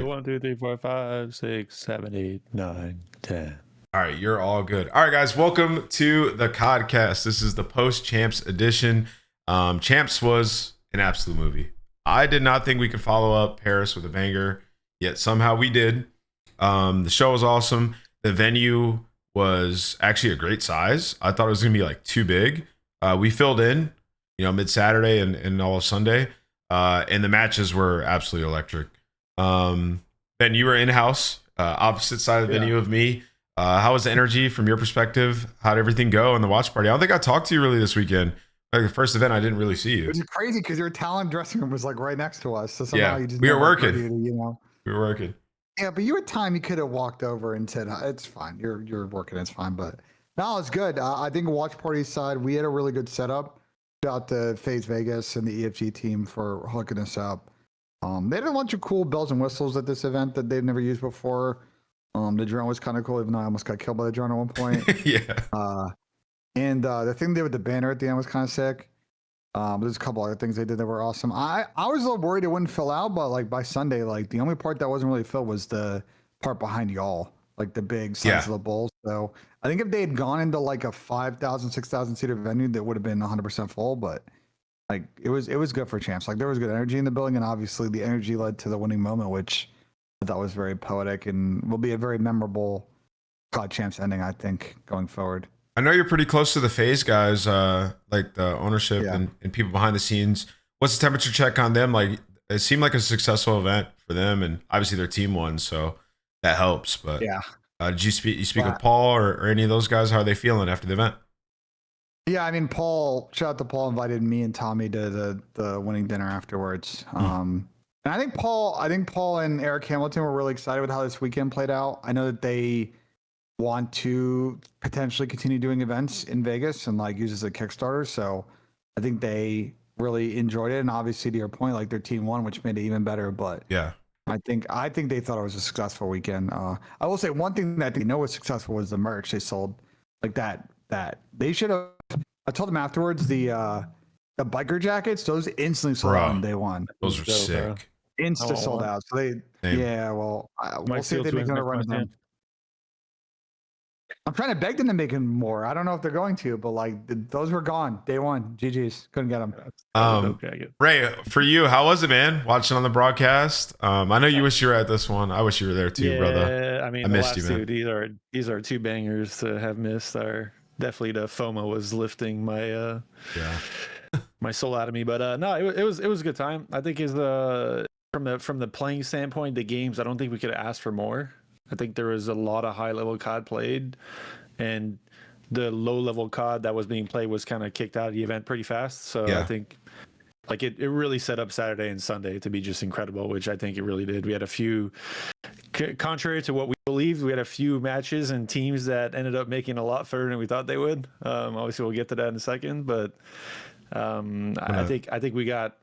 right. 1, 2, 3, 4, 5, 6, 7, 8, 9, 10. All right, you're all good. All right, guys, welcome to the CODCAST. This is the post-Champs edition. Champs was an absolute movie. I did not think we could follow up Paris with a banger, yet somehow we did. The show was awesome. The venue was actually a great size. I thought it was going to be like too big. We filled in, mid-Saturday and all of Sunday. And the matches were absolutely electric. Ben, you were in-house, opposite side of the venue of me. How was the energy from your perspective? How did everything go in the watch party? I don't think I talked to you really this weekend. Like the first event, I didn't really see you. It was crazy because your talent dressing room was like right next to us. So somehow you just we were working. We were working. Yeah, but you had time. You could have walked over and said, "It's fine. You're working. It's fine." But no, it's good. I think watch party side, we had a really good setup. Shout out to FAZE Vegas and the EFG team for hooking us up. They had a bunch of cool bells and whistles at this event that they've never used before. The drone was kind of cool, even though I almost got killed by the drone at one point. And the thing they did with the banner at the end was kind of sick. There's a couple other things they did that were awesome. I was a little worried it wouldn't fill out, but like by Sunday, like the only part that wasn't really filled was the part behind y'all, like the big size of the bowl. So I think if they had gone into like a 5,000, 6,000 seater venue, that would have been 100% full. But like it was good for Champs. Like there was good energy in the building, and obviously the energy led to the winning moment, which I thought was very poetic and will be a very memorable COD Champs ending, I think, going forward. I know you're pretty close to the FaZe guys, like the ownership and people behind the scenes. What's the temperature check on them? Like, it seemed like a successful event for them, and obviously their team won, so that helps. But did you speak with Paul or any of those guys? How are they feeling after the event? Yeah, I mean, shout out to Paul, invited me and Tommy to the winning dinner afterwards. And I think Paul and Eric Hamilton were really excited with how this weekend played out. I know that they want to potentially continue doing events in Vegas and like use it as a Kickstarter. So I think they really enjoyed it. And obviously to your point, like their team won, which made it even better. But I think they thought it was a successful weekend. I will say one thing that they know was successful was the merch they sold. Like that they should have. I told them afterwards the biker jackets, those instantly sold out on day one. Those are sick. Insta sold out. So we'll see if they make another run of them. I'm trying to beg them to make them more. I don't know if they're going to, but like those were gone day one. GG's, couldn't get them. Ray, for you, how was it, man? Watching on the broadcast. I know you wish you were at this one. I wish you were there too, brother. I mean, I missed you, man. These are two bangers to have missed. Are definitely the FOMO was lifting my my soul out of me. But no, it was a good time. I think from the playing standpoint, the games, I don't think we could have asked for more. I think there was a lot of high level COD played, and the low level COD that was being played was kind of kicked out of the event pretty fast. So I think like it really set up Saturday and Sunday to be just incredible, which I think it really did. We had a few, contrary to what we believed, we had a few matches and teams that ended up making a lot further than we thought they would. Obviously we'll get to that in a second, but I think we got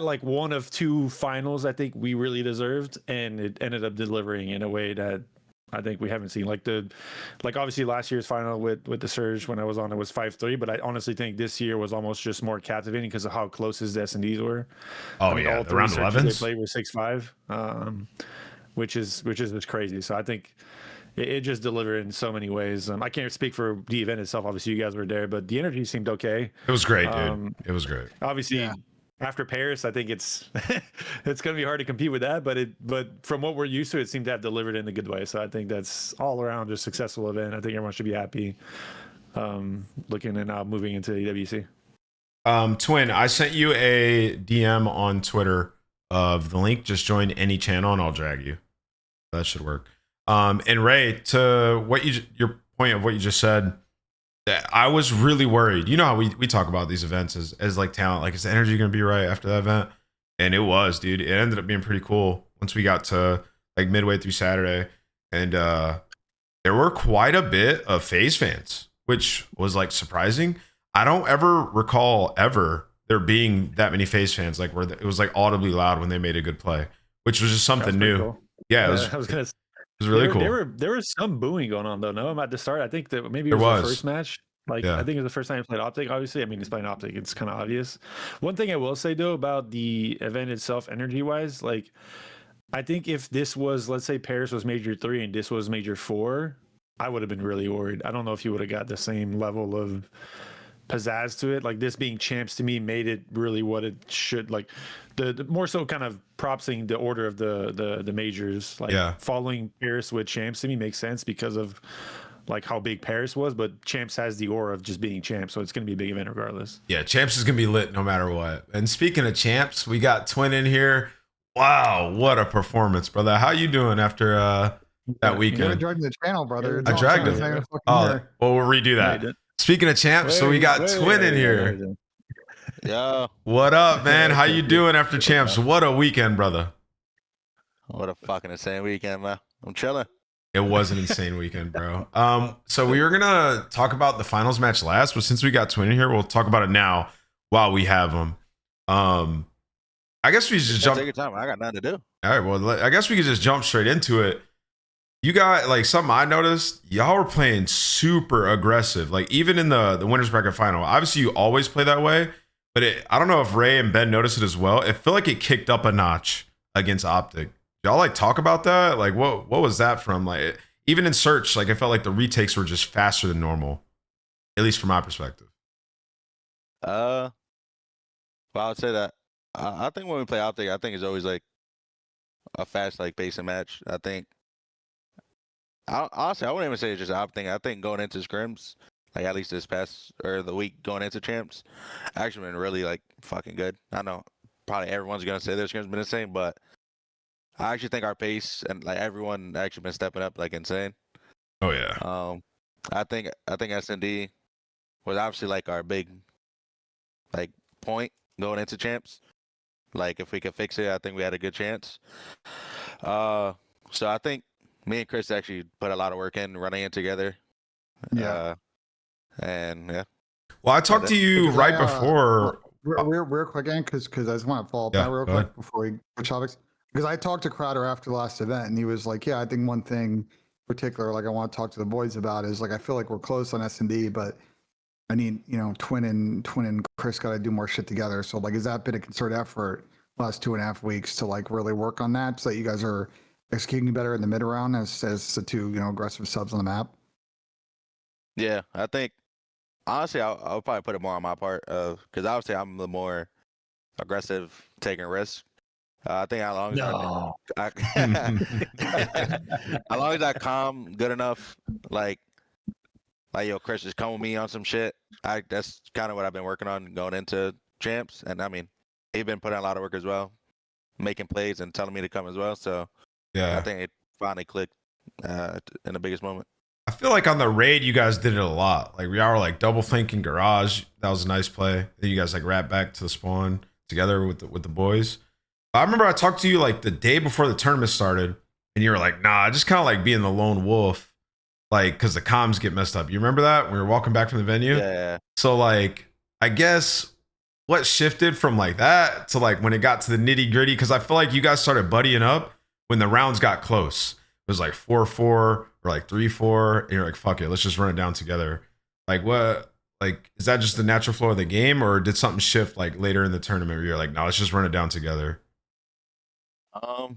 like one of two finals I think we really deserved, and it ended up delivering in a way that I think we haven't seen. Like obviously last year's final with the Surge when I was on it was 5-3, but I honestly think this year was almost just more captivating because of how close his S&Ds were. All the round 11s they played were 6-5, which is just crazy. So I think it just delivered in so many ways. I can't speak for the event itself. Obviously you guys were there, but the energy seemed okay. It was great, dude. It was great. Obviously. After Paris, I think it's going to be hard to compete with that, but from what we're used to, it seemed to have delivered in a good way. So I think that's all around just successful event. I think everyone should be happy looking and now moving into EWC. Twin, I sent you a DM on Twitter of the link. Just join any channel and I'll drag you. That should work. And Ray, to your point of what you just said, I was really worried. You know how we talk about these events as like talent, like is the energy going to be right after that event? And it was, dude. It ended up being pretty cool once we got to like midway through Saturday, and there were quite a bit of FaZe fans, which was like surprising. I don't ever recall there being that many FaZe fans, like where it was like audibly loud when they made a good play, which was just something new. Cool. Yeah, it was really cool. There was some booing going on though. No, at the start, I think that maybe it was the first match. I think it was the first time he played OPTIC. Obviously, I mean, he's playing OPTIC. It's kind of obvious. One thing I will say though about the event itself, energy wise, like I think if this was, let's say Paris was major 3 and this was major 4, I would have been really worried. I don't know if you would have got the same level of pizzazz to it. Like this being champs to me made it really what it should. Like the more so kind of propsing the order of the majors. Like following Paris with champs to me makes sense because of like how big Paris was, but champs has the aura of just being champs, so it's going to be a big event regardless. Yeah, champs is going to be lit no matter what. And speaking of champs, we got Twin in here. Wow, what a performance, brother. How you doing after that weekend? You dragged the channel, brother. I dragged him. Oh, well, we'll redo that. Speaking of champs, so we got Twin in here. Yeah. What up, man? How you doing after champs? What a weekend, brother. What a fucking insane weekend, man. I'm chilling. It was an insane weekend, bro. So we were gonna talk about the finals match last, but since we got Twin in here, we'll talk about it now while we have him. I guess we just jump. Take your time. I got nothing to do. All right. Well, I guess we could just jump straight into it. You got like something I noticed. Y'all were playing super aggressive. Like even in the winners bracket final. Obviously, you always play that way, but I don't know if Ray and Ben noticed it as well. It felt like it kicked up a notch against OPTIC. Y'all like talk about that? Like what was that from? Like even in search, like I felt like the retakes were just faster than normal, at least from my perspective. Well, I would say that. I think when we play OPTIC, I think it's always like a fast like pacing match. I think honestly, I wouldn't even say it's just OPTIC. I think going into scrims, like at least this past or the week going into champs, actually been really like fucking good. I know probably everyone's gonna say their scrims been insane, but I actually think our pace and like everyone actually been stepping up like insane. Oh yeah. I think S&D was obviously like our big like point going into champs. Like if we could fix it, I think we had a good chance. So I think me and Chris actually put a lot of work in running it together. Yeah. And yeah. Well, I talked to you right before. Real quick, because I just want to follow up that real quick before we switch topics. Because I talked to Crowder after the last event, and he was like, "Yeah, I think one thing in particular, like I want to talk to the boys about, is like I feel like we're close on S&D, but I need, Twin and Chris got to do more shit together. So like, has that been a concerted effort last 2.5 weeks to like really work on that so that you guys are executing better in the mid round as the two aggressive subs on the map?" Yeah, I think honestly I'll probably put it more on my part because obviously I'm the more aggressive, taking risks. I think as long as I calm good enough, like yo, Chris, just come with me on some shit. That's kind of what I've been working on going into champs, and I mean, he's been putting a lot of work as well, making plays and telling me to come as well. So yeah, I think it finally clicked in the biggest moment. I feel like on the raid, you guys did it a lot. Like y'all were like double flanking garage. That was a nice play. Then you guys like wrapped back to the spawn together with the boys. I remember I talked to you like the day before the tournament started, and you were like, "Nah, just kind of like being the lone wolf." Like, because the comms get messed up. You remember that? We were walking back from the venue? Yeah. So, like, I guess what shifted from, like, that to, like, when it got to the nitty-gritty? Because I feel like you guys started buddying up when the rounds got close. It was, like, 4-4 or, like, 3-4. And you're like, fuck it. Let's just run it down together. Like, what? Like, is that just the natural flow of the game? Or did something shift, like, later in the tournament where you're like, no, let's just run it down together? I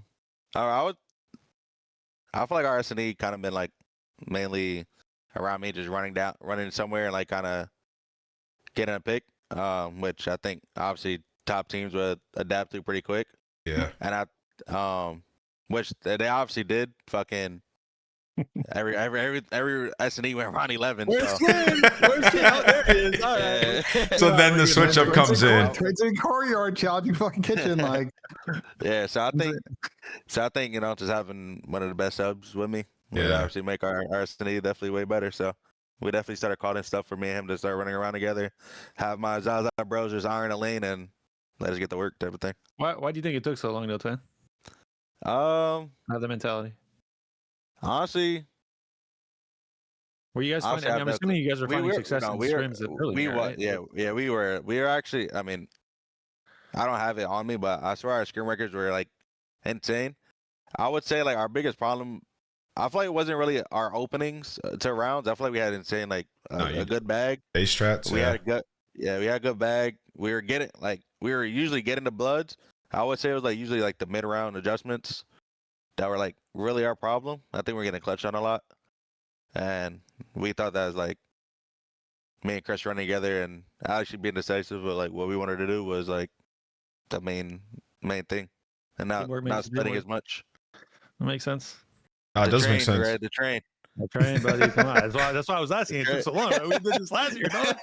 feel like our S&E kind of been, like, mainly around me just running somewhere and like kind of getting a pick, which I think obviously top teams would adapt to pretty quick. Yeah. And which they obviously did. Fucking every S&E went around 11. Where's So. Twin? Where's Twin? Oh, there he is. All right. Yeah. So then the switch up comes in. It's in courtyard, child. You fucking kitchen, like. Yeah. So I think just having one of the best subs with me. Yeah, obviously make our S&E definitely way better. So we definitely started calling stuff for me and him to start running around together. Have my Zaza bros just iron a lane and let us get to work type of thing. Why do you think it took so long though, Twin? Have the mentality. Honestly, were you guys finding? I'm assuming you guys were finding success in scrims earlier, right? Yeah, we were actually. I mean, I don't have it on me, but I swear our scrim records were like insane. I would say like our biggest problem. I feel like it wasn't really our openings to rounds. I feel like we had insane like a good bag. Base strats. We had a good bag. We were usually getting the bloods. I would say it was like usually like the mid round adjustments that were like really our problem. I think we're getting clutch on a lot, and we thought that was like me and Chris running together and actually being decisive. But like what we wanted to do was like the main thing, and not spending as much. That makes sense. It does make sense. Right, the train. The train, buddy. Come on. That's why I was asking. It took so long. Right? We did this last year, dog.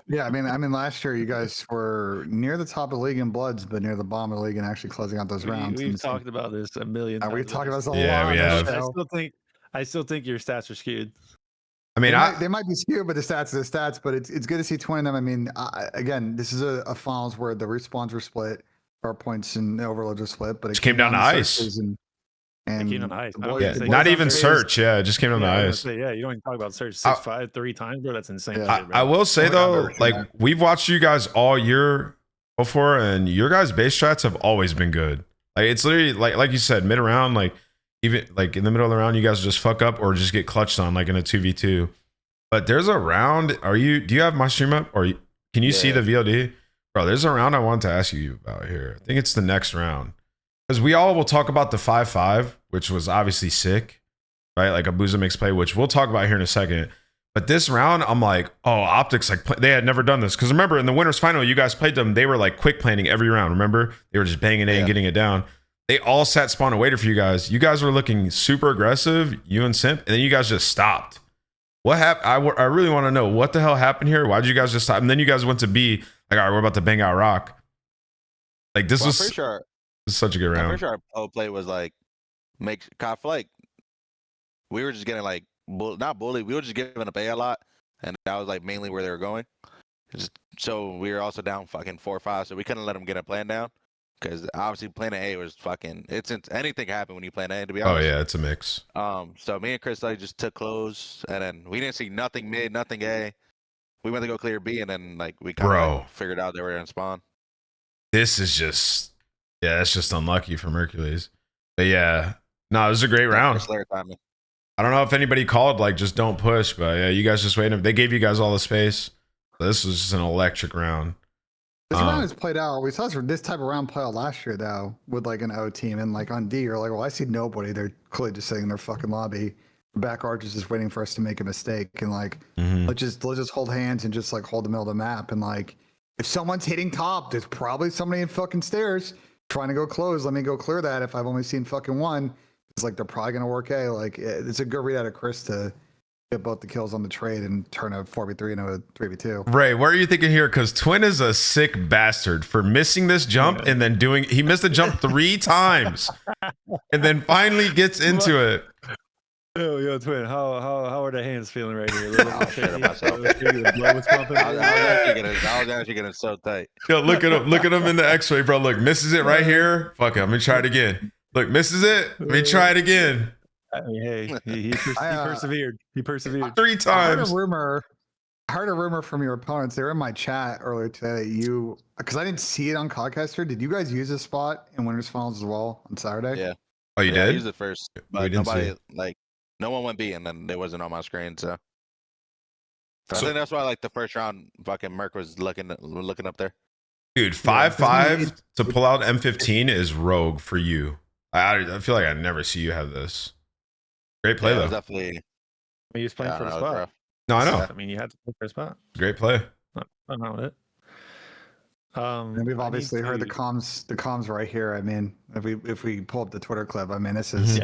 Yeah, I mean, last year you guys were near the top of the league in bloods, but near the bottom of the league and actually closing out those rounds. We've talked about this a million times. We've talked about this a yeah, lot. we have. I still think your stats are skewed. I mean, they might be skewed, but the stats are the stats. But it's good to see 20 of them. I mean, again, this is a finals where the respawns were split, our points and overloads were split, but it came down to ice. And came on ice. Yeah, not even search. Yeah, it just came on the ice. Yeah, you don't even talk about search 6-5 3 times, bro. That's insane. Yeah. Shit, bro. I will say though, like we've watched you guys all year before, and your guys' base strats have always been good. Like it's literally like you said, mid round, like even like in the middle of the round, you guys just fuck up or just get clutched on, like in a 2v2. But there's a round. Do you have my stream up, or can you see the VOD, bro? There's a round I wanted to ask you about here. I think it's the next round. Because we all will talk about the 5-5, which was obviously sick, right? Like a Booza mix play, which we'll talk about here in a second. But this round, I'm like, oh, OPTIC's like, they had never done this. Because remember, in the winners final, you guys played them. They were like quick planning every round. Remember? They were just banging it and getting it down. They all sat spawn and waited for you guys. You guys were looking super aggressive, you and Simp, and then you guys just stopped. What happened? I really want to know what the hell happened here. Why did you guys just stop? And then you guys went to B, like, all right, we're about to bang out Rock. Like, this was... For sure. This is such a good round. I'm pretty sure our power play was like, I feel like we were just getting like, not bullied, we were just giving up A a lot. And that was like mainly where they were going. So we were also down fucking 4-5. So we couldn't let them get a plan down. Because obviously playing A was fucking, anything can happen when you play A, to be honest. Oh yeah, it's a mix. So me and Chris like just took close. And then we didn't see nothing mid, nothing A. We went to go clear B. And then like we kind of like, figured out they were in spawn. This is just... Yeah, that's just unlucky for Mercules. But yeah, no, it was a great round. I don't know if anybody called, like, just don't push, but yeah, you guys just waited. They gave you guys all the space. So this was just an electric round. This round has played out. We saw this type of round play out last year, though, with like an O team. And like on D, you're like, well, I see nobody. They're clearly just sitting in their fucking lobby. The back arch is just waiting for us to make a mistake. And like, let's just hold hands and just like hold the middle of the map. And like, if someone's hitting top, there's probably somebody in fucking stairs trying to go close. Let me go clear that. If I've only seen fucking one, it's like they're probably gonna work A. Like it's a good read out of Chris to get both the kills on the trade and turn a 4v3 into a 3v2. Ray, what are you thinking here? Because Twin is a sick bastard for missing this jump and then he missed the jump 3 times and then finally gets into it. Yo, Twin, how are the hands feeling right here? I was actually getting so tight. Yo, look at him in the X-ray, bro. Look, misses it right here. Fuck it, I'm gonna try it again. Look, misses it. Let me try it again. I mean, hey, he persevered. He persevered 3 times. I heard a rumor from your opponents. They were in my chat earlier today that because I didn't see it on CODCAST. Did you guys use this spot in winners finals as well on Saturday? Yeah. Oh, you did? I used it first, but nobody no one went B, and then it wasn't on my screen. So I think that's why, like, the first round, fucking Merc was looking up there. Dude, 5-5 to pull out M15 is rogue for you. I feel like I never see you have this. Great play, though. Definitely. I mean, he was playing for the spot. No, I know. I mean, you had to play for a spot. Great play. I'm not with it. And we've obviously heard the comms right here. I mean, if we pull up the Twitter clip, I mean, this is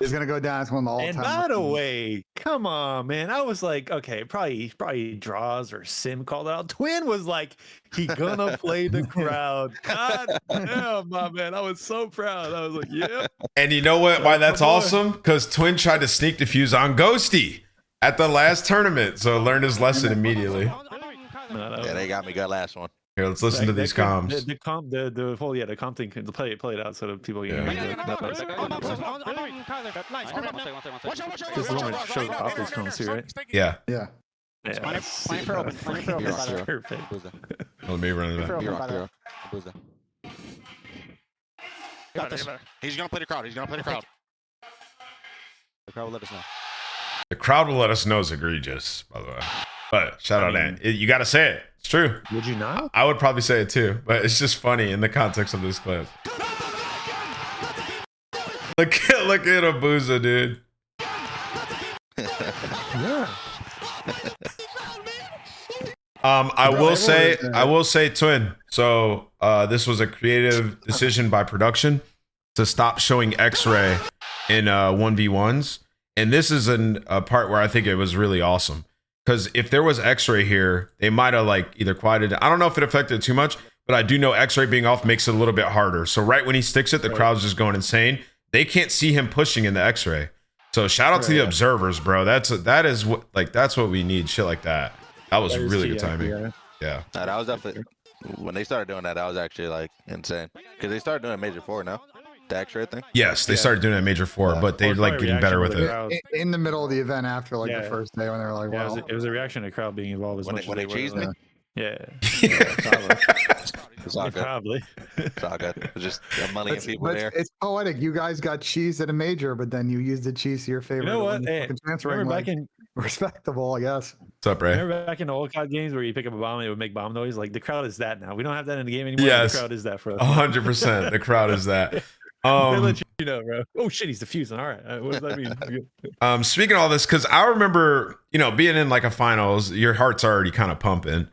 it's gonna go down as one of the all-time. And by the way, come on, man, I was like, okay, probably draws or Sim called out. Twin was like, he gonna play the crowd. God damn, my man, I was so proud. I was like, yeah. And you know what? Why that's awesome? Because Twin tried to sneak defuse on Ghosty at the last tournament, so learned his lesson immediately. Yeah, they got me good last one. Here, let's listen to these comms. The comp thing can play it out so that people can hear it. This is the one that shows off these comms too, right? Yeah. Yeah. Perfect. Let me run it back. He's gonna play the crowd. The crowd will let us know. The crowd will let us know is egregious, by the way. But shout out, Dan. You got to say it. It's true. Would you not? I would probably say it too, but it's just funny in the context of this clip. Look at Abuza, dude. Yeah. I will say, Twin. So this was a creative decision by production to stop showing X-ray in 1v1s, and this is a part where I think it was really awesome, because if there was X-ray here, they might have like either quieted. I don't know if it affected it too much, but I do know X-ray being off makes it a little bit harder. So right when he sticks it, the crowd's just going insane. They can't see him pushing in the X-ray. So shout out to the observers, bro. That's what we need. Shit like that. That was really good timing. Yeah. That was definitely when they started doing that. That was actually like insane, because they started doing Major 4 now. The X-ray thing. Yes, they started doing it at Major 4, but they're like getting better with it. In the middle of the event after like the first day when they were like, wow. It was a reaction to the crowd being involved as much when as they cheesed me. Yeah. Probably. It's all good. It's just a million people there. It's poetic. You guys got cheese at a major, but then you used the cheese to your favor. You know what? Hey, remember back in respectable, I guess. What's up, Ray? Remember back in the old COD games where you pick up a bomb and it would make bomb noise? Like the crowd is that now. We don't have that in the game anymore. Yes. The crowd is that for us. 100%. The crowd is that. They let you know, bro. Oh shit, he's defusing. All right. What does that mean? Speaking of all this, because I remember, being in like a finals, your heart's already kind of pumping.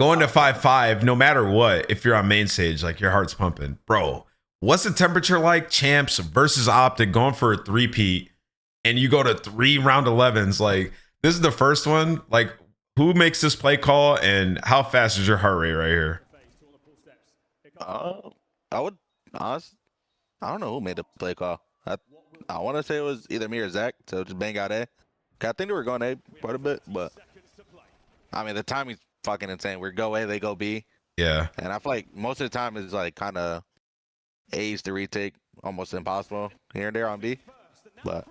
Going to 5-5, no matter what, if you're on main stage, like your heart's pumping. Bro, what's the temperature like? Champs versus Optic going for a 3-peat, and you go to 3 round 11s. Like, this is the first one. Like, who makes this play call, and how fast is your heart rate right here? I don't know who made the play call. I want to say it was either me or Zach, so just bang out A. I think they were going A quite a bit, but I mean the timing's fucking insane. We go A, they go B. Yeah. And I feel like most of the time is like kind of A's to retake, almost impossible here and there on B, but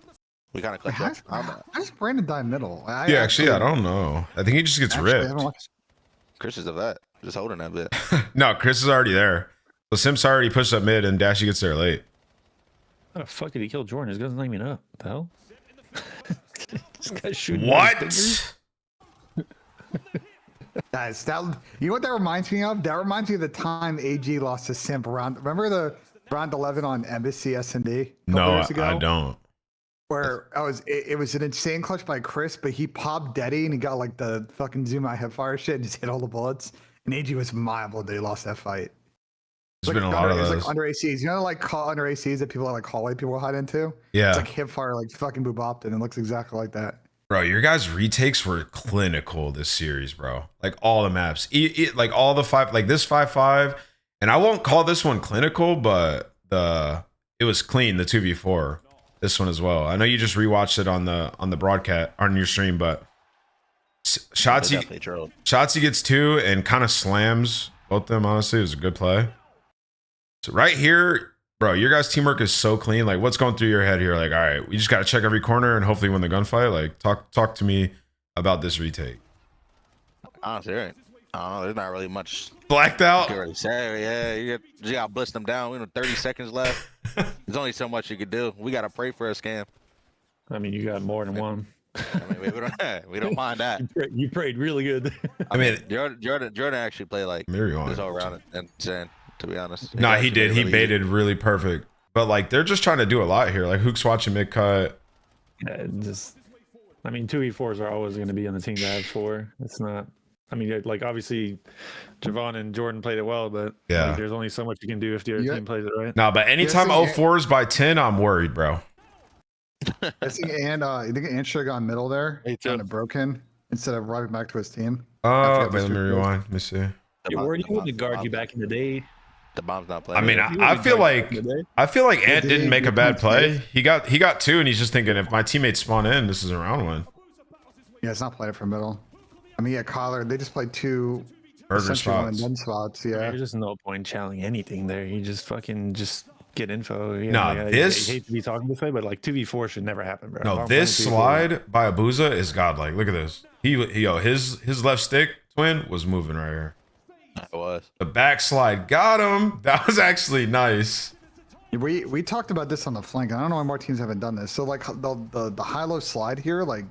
we kind of clutch up. How does Brandon die middle? I don't know. I think he just gets ripped. Chris is a vet, just holding that bit. No, Chris is already there. So Simp's already pushed up mid, and Dashy gets there late. How the fuck did he kill Jordan? His gun's not even up. What the hell? This guy's shooting. What? Guys, you know what that reminds me of? That reminds me of the time AG lost to Simp round. Remember the round 11 on Embassy S&D? No, I don't. Where it was an insane clutch by Chris, but he popped Deddy and he got like the fucking zoom out hipfire shit and just hit all the bullets. And AG was mild that he lost that fight. There's been a lot of those. Like under ACs, like under ACs that people like hallway people hide into. Yeah, it's like hipfire, like fucking booped, and it looks exactly like that. Bro, your guys' retakes were clinical this series, bro. Like all the maps, like all the 5, like this 5-5, and I won't call this one clinical, but it was clean. The 2v4, this one as well. I know you just rewatched it on the broadcast on your stream, but SHOTZZY gets 2 and kind of slams both of them. Honestly, it was a good play. So right here, bro, your guys' teamwork is so clean. Like, what's going through your head here? Like, all right, we just got to check every corner and hopefully win the gunfight. Like, talk to me about this retake. Honestly, I don't know. There's not really much. Blacked out? You already say, yeah, you got to blitz them down. We have 30 seconds left. There's only so much you could do. We got to pray for a scam. I mean, you got more than one. I mean, we don't mind that. You prayed really good. I mean, Jordan actually played like this whole round and insane. To be honest. Nah, he did. He baited really perfect. But like they're just trying to do a lot here. Like Hook's watching mid cut. I mean, 2v4s are always going to be on the team to have 4. It's not. I mean, like obviously, Javon and Jordan played it well, but yeah, like, there's only so much you can do if the other team plays it right. No, but anytime 04s by 10, I'm worried, bro. I think Ant should have gone middle there, kind of broken instead of running back to his team. Oh, wait, let me rewind. Let me see. Where do you want to guard you back in the day? The bomb's not playing. I mean, I feel like Ant didn't make a bad play. He got 2, and he's just thinking, if my teammates spawn in, this is a round 1. Yeah, it's not playing from middle. I mean, yeah, Collar, they just played 2 burger spots. Spots. Yeah, there's just no point challenging anything there. You just fucking get info. No, this I hate to be talking this way, but like 2v4 should never happen, bro. No, this slide by Abuza is godlike. Look at this. His left stick twin was moving right here. It was. The backslide got him. That was actually nice. We talked about this on the flank. I don't know why more teams haven't done this. So like the high-low slide here, like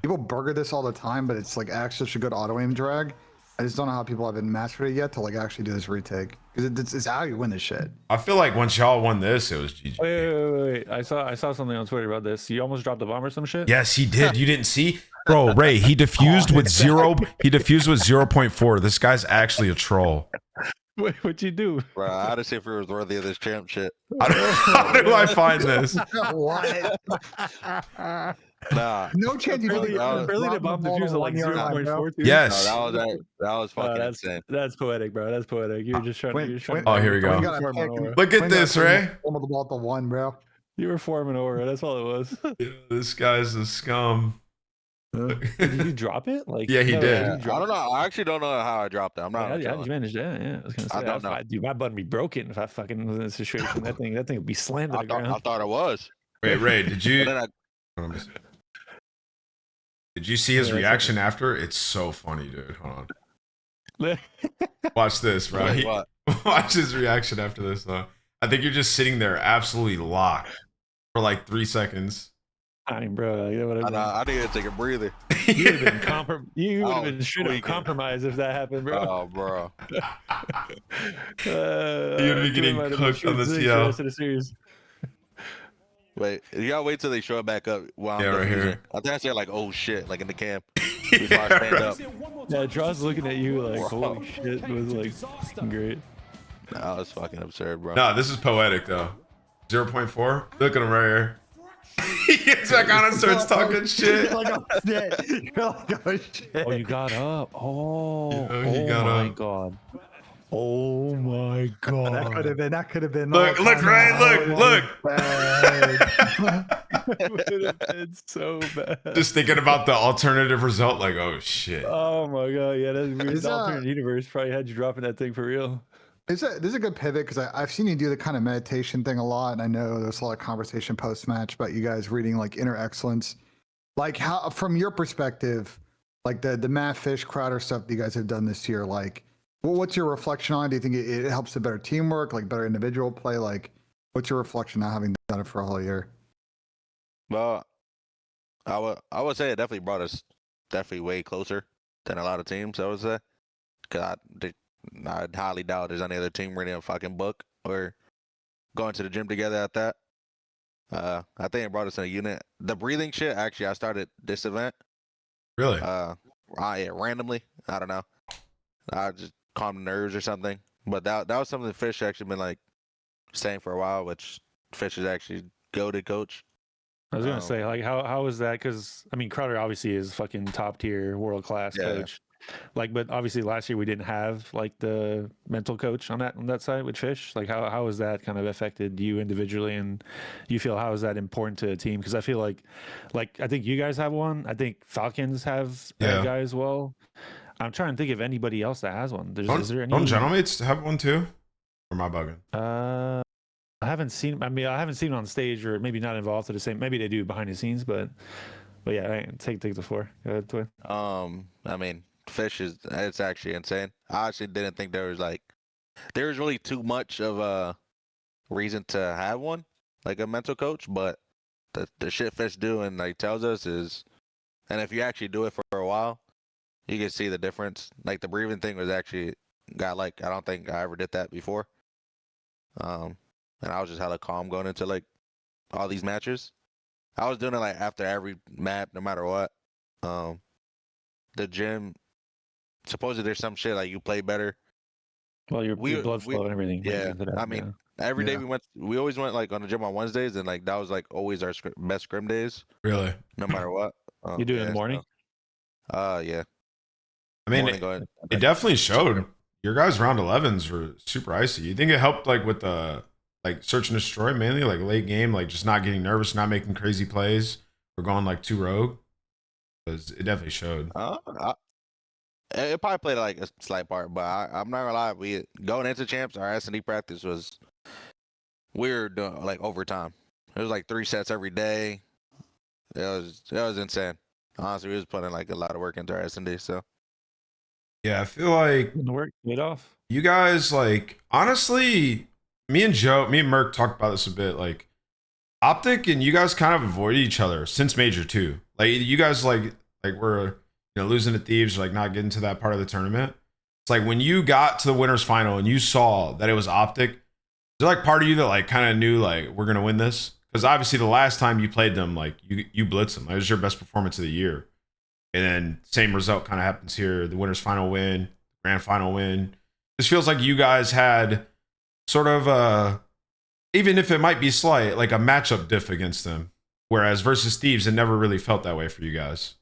people burger this all the time, but it's like actually such a good auto aim drag. I just don't know how people haven't mastered it yet to like actually do this retake because it's how you win this shit. I feel like once y'all won this, it was GG. Wait. I saw something on Twitter about this. You almost dropped a bomb or some shit. Yes, he did. You didn't see, bro. Ray, he diffused with 0. He diffused with 0.4. This guy's actually a troll. Wait, what'd you do? Bro, I had to see if it was worthy of this champ shit. How do I find this? What? Nah. No chance you think Barely the bomb diffused at like 0.4. Yes. No, that was fucking insane. That's poetic, bro. That's poetic. You're just trying. Oh, here we go. Look at this, Ray. Almost about the one, bro. You were forming aura. That's all it was. Yeah, this guy's a scum. Did you drop it? Like, yeah, he did. I don't know. I actually don't know how I dropped it. I'm not. How did you manage that? Yeah, I was gonna say. I don't know. Dude, my button be broken if I fucking was in this situation. That thing would be slammed to the ground. I thought it was. Wait, Ray, did you? But then Did you see his reaction after? It's so funny, dude. Hold on. Watch this, bro. Wait, what? Watch his reaction after this, though. I think you're just sitting there absolutely locked for like 3 seconds. Bro. You know what I need to take a breather. You would have been straight up compromised if that happened, bro. Oh, bro. You'd be getting cooked on the CL. Wait, you gotta wait till they show it back up. Wow, yeah, right here. I think I said like, oh shit, like in the camp. Yeah, I stand up. Yeah, Draw's looking at you like, holy shit. It was like great. That was fucking absurd, bro. No, this is poetic, though. 0.4. Look at him right here. He gets back on and starts talking shit. You're like, oh shit. You're like, oh shit. Oh, you got up. Oh, he got my up. God. Oh my God. That could have been. Look, Ray, look. It would have been so bad. Just thinking about the alternative result, like, oh shit. Oh my God. Yeah, that's weird. The alternate universe probably had you dropping that thing for real. This is a good pivot because I've seen you do the kind of meditation thing a lot, and I know there's a lot of conversation post match about you guys reading like inner excellence. Like how, from your perspective, like the Matt Fish Crowder stuff that you guys have done this year, like what's your reflection on? Do you think it helps to better teamwork, like better individual play? Like what's your reflection on having done it for a whole year? Well, I would say it definitely brought us way closer than a lot of teams. I would say, because I highly doubt there's any other team reading a fucking book or going to the gym together at that. I think it brought us in a unit. The breathing shit, actually, I started this event. Really? Yeah, randomly. I don't know. I just calmed the nerves or something. But that was something Fish actually been like saying for a while, which Fish is actually goated coach. I was gonna say, like, how is that? Because I mean, Crowder obviously is fucking top tier, world class coach. Like, but obviously last year we didn't have like the mental coach on that side with Fish. Like, how has that kind of affected you individually, and you feel how is that important to a team? Because I feel like I think you guys have one. I think Falcons have a guy as well. I'm trying to think of anybody else that has one. Is there any? Don't Gentlemates have one too? Or am I bugging? I haven't seen. I mean, I haven't seen it on stage, or maybe not involved to the same. Maybe they do behind the scenes, but yeah, take the floor. Go ahead, Twin. I mean, Fish it's actually insane. I actually didn't think there was really too much of a reason to have one, like a mental coach, but the shit Fish do and like tells us is, and if you actually do it for a while, you can see the difference. Like the breathing thing was actually I don't think I ever did that before. And I was just hella calm going into like all these matches. I was doing it like after every map, no matter what. The gym, supposedly there's some shit like you play better. Well, your blood flow and everything. Yeah, I mean, every day we always went like on the gym on Wednesdays, and like that was like always our best scrim days. Really? No matter what. You do it in the morning? Yeah. I mean, it definitely showed. Your guys' round 11s were super icy. You think it helped like with the like search and destroy mainly, like late game, like just not getting nervous, not making crazy plays, or going like too rogue? Because it definitely showed. It probably played like a slight part, but I'm not gonna lie. We going into champs, our S&D practice was we were doing like overtime. It was like 3 sets every day. It was insane. Honestly, we was putting like a lot of work into our S&D. So yeah, I feel like the work paid off. You guys, like, honestly, me and Merc talked about this a bit. Like, OPTIC and you guys kind of avoided each other since Major 2. Like, you guys like were losing to Thieves, like not getting to that part of the tournament. It's like when you got to the winners final and you saw that it was OPTIC, is there like part of you that like kind of knew like we're gonna win this? Because obviously the last time you played them, like you blitzed them. It was your best performance of the year. And then same result kind of happens here. The winners final win, grand final win. This feels like you guys had sort of even if it might be slight, like a matchup diff against them. Whereas versus Thieves, it never really felt that way for you guys.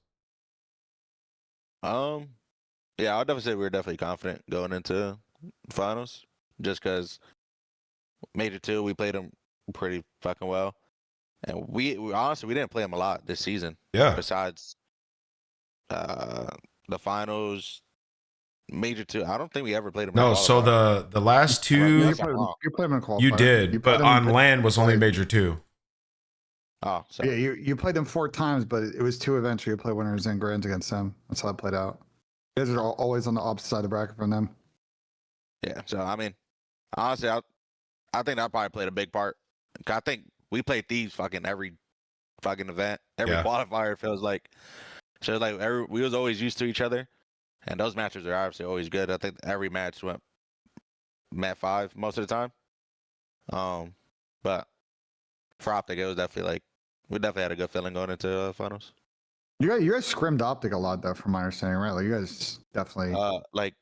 Yeah, I'll definitely say we were definitely confident going into finals, just because Major 2, we played them pretty fucking well, and we honestly we didn't play them a lot this season. Yeah. Besides the finals, Major 2, I don't think we ever played them. No, so the last two You played them in qualifier. you did, but on land was only played- Major 2. Oh, so Yeah, you played them 4 times, but it was 2 events where you play winners and grands against them. That's how it played out. You guys are always on the opposite side of the bracket from them. yeah. So I mean, honestly, I think that probably played a big part. I think we played Thieves fucking every fucking event, every qualifier. It feels like. So like we was always used to each other, and those matches are obviously always good. I think every match went Mat 5 most of the time. For OPTIC, it was definitely like we definitely had a good feeling going into finals. You guys scrimmed OPTIC a lot though, from my understanding, right? Like you guys definitely Like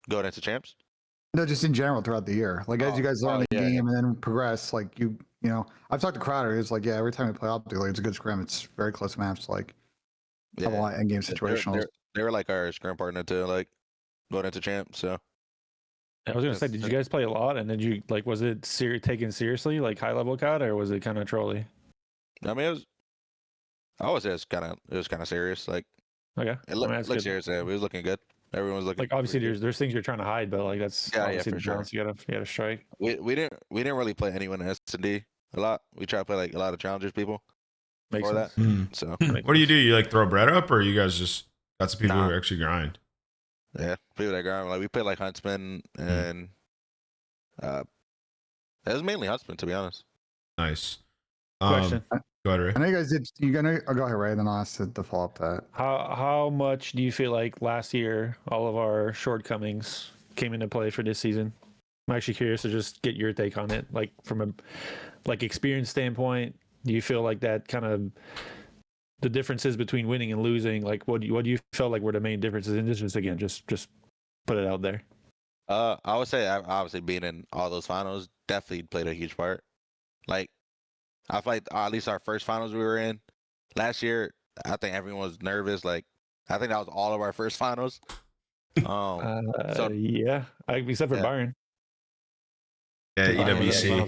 going into champs. no, just in general throughout the year. Like as you guys learn the game and then progress, like you know, I've talked to Crowder. He's like, yeah, every time we play OPTIC, like, it's a good scrim. It's very close maps. Like have a lot of end game situational. They were like our scrim partner to like going into champs. So I was gonna say, did you guys play a lot? And then you like, was it taken seriously, like high level COD, or was it kind of trolly? I mean, I would say it was kind of serious. Like, Okay, it looked serious. Yeah, it was looking good. Everyone was looking like obviously there's things you're trying to hide, but like that's obviously for the sure. balance you gotta strike. We didn't really play anyone in S&D a lot. We tried to play like a lot of challengers people Makes for sense. that. So What do? You like throw bread up, or you guys just got some people who actually grind? yeah, people that grind. Like we played like Huntsman and it was mainly Huntsman, to be honest. Nice. Question. Go ahead, Ray. I know you guys did. You gonna go ahead, Ray? Then I'll ask the follow up to that. How much do you feel like last year all of our shortcomings came into play for this season? I'm actually curious to just get your take on it. Like from a experience standpoint, do you feel like that kind of the differences between winning and losing? Like what do you felt like were the main differences? And this just again, just put it out there. I would say obviously being in all those finals definitely played a huge part. Like I feel like at least our first finals we were in last year, I think everyone was nervous. Like I think that was all of our first finals. Yeah, except for Byron. Yeah, EWC. Yeah. I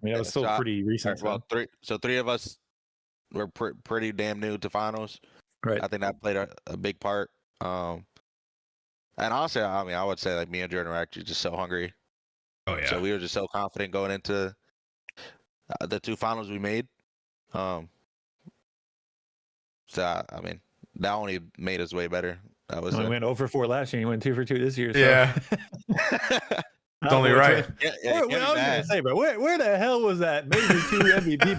mean, that was still pretty recent. Well, three of us were pretty damn new to finals. Right. I think that played a big part. And honestly, I mean, I would say like me and Jordan were actually just so hungry. Oh yeah. So we were just so confident going into the 2 finals we made. So I mean, that only made us way better. That was. We went 0 for 4 last year. You went 2 for 2 this year. So. Yeah. It's only right. I was gonna say, bro, where the hell was that Major 2 MVP?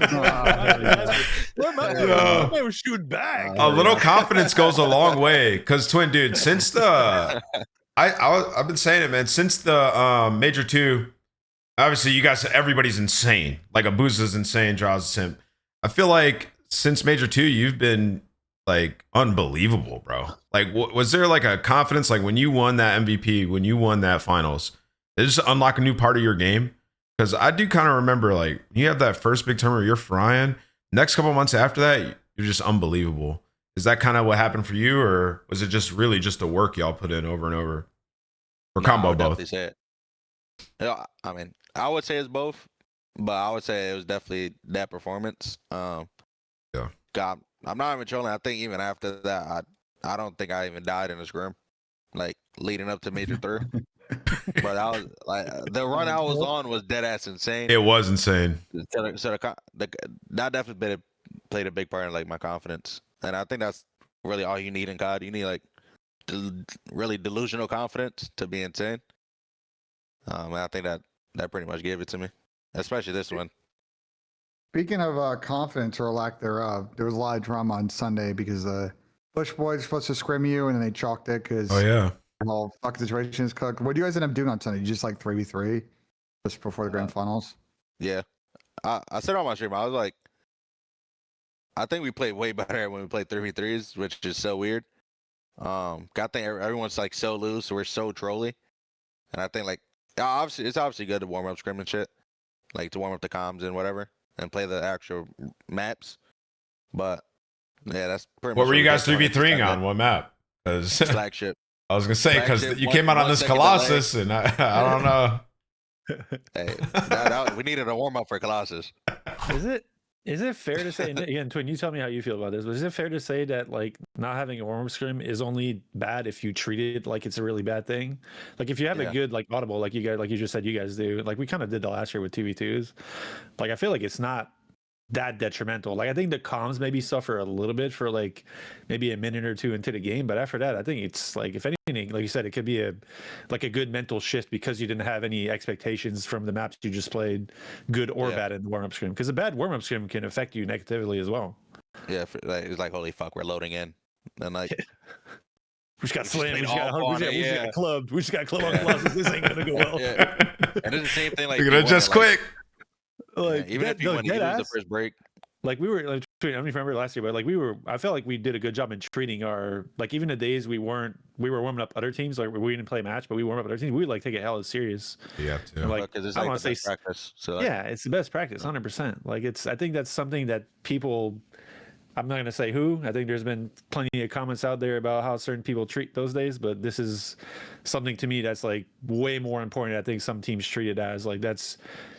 They were shooting back. A little confidence goes a long way. Cause twin dude, since the I've been saying it, man. Since the Major 2, obviously you guys, everybody's insane. Like Abuza's insane, Draws Simp. I feel like since Major 2, you've been like unbelievable, bro. Like, was there like a confidence, like when you won that MVP, when you won that finals? Did it just unlock a new part of your game? Because I do kind of remember, like, you have that first big tournament, you're frying. Next couple months after that, you're just unbelievable. Is that kind of what happened for you, or was it just really just the work y'all put in over and over? Or combo both? Say it. I mean, I would say it's both, but I would say it was definitely that performance. Yeah. God, I'm not even trolling. I think even after that, I don't think I even died in a scrim, like leading up to Major 3. But I was like, the run I was on was dead ass insane. It was insane. So that definitely played a big part in like my confidence, and I think that's really all you need in COD. You need like really delusional confidence to be insane. And I think that pretty much gave it to me, especially this one. Speaking of confidence or lack thereof, there was a lot of drama on Sunday because the Bush boys were supposed to scrim you and then they chalked it because Oh yeah, Well, fuck situation is cooked. What do you guys end up doing on Sunday? You just like 3v3 just before the grand finals? Yeah. I said on my stream, I was like, I think we played way better when we played 3v3s, which is so weird. I think everyone's like so loose, we're so trolly. And I think like obviously it's obviously good to warm up scrim and shit. Like to warm up the comms and whatever and play the actual maps. But yeah, that's pretty much What were you guys did going into 3v3ing on? Sunday. What map? 'Cause Flagship. I was gonna say because Flagship, you came out on one this second Colossus, and I don't know. Hey, we needed a warm up for Colossus. Is it fair to say, and again, Twin, you tell me how you feel about this, but is it fair to say that like not having a warm-up scrim is only bad if you treat it like it's a really bad thing? Like if you have a good like audible, like you guys, like you just said, you guys do, like we kind of did the last year with 2v2s. Like I feel like it's not that detrimental. Like I think the comms maybe suffer a little bit for like maybe a minute or two into the game, but after that, I think it's like if anything, like you said, it could be a good mental shift because you didn't have any expectations from the maps you just played, good or bad in the warm-up scrim. Because a bad warm-up scrim can affect you negatively as well. Yeah, it's like holy fuck, we're loading in, and like we just got slammed, we just got clubbed, on Colossus. This ain't gonna go well. And it's the same thing. Like you're gonna just quick. Like even if you win, you lose the first break. Like we were, like, I don't remember last year, but like I felt like we did a good job in treating our, like even the days we were warming up other teams, like we didn't play a match, but we warm up other teams. We would like take it hella serious. You have to. And, like, because it's like the best practice. So like, yeah, it's the best practice, 100%. Like I think that's something that people, I'm not gonna say who. I think there's been plenty of comments out there about how certain people treat those days, but this is something to me that's like way more important. I think some teams treat it as like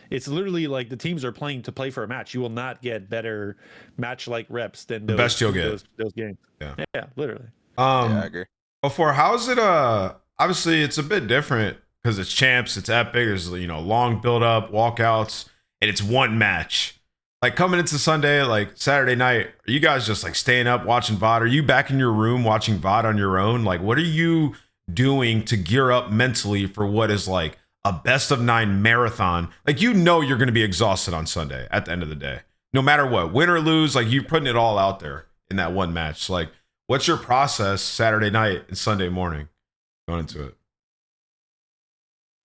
it's literally like the teams are playing to play for a match. You will not get better match like reps than the best you'll get those games. Yeah, literally. I agree. Before, how's it? Obviously it's a bit different because it's champs, it's epic. There's long build up, walkouts, and it's one match. Like coming into Sunday, like Saturday night, are you guys just like staying up watching VOD? Are you back in your room watching VOD on your own? Like, what are you doing to gear up mentally for what is like a best of 9 marathon? Like, you're going to be exhausted on Sunday at the end of the day, no matter what, win or lose. Like, you're putting it all out there in that one match. Like, what's your process Saturday night and Sunday morning going into it?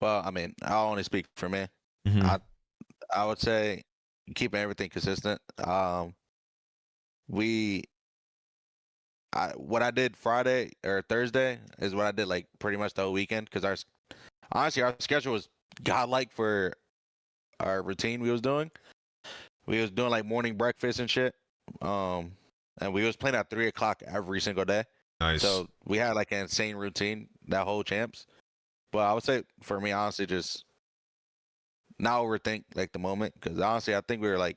Well, I mean, I'll only speak for me. Mm-hmm. I would say keeping everything consistent. What I did Friday or Thursday is what I did like pretty much the whole weekend, because honestly our schedule was godlike for our routine we was doing. We was doing like morning breakfast and shit. And we was playing at 3:00 every single day. Nice. So we had like an insane routine that whole champs. But I would say for me, honestly, just not overthink like the moment, because honestly I think we were like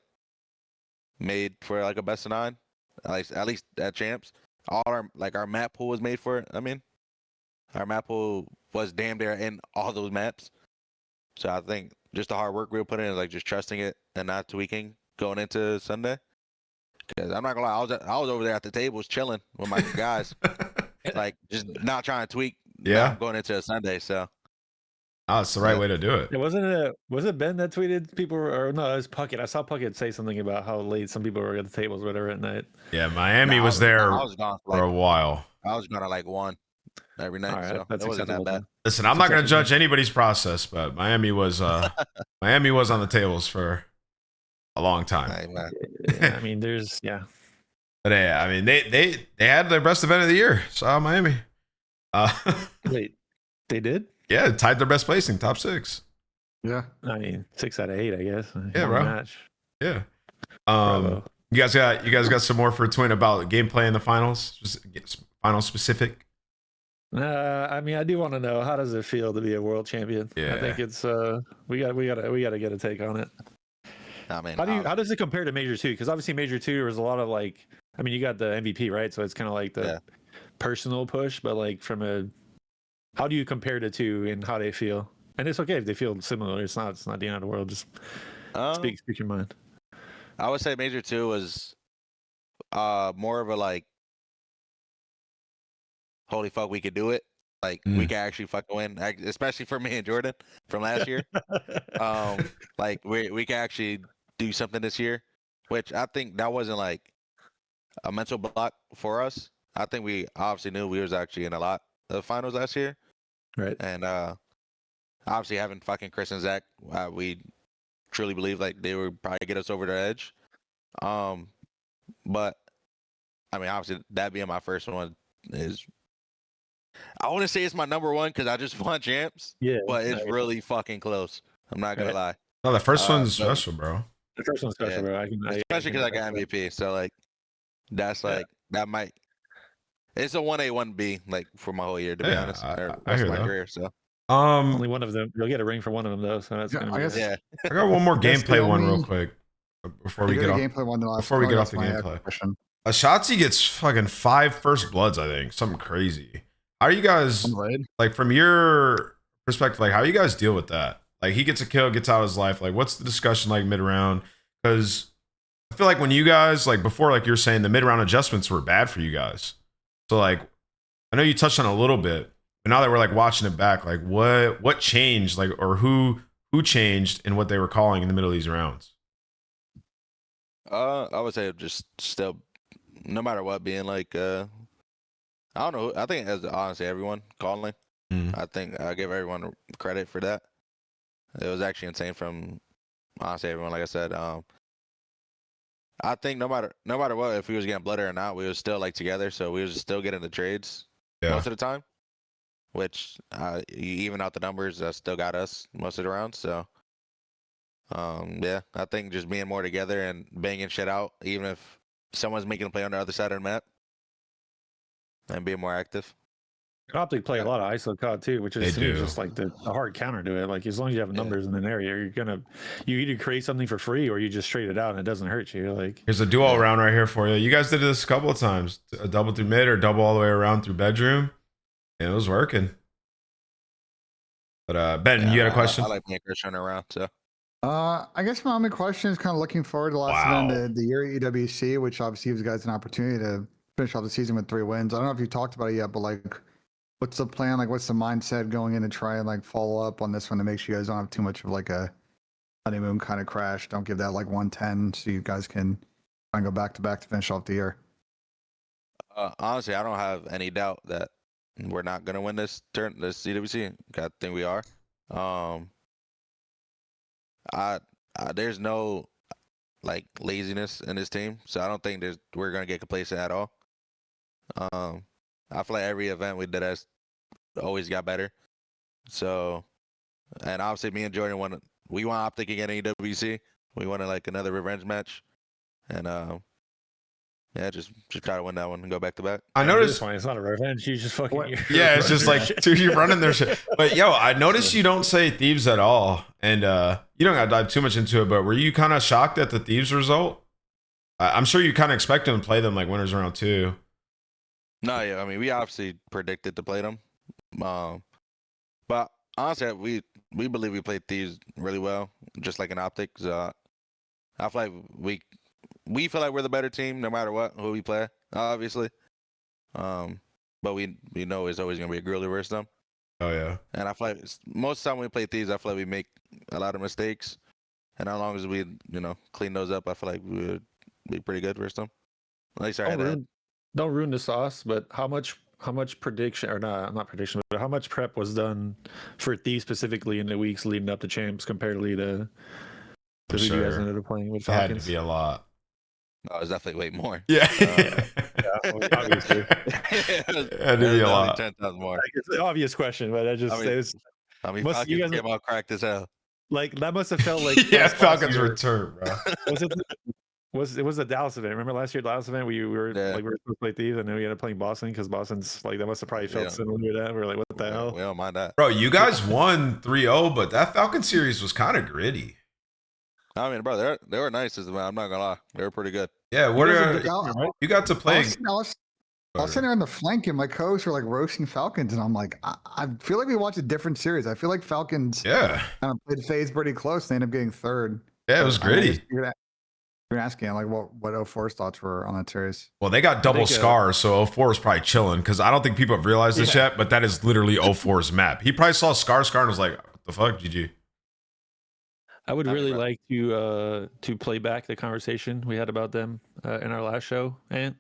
made for like a best of 9, at least at champs. All our map pool was made for it. I mean, our map pool was damn near in all those maps. So I think just the hard work we were putting in is like just trusting it and not tweaking going into Sunday. Because I'm not gonna lie, I was over there at the tables chilling with my guys, like just not trying to tweak. Going into a Sunday. So it's the right way to do it. Was it Ben that tweeted people or no, it was Puckett. I saw Puckett say something about how late some people were at the tables or whatever at night. Yeah, Miami was there for a while. I was gonna like 1 every night. Right, so it wasn't that bad. Listen, I'm not gonna judge anybody's process, but Miami was on the tables for a long time. Yeah, I mean, But yeah, I mean they had their best event of the year. So Miami. Wait, they did? Yeah, tied their best placing, top 6. Yeah. I mean, 6 out of 8, I guess. Yeah, bro. Match. Yeah. Bravo. You guys got some more for Twin about gameplay in the finals? Just final specific? I mean, I do want to know, how does it feel to be a world champion? Yeah. I think it's we gotta get a take on it. I mean, how does it compare to Major 2? Because obviously Major 2 there was a lot of like, I mean, you got the MVP, right? So it's kind of like the personal push, but like how do you compare the two and how they feel? And it's okay if they feel similar. It's not the end of the world. Just speak your mind. I would say Major 2 was more of a like, holy fuck, we could do it. Like we could actually fucking win, especially for me and Jordan from last year. Like we could actually do something this year, which I think that wasn't like a mental block for us. I think we obviously knew we was actually in a lot of finals last year. Right. And obviously having fucking Chris and Zach, we truly believe like they would probably get us over the edge. But I mean, obviously that being my first one is, I want to say it's my number one because I just won champs. Yeah. But it's really fucking close. I'm not gonna lie. No, the first one's but- special, bro. The first one's special, bro. Especially because I got MVP. So like, that's like that might. It's a 1A 1B like for my whole year, to be Yeah, honest. I or hear my that. career. So Only one of them. You'll get a ring for one of them though. So that's Yeah, gonna I be guess- yeah. I got one more That's the gameplay one real only- quick before we You get go off. to gameplay one last. Before we get off the my gameplay. question. SHOTZZY gets fucking 5 first bloods, I think. Something crazy. How are you guys, On raid? like, from your perspective, like, how you guys deal with that? Like, he gets a kill, gets out of his life. Like, what's the discussion like mid-round? Because I feel like when you guys, like, before, like you're saying, the mid-round adjustments were bad for you guys. So, like, I know you touched on it a little bit, but now that we're, like, watching it back, like, what changed? Like, or who changed in what they were calling in the middle of these rounds? I would say just still, no matter what, being like, I don't know. I think as honestly everyone calling, I think I give everyone credit for that. It was actually insane from honestly everyone. Like I said, I think no matter what, if we was getting blooded or not, we was still like together. So we was still getting the trades most of the time, which you even out the numbers, still got us most of the rounds. So yeah, I think just being more together and banging shit out, even if someone's making a play on the other side of the map, and being more active. OPTIC play a lot of ISO COD too, which is They to me do. just like the hard counter to it. Like as long as you have numbers in an area, you either create something for free or you just trade it out and it doesn't hurt you. Like Here's a duo round right here for you. You guys did this a couple of times. A double through mid or double all the way around through bedroom. And it was working. But Ben, you got a question? I like being Christian around, so. I guess my only question is kind of looking forward to the last event of the year at EWC, which obviously gives you guys an opportunity to finish off the season with 3 wins. I don't know if you talked about it yet, but like, what's the plan? Like, what's the mindset going in to try and like follow up on this one to make sure you guys don't have too much of like a honeymoon kind of crash? Don't give that like 110 so you guys can try and go back to back to finish off the year. Honestly, I don't have any doubt that we're not gonna win this EWC. I think we are. There's no like laziness in this team, so I don't think we're gonna get complacent at all. I feel like every event we did has always got better. So, and obviously me and Jordan we won OPTIC again in EWC. We wanted like another revenge match, and yeah, just try to win that one and go back to back. I noticed. it's not a revenge. You just fucking. Yeah, it's just like, dude, you're running their shit. But yo, I noticed you don't say Thieves at all. And you don't gotta dive too much into it, but were you kind of shocked at the Thieves result? I'm sure you kind of expect them to play them like winners round 2. No, yeah, I mean we obviously predicted to play them, but honestly, we believe we played Thieves really well, just like an OPTIC. So I feel like we feel like we're the better team no matter who we play, obviously. But we know it's always gonna be a griller versus them. Oh yeah. And I feel like most of the time when we play Thieves, I feel like we make a lot of mistakes, and as long as we clean those up, I feel like we would be pretty good versus them. At least Don't ruin the sauce, but how much prediction or not prediction, but how much prep was done for Thieves specifically in the weeks leading up to champs comparatively to who you guys ended up playing with It had Falcons? to be a lot. Oh, it's definitely way more. Yeah. Obviously. It had to be a lot. 10,000 more. Like, it's an obvious question, but I just Falcons you guys came out cracked as hell. like that must have felt like Yeah, last Falcons year. return, bro. It was the Dallas event. Remember last year, Dallas event, we were like we were supposed to play Thieves, and then we ended up playing Boston because Boston's like that must have probably felt similar to that. We were like, what the hell? We don't mind that. Bro, you guys won 3-0, but that Falcon series was kind of gritty. I mean, bro, they were nice as well. I'm not gonna lie, they were pretty good. Yeah, you got to play. I was sitting there on the flank and my co-hosts were like roasting Falcons, and I'm like, I feel like we watched a different series. I feel like Falcons kind of played FAZE pretty close. They ended up getting 3rd. Yeah, it was gritty. You're asking like what 04's thoughts were on that series. Well, they got double scars, so 04 is probably chilling because I don't think people have realized this yet, but that is literally 04's map. He probably saw scar and was like, what the fuck, GG? I would really like to play back the conversation we had about them in our last show, and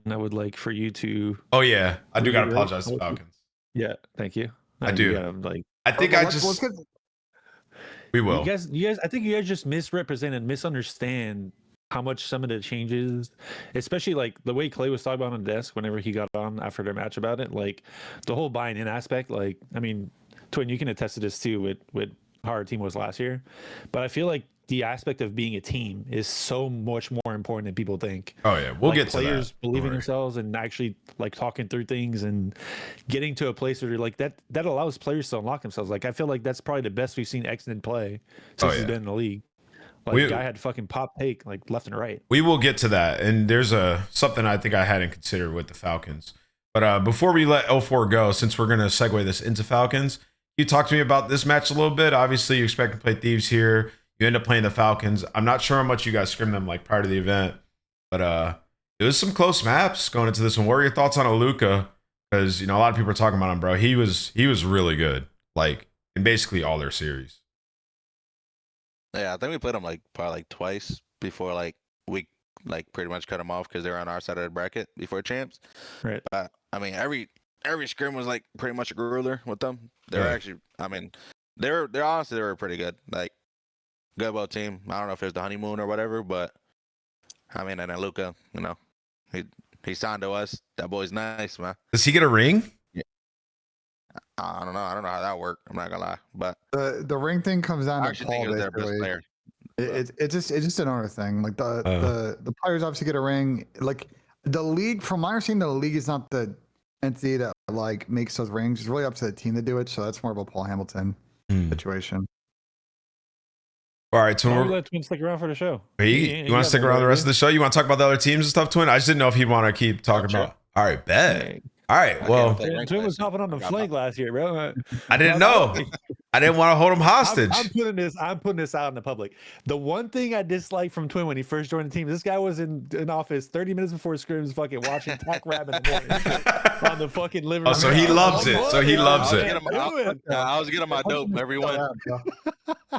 I would like for you to. Oh yeah, I do gotta apologize to Falcons. Yeah, thank you. I do. You gotta, like, I think we will. You guys, I think you guys just misrepresent and misunderstand how much some of the changes, especially like the way Clay was talking about on the desk whenever he got on after their match about it, like the whole buying in aspect. Like, I mean, Twin, you can attest to this too with how our team was last year, but I feel like the aspect of being a team is so much more important than people think. Oh yeah, we'll like, get to that. Players believing themselves and actually like talking through things and getting to a place where you're like that allows players to unlock themselves. Like, I feel like that's probably the best we've seen Exton play since he's been in the league. Like, guy had fucking pop take like left and right. We will get to that, and there's something I think I hadn't considered with the Falcons. But before we let L4 go, since we're gonna segue this into Falcons, you talk to me about this match a little bit. Obviously, you expect to play Thieves here. You end up playing the Falcons. I'm not sure how much you guys scrimmed them like prior to the event, but it was some close maps going into this one. What are your thoughts on Aluka? Because a lot of people are talking about him, bro. He was really good, like in basically all their series. Yeah, I think we played them like probably like twice before we pretty much cut them off because they were on our side of the bracket before champs. Right. But I mean, every scrim was like pretty much a grueler with them. They're actually, I mean, they're honestly, they were pretty good. Like, good well team. I don't know if it was the honeymoon or whatever, but I mean, and then Luka, he signed to us. That boy's nice, man. Does he get a ring? Yeah. I don't know. I don't know how that worked. I'm not gonna lie, but the ring thing comes down to Paul. Their best player. It's just another thing. Like the players obviously get a ring. Like the league, from my understanding, the league is not the entity that like makes those rings. It's really up to the team to do it. So that's more of a Paul Hamilton situation. All right, Twin. Let Twin stick around for the show. You want to stick around the rest of the show? You want to talk about the other teams and stuff, Twin? I just didn't know if he'd want to keep talking about. All right, bet. All right, well, Twin was hopping on the flank last year, bro. I didn't know. I didn't want to hold him hostage. I'm putting this out in the public. The one thing I disliked from Twin when he first joined the team, this guy was in office 30 minutes before scrims, fucking watching Tack Rap in the morning on the fucking living room. Oh, so he loves it. So he loves it. I was getting my dope every one.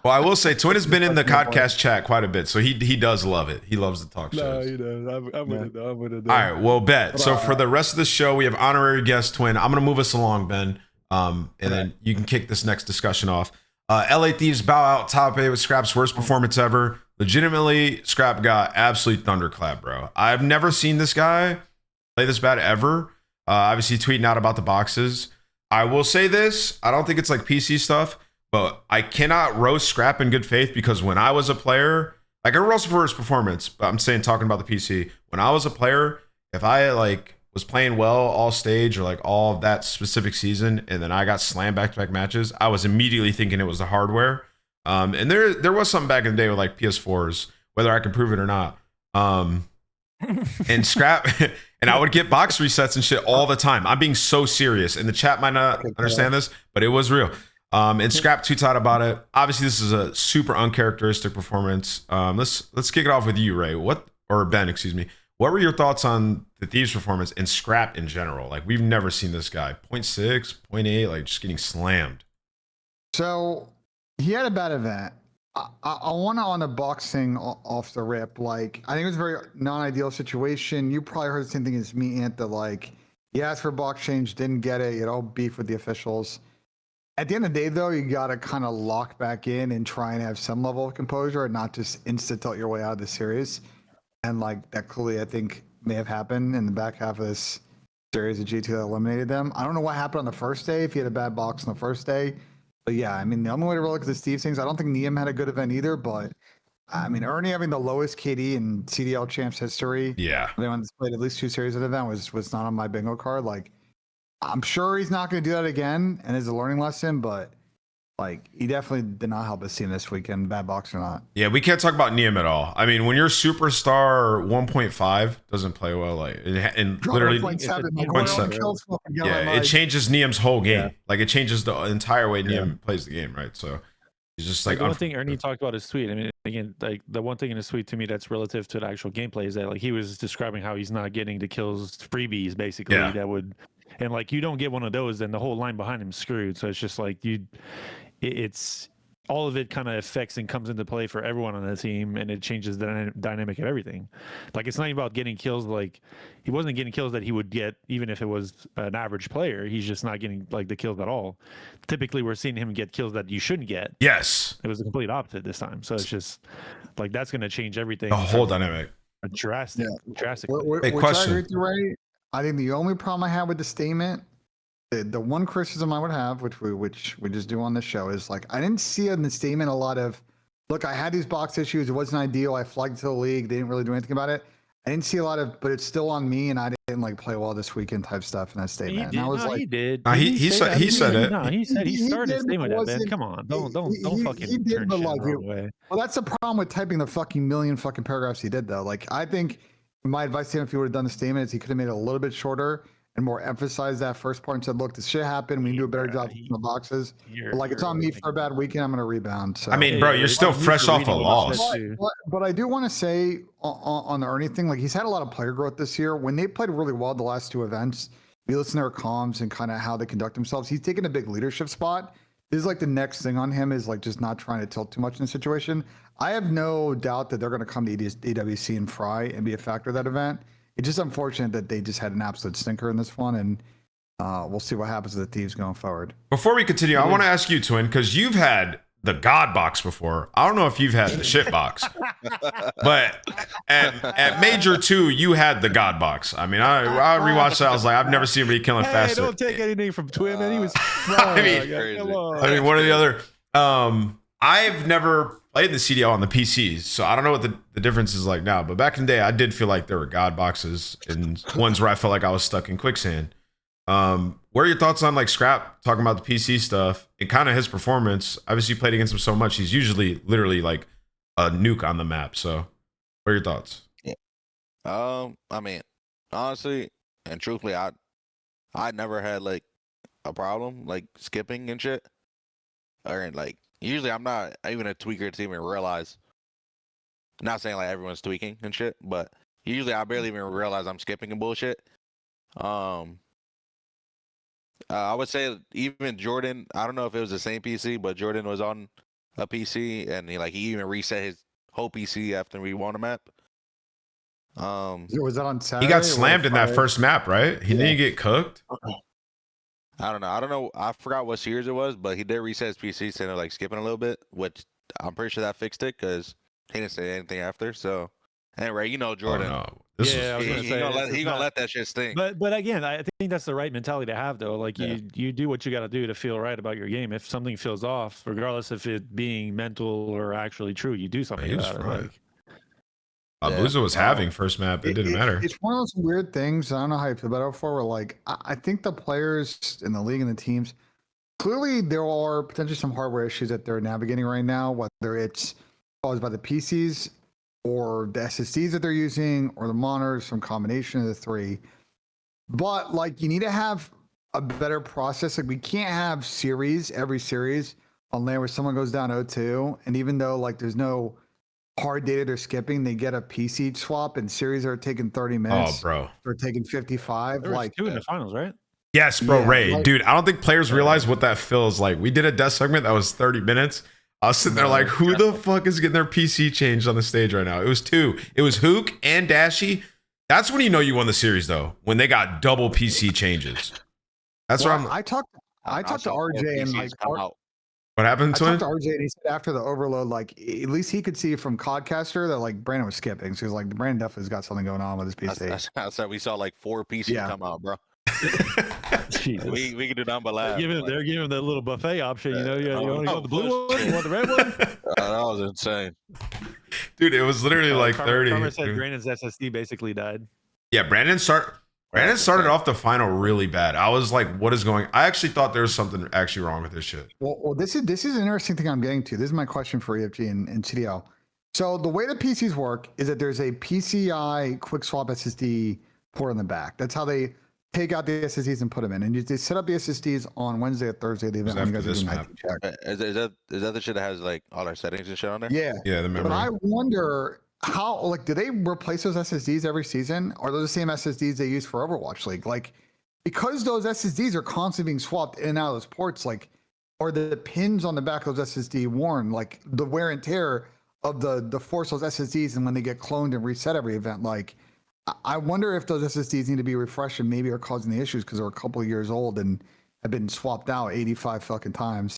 Well, I will say, Twin has been in the CODCAST chat quite a bit, so he does love it. He loves the talk shows. No, he does. I'm with it though. I'm with it though. All right, well, bet. So for the rest of the show, we have honorary guest Twin. I'm gonna move us along, Ben. And then you can kick this next discussion off. LA Thieves bow out top 8 with Scrap's worst performance ever. Legitimately, Scrap got absolute thunderclap, bro. I've never seen this guy play this bad ever. Obviously, tweeting out about the boxes. I will say this. I don't think it's like PC stuff, but I cannot roast Scrap in good faith because when I was a player, like I roast for his performance, but I'm saying talking about the PC. When I was a player, if I was playing well all stage or like all of that specific season, and then I got slammed back-to-back matches, I was immediately thinking it was the hardware. And there was something back in the day with like PS4s, whether I can prove it or not. And Scrap, and I would get box resets and shit all the time. I'm being so serious, and the chat might not understand this, but it was real. And Scrap tweets out about it. Obviously, this is a super uncharacteristic performance. Let's kick it off with you, Ray. Ben, excuse me. What were your thoughts on the Thieves performance and Scrap in general? Like, we've never seen this guy. 0.6, 0.8, like just getting slammed. So he had a bad event. I want to on the boxing off the rip. Like, I think it was a very non-ideal situation. You probably heard the same thing as me, Ant, that like, he asked for box change, didn't get it. You had all beef with the officials. At the end of the day, though, you got to kind of lock back in and try and have some level of composure and not just insta-tilt your way out of the series. And like that clearly, I think, may have happened in the back half of this series of G2 that eliminated them. I don't know what happened on the first day, if he had a bad box on the first day. But yeah, I mean, the only way to look at the Steve things, I don't think Neum had a good event either. But I mean, Ernie having the lowest KD in CDL champs history. Yeah. They went played at least 2 series of the event was not on my bingo card. Like, I'm sure he's not going to do that again and is a learning lesson, but like, he definitely did not help his team this weekend, bad box or not. Yeah, we can't talk about Neum at all. I mean, when your superstar 1.5 doesn't play well, like, and literally 0.7. Yeah, it changes Neum's whole game. Yeah. Like, it changes the entire way Neum plays the game, right? So he's just like the one thing Ernie talked about his tweet. I mean, again, like the one thing in his tweet to me that's relative to the actual gameplay is that like he was describing how he's not getting the kills freebies basically that would, and like you don't get one of those, then the whole line behind him screwed. So it's just like it's all of it kind of affects and comes into play for everyone on the team, and it changes the dynamic of everything. Like, it's not even about getting kills. Like, he wasn't getting kills that he would get even if it was an average player. He's just not getting like the kills at all. Typically, we're seeing him get kills that you shouldn't get. Yes. It was the complete opposite this time. So it's just like that's going to change everything. The whole dynamic. Drastic. Hey, question. I agree with you, Ray. I think the only problem I have with the statement, the one criticism I would have, which we just do on this show, is like I didn't see in the statement a lot of, look, I had these box issues. It wasn't ideal. I flagged to the league. They didn't really do anything about it. I didn't see a lot of, but it's still on me, and I didn't like play well this weekend type stuff in that statement. And I was like, he did. He said it. No, he said he started did, his statement with that, man. wasn't- Come on, don't fucking he did, turn but shit like, the wrong way. well, that's the problem with typing the fucking million fucking paragraphs he did, though. Like, I think my advice to him, if he would have done the statement, is he could have made it a little bit shorter and more emphasized that first part and said, look, this shit happened. We need to do a better job in the boxes. But like, it's on me for a bad weekend. I'm going to rebound. So. I mean, bro, you're still fresh off a loss. But I do want to say on the Ernie thing, like, he's had a lot of player growth this year. When they played really well the last two events, you listen to their comms and kind of how they conduct themselves. He's taken a big leadership spot. This is like the next thing on him is like just not trying to tilt too much in the situation. I have no doubt that they're going to come to EWC and fry and be a factor of that event. It's just unfortunate that they just had an absolute stinker in this one, and we'll see what happens with the Thieves going forward. Before we continue, I want to ask you, Twin, because you've had the God box before. I don't know if you've had the shit box, but at Major 2, you had the God box. I mean, I rewatched that. I was like, I've never seen anybody killing faster. Don't take anything from Twin, man. He was. I mean, one or the other. I've never played the CDL on the PCs, so I don't know what the difference is like now. But back in the day, I did feel like there were God boxes and ones where I felt like I was stuck in quicksand. What are your thoughts on like Scrap talking about the PC stuff and kind of his performance? Obviously, you played against him so much. He's usually literally like a nuke on the map. So what are your thoughts? Yeah. I mean, honestly and truthfully, I never had like a problem like skipping and shit. Or like usually I'm not even a tweaker to even realize. Not saying like everyone's tweaking and shit, but usually I barely even realize I'm skipping and bullshit. I would say even Jordan, I don't know if it was the same PC, but Jordan was on a PC and he even reset his whole PC after we won a map. Was that on Saturday? He got slammed in that first map, right? He didn't get cooked. I don't know. I forgot what series it was, but he did reset his PC, so like skipping a little bit, which I'm pretty sure that fixed it because he didn't say anything after. So, anyway, you know Jordan. Oh, no. I was He gonna let that shit stink. But again, I think that's the right mentality to have, though. Like you do what you got to do to feel right about your game. If something feels off, regardless if it being mental or actually true, you do something about it. Like, Abuza was having first map. It didn't matter. It's one of those weird things. I don't know how you feel about it before. Where like I think the players in the league and the teams, clearly there are potentially some hardware issues that they're navigating right now, whether it's caused by the PCs or the SSDs that they're using or the monitors, some combination of the three. But like you need to have a better process. Like we can't have every series on LAN where someone goes down 0-2, and even though like there's no hard data they're skipping, they get a PC swap, and series are taking 30 minutes. Oh, bro. They're taking 55. there was 2 in the finals, right? Yes, bro, Yeah, Ray. like- Dude, I don't think players realize what that feels like. We did a death segment that was 30 minutes. I was sitting there like, who the fuck is getting their PC changed on the stage right now? It was 2. It was Hook and Dashy. That's when you know you won the series, though, when they got double PC changes. That's where I'm. I talked to RJ and like What happened, I Twin? talked to RJ and he said after the overload, like at least he could see from CODCASter that like Brandon was skipping. So he was like, Brandon definitely has got something going on with his PC. That's we saw like 4 PCs come out, bro. Jesus. We can do nothing but laugh. They're giving that little buffet option. You know, you want to go with the blue one? You want the red one? That was insane. Dude, it was literally like 30. Carmer said Brandon's SSD basically died. Yeah, Brandon started off the final really bad. I was like, what is going? I actually thought there was something actually wrong with this shit. Well, this is an interesting thing I'm getting to. This is my question for EFG and CDL. So the way the PCs work is that there's a PCI quick swap SSD port in the back. That's how they take out the SSDs and put them in. And they set up the SSDs on Wednesday or Thursday. The event when you guys are doing IT check. Is that the shit that has like all our settings and shit on there? Yeah. Yeah, the memory. But I wonder how, like, do they replace those SSDs every season? Or are those the same SSDs they use for Overwatch League? Like, because those SSDs are constantly being swapped in and out of those ports, like, are the pins on the back of those SSD worn, like the wear and tear of the force those SSDs, and when they get cloned and reset every event, like I wonder if those SSDs need to be refreshed and maybe are causing the issues because they're a couple of years old and have been swapped out 85 fucking times.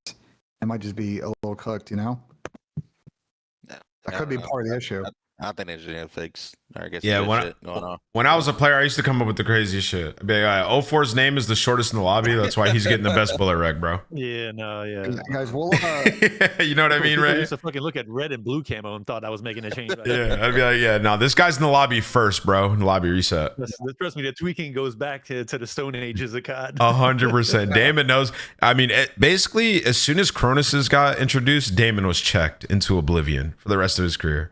It might just be a little cooked, you know? Yeah, That could be part of the issue. I think they should fix. Or I guess Yeah, when I was a player, I used to come up with the craziest shit. I'd be like, 04's name is the shortest in the lobby. That's why he's getting the best bullet reg, bro. Yeah, no, yeah. Guys, we'll you know what I mean, People right? used to fucking look at red and blue camo and thought I was making a change. Yeah, I'd be like, yeah, no, this guy's in the lobby first, bro. In the lobby reset. Trust me, the tweaking goes back to the Stone Ages of COD. 100%. Damon knows. I mean, basically, as soon as Cronus's got introduced, Damon was checked into oblivion for the rest of his career.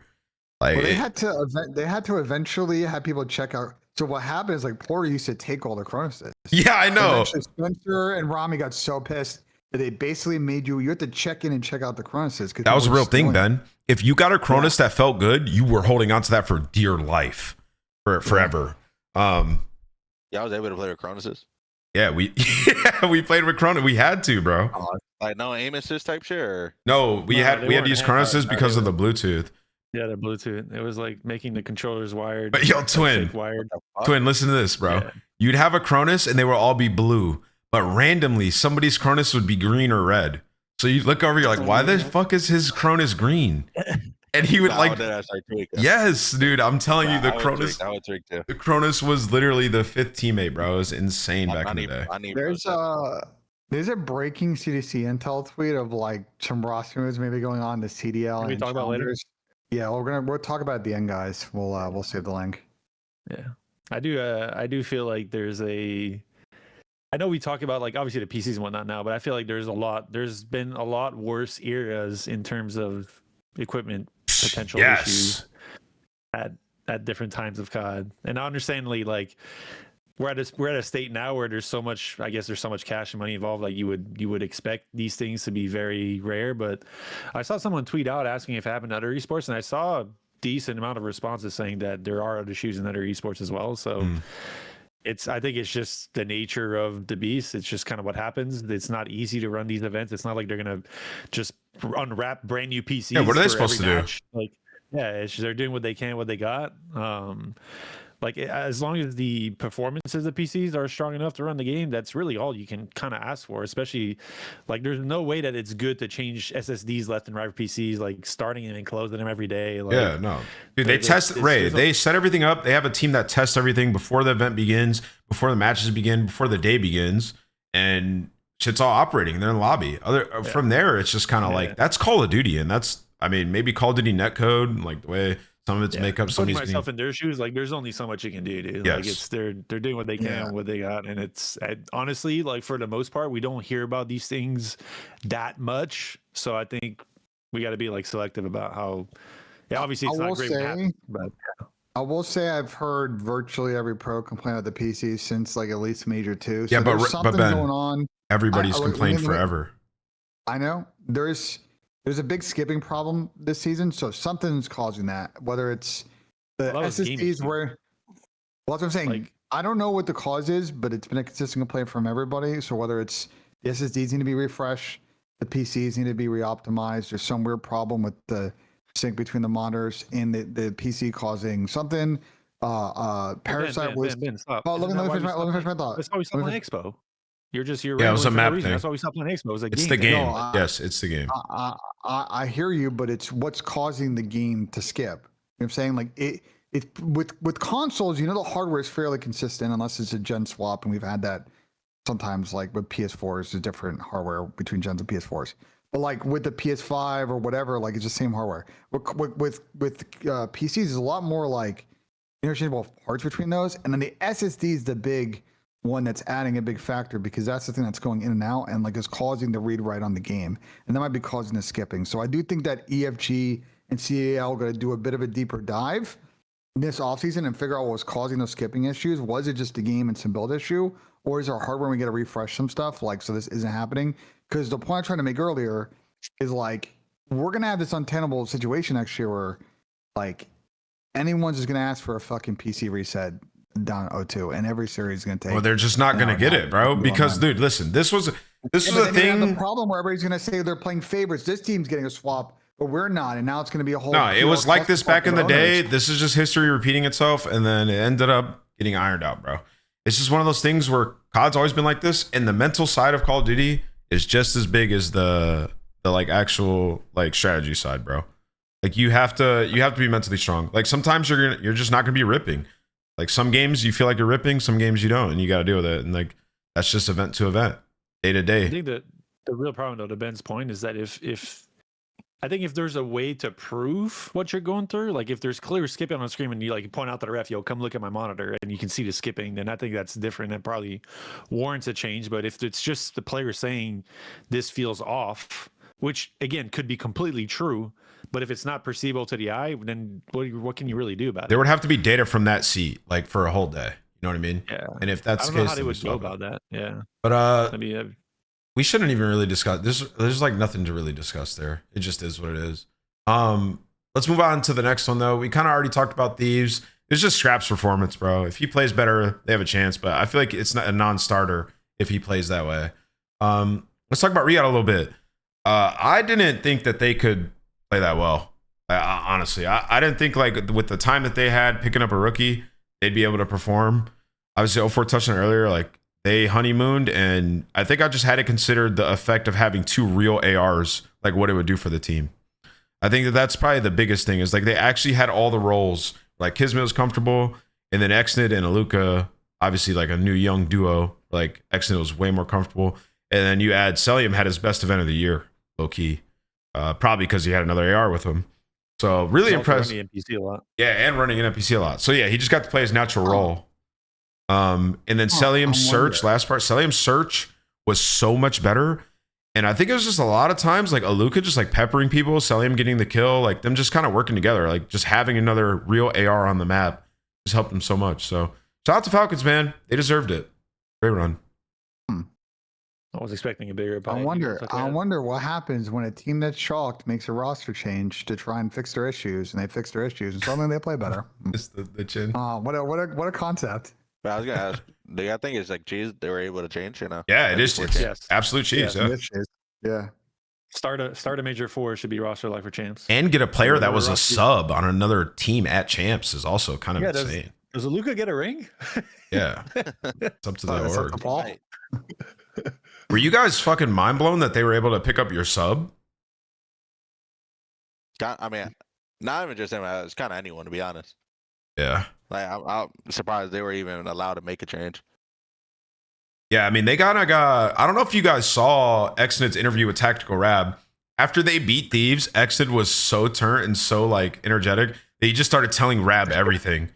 Like, well, they had to eventually have people check out. So what happened is like Porter used to take all the Chronuses. Yeah, I know. Eventually Spencer and Rami got so pissed that they basically made you had to check in and check out the Chronuses. That was a real thing, Ben. If you got a Cronus that felt good, you were holding on to that for dear life, for forever. Yeah, I was able to play with Chronuses. Yeah, we played with Cronus. We had to, bro. Like no aim assist type shit. Or? No, we had to use Chronuses because of the Bluetooth. Yeah, they're Bluetooth. It was like making the controllers wired. But yo, Twin, listen to this, bro. Yeah. You'd have a Cronus and they would all be blue, but randomly somebody's Cronus would be green or red. So you look over, you're like, why the fuck is his Cronus green? And he would yes, dude, I'm telling you, the Cronus was literally the fifth teammate, bro. It was insane back in the day. There's a breaking CDC intel tweet of like some roster moves maybe going on to CDL. Can we talk about later? Yeah, we'll talk about it at the end, guys. We'll save the link. Yeah, I do feel like there's a. I know we talk about like obviously the PCs and whatnot now, but I feel like there's been a lot worse eras in terms of equipment potential issues at different times of COD, and understandably like. We're at a state now where there's so much cash and money involved. Like you would expect these things to be very rare. But I saw someone tweet out asking if it happened to other esports, and I saw a decent amount of responses saying that there are other issues in other esports as well. So I think it's just the nature of the beast. It's just kind of what happens. It's not easy to run these events. It's not like they're gonna just unwrap brand new PCs. Yeah, what are they supposed to do? Like, yeah, it's just, they're doing what they can, what they got. Like as long as the performances of the PCs are strong enough to run the game, that's really all you can kind of ask for. Especially, like there's no way that it's good to change SSDs left and right for PCs, like starting them and closing them every day. Like, yeah, no, dude, they test Ray. They set everything up. They have a team that tests everything before the event begins, before the matches begin, before the day begins, and shit's all operating. They're in the lobby. From there, it's just kind of like that's Call of Duty, and that's maybe Call of Duty netcode, like the way. Some of it's makeup. Putting myself in their shoes, like there's only so much you can do, dude. Yes. Like they're doing what they can, what they got, and honestly, like for the most part, we don't hear about these things that much. So I think we got to be like selective about how. Yeah, obviously it's not great, but I will say I've heard virtually every pro complain about the PC since like at least Major 2. So yeah, there's something Ben, going on. Everybody's complained forever. I know there's a big skipping problem this season, so something's causing that. Whether it's the SSDs where, well, that's what I'm saying. Like, I don't know what the cause is, but it's been a consistent complaint from everybody. So whether it's the SSDs need to be refreshed, the PCs need to be reoptimized, there's some weird problem with the sync between the monitors and the PC causing something. Parasite was. Stop. Oh, let me finish my thought. That's why we stopped on Expo. You're it was a map thing. That's why we stopped on Expo. It was it's the game. No, yes, it's the game. I hear you, but it's what's causing the game to skip. You know what I'm saying? Like it with consoles, the hardware is fairly consistent unless it's a gen swap, and we've had that sometimes. Like with PS4s, there's different hardware between gens of PS4s. But like with the PS5 or whatever, like it's the same hardware. With PCs, there's a lot more like interchangeable parts between those, and then the SSD is the big one that's adding a big factor because that's the thing that's going in and out and like is causing the read write on the game, and that might be causing the skipping. So I do think that EFG and CAL are going to do a bit of a deeper dive this offseason and figure out what was causing those skipping issues. Was it just the game and some build issue, or is our hardware we got to refresh some stuff like so this isn't happening? Because the point I'm trying to make earlier is like we're going to have this untenable situation next year where like anyone's just going to ask for a fucking PC reset down 0-2, and every series is going to take. Well, they're just not going to get it, bro. Because, dude, listen, this was this is but a then you're gonna have thing. the problem where everybody's gonna say they're playing favorites. This team's getting a swap, but we're not, and now it's gonna be a whole. No, it was like this back in the day. owners. This is just history repeating itself, and then it ended up getting ironed out, bro. It's just one of those things where COD's always been like this, and the mental side of Call of Duty is just as big as the like actual like strategy side, bro. Like you have to be mentally strong. Like sometimes you're just not gonna be ripping. Like some games you feel like you're ripping, some games you don't, and you got to deal with it. And like that's just event to event, day to day. I think that the real problem, though, to Ben's point, is that if I think if there's a way to prove what you're going through, like if there's clear skipping on the screen and you like point out to the ref, yo, come look at my monitor, and you can see the skipping, then I think that's different and probably warrants a change. But if it's just the player saying this feels off, which again could be completely true, but if it's not perceivable to the eye, then what can you really do about it? There would have to be data from that seat, like for a whole day. You know what I mean? Yeah. And if that's I the don't know case, how they then we would go talk about that. Yeah. But I mean, we shouldn't even really discuss this. There's like nothing to really discuss there. It just is what it is. Let's move on to the next one though. We kind of already talked about Thieves. It's just Scrap's performance, bro. If he plays better, they have a chance. But I feel like it's not a non-starter if he plays that way. Let's talk about RIYADH a little bit. I didn't think that they could play that well. Honestly, I didn't think like with the time that they had picking up a rookie, they'd be able to perform. Obviously, 04 touched on it earlier, like they honeymooned, and I think I just had to consider the effect of having 2 real ARs, like what it would do for the team. I think that that's probably the biggest thing is like they actually had all the roles. Like Kismet was comfortable, and then Exnid and Aluka, obviously like a new young duo. Like Exnid was way more comfortable, and then you add Selim had his best event of the year, low key, probably because he had another AR with him. So really impressed. Running NPC a lot. Yeah, and running an NPC a lot. So yeah, he just got to play his natural role. And then Selim's search, last part, Selim's search was so much better. And I think it was just a lot of times like Aluka just like peppering people, Selim getting the kill, like them just kind of working together, like just having another real AR on the map just helped them so much. So shout out to Falcons, man. They deserved it. Great run. I was expecting a bigger. I wonder what happens when a team that's chalked makes a roster change to try and fix their issues, and they fix their issues, and suddenly they play better. Just the chin. What a concept. But I was gonna ask, do you think it's like cheese they were able to change? You know? Yeah, it is. It's Yes. absolute cheese. Yes. Yeah. Start a major 4 should be roster life for champs. And get a player that was a sub on another team at champs is also kind of insane. Does Aluka get a ring? Yeah, it's up to the That's org. the ball. Right. Were you guys fucking mind blown that they were able to pick up your sub? I mean, not even just him. It's kind of anyone, to be honest. Yeah. Like I'm surprised they were even allowed to make a change. Yeah, I mean, they kind of got... I don't know if you guys saw Exnid's interview with Tactical Rab. After they beat Thieves, Exnid was so turned and so, like, energetic that he just started telling Rab everything.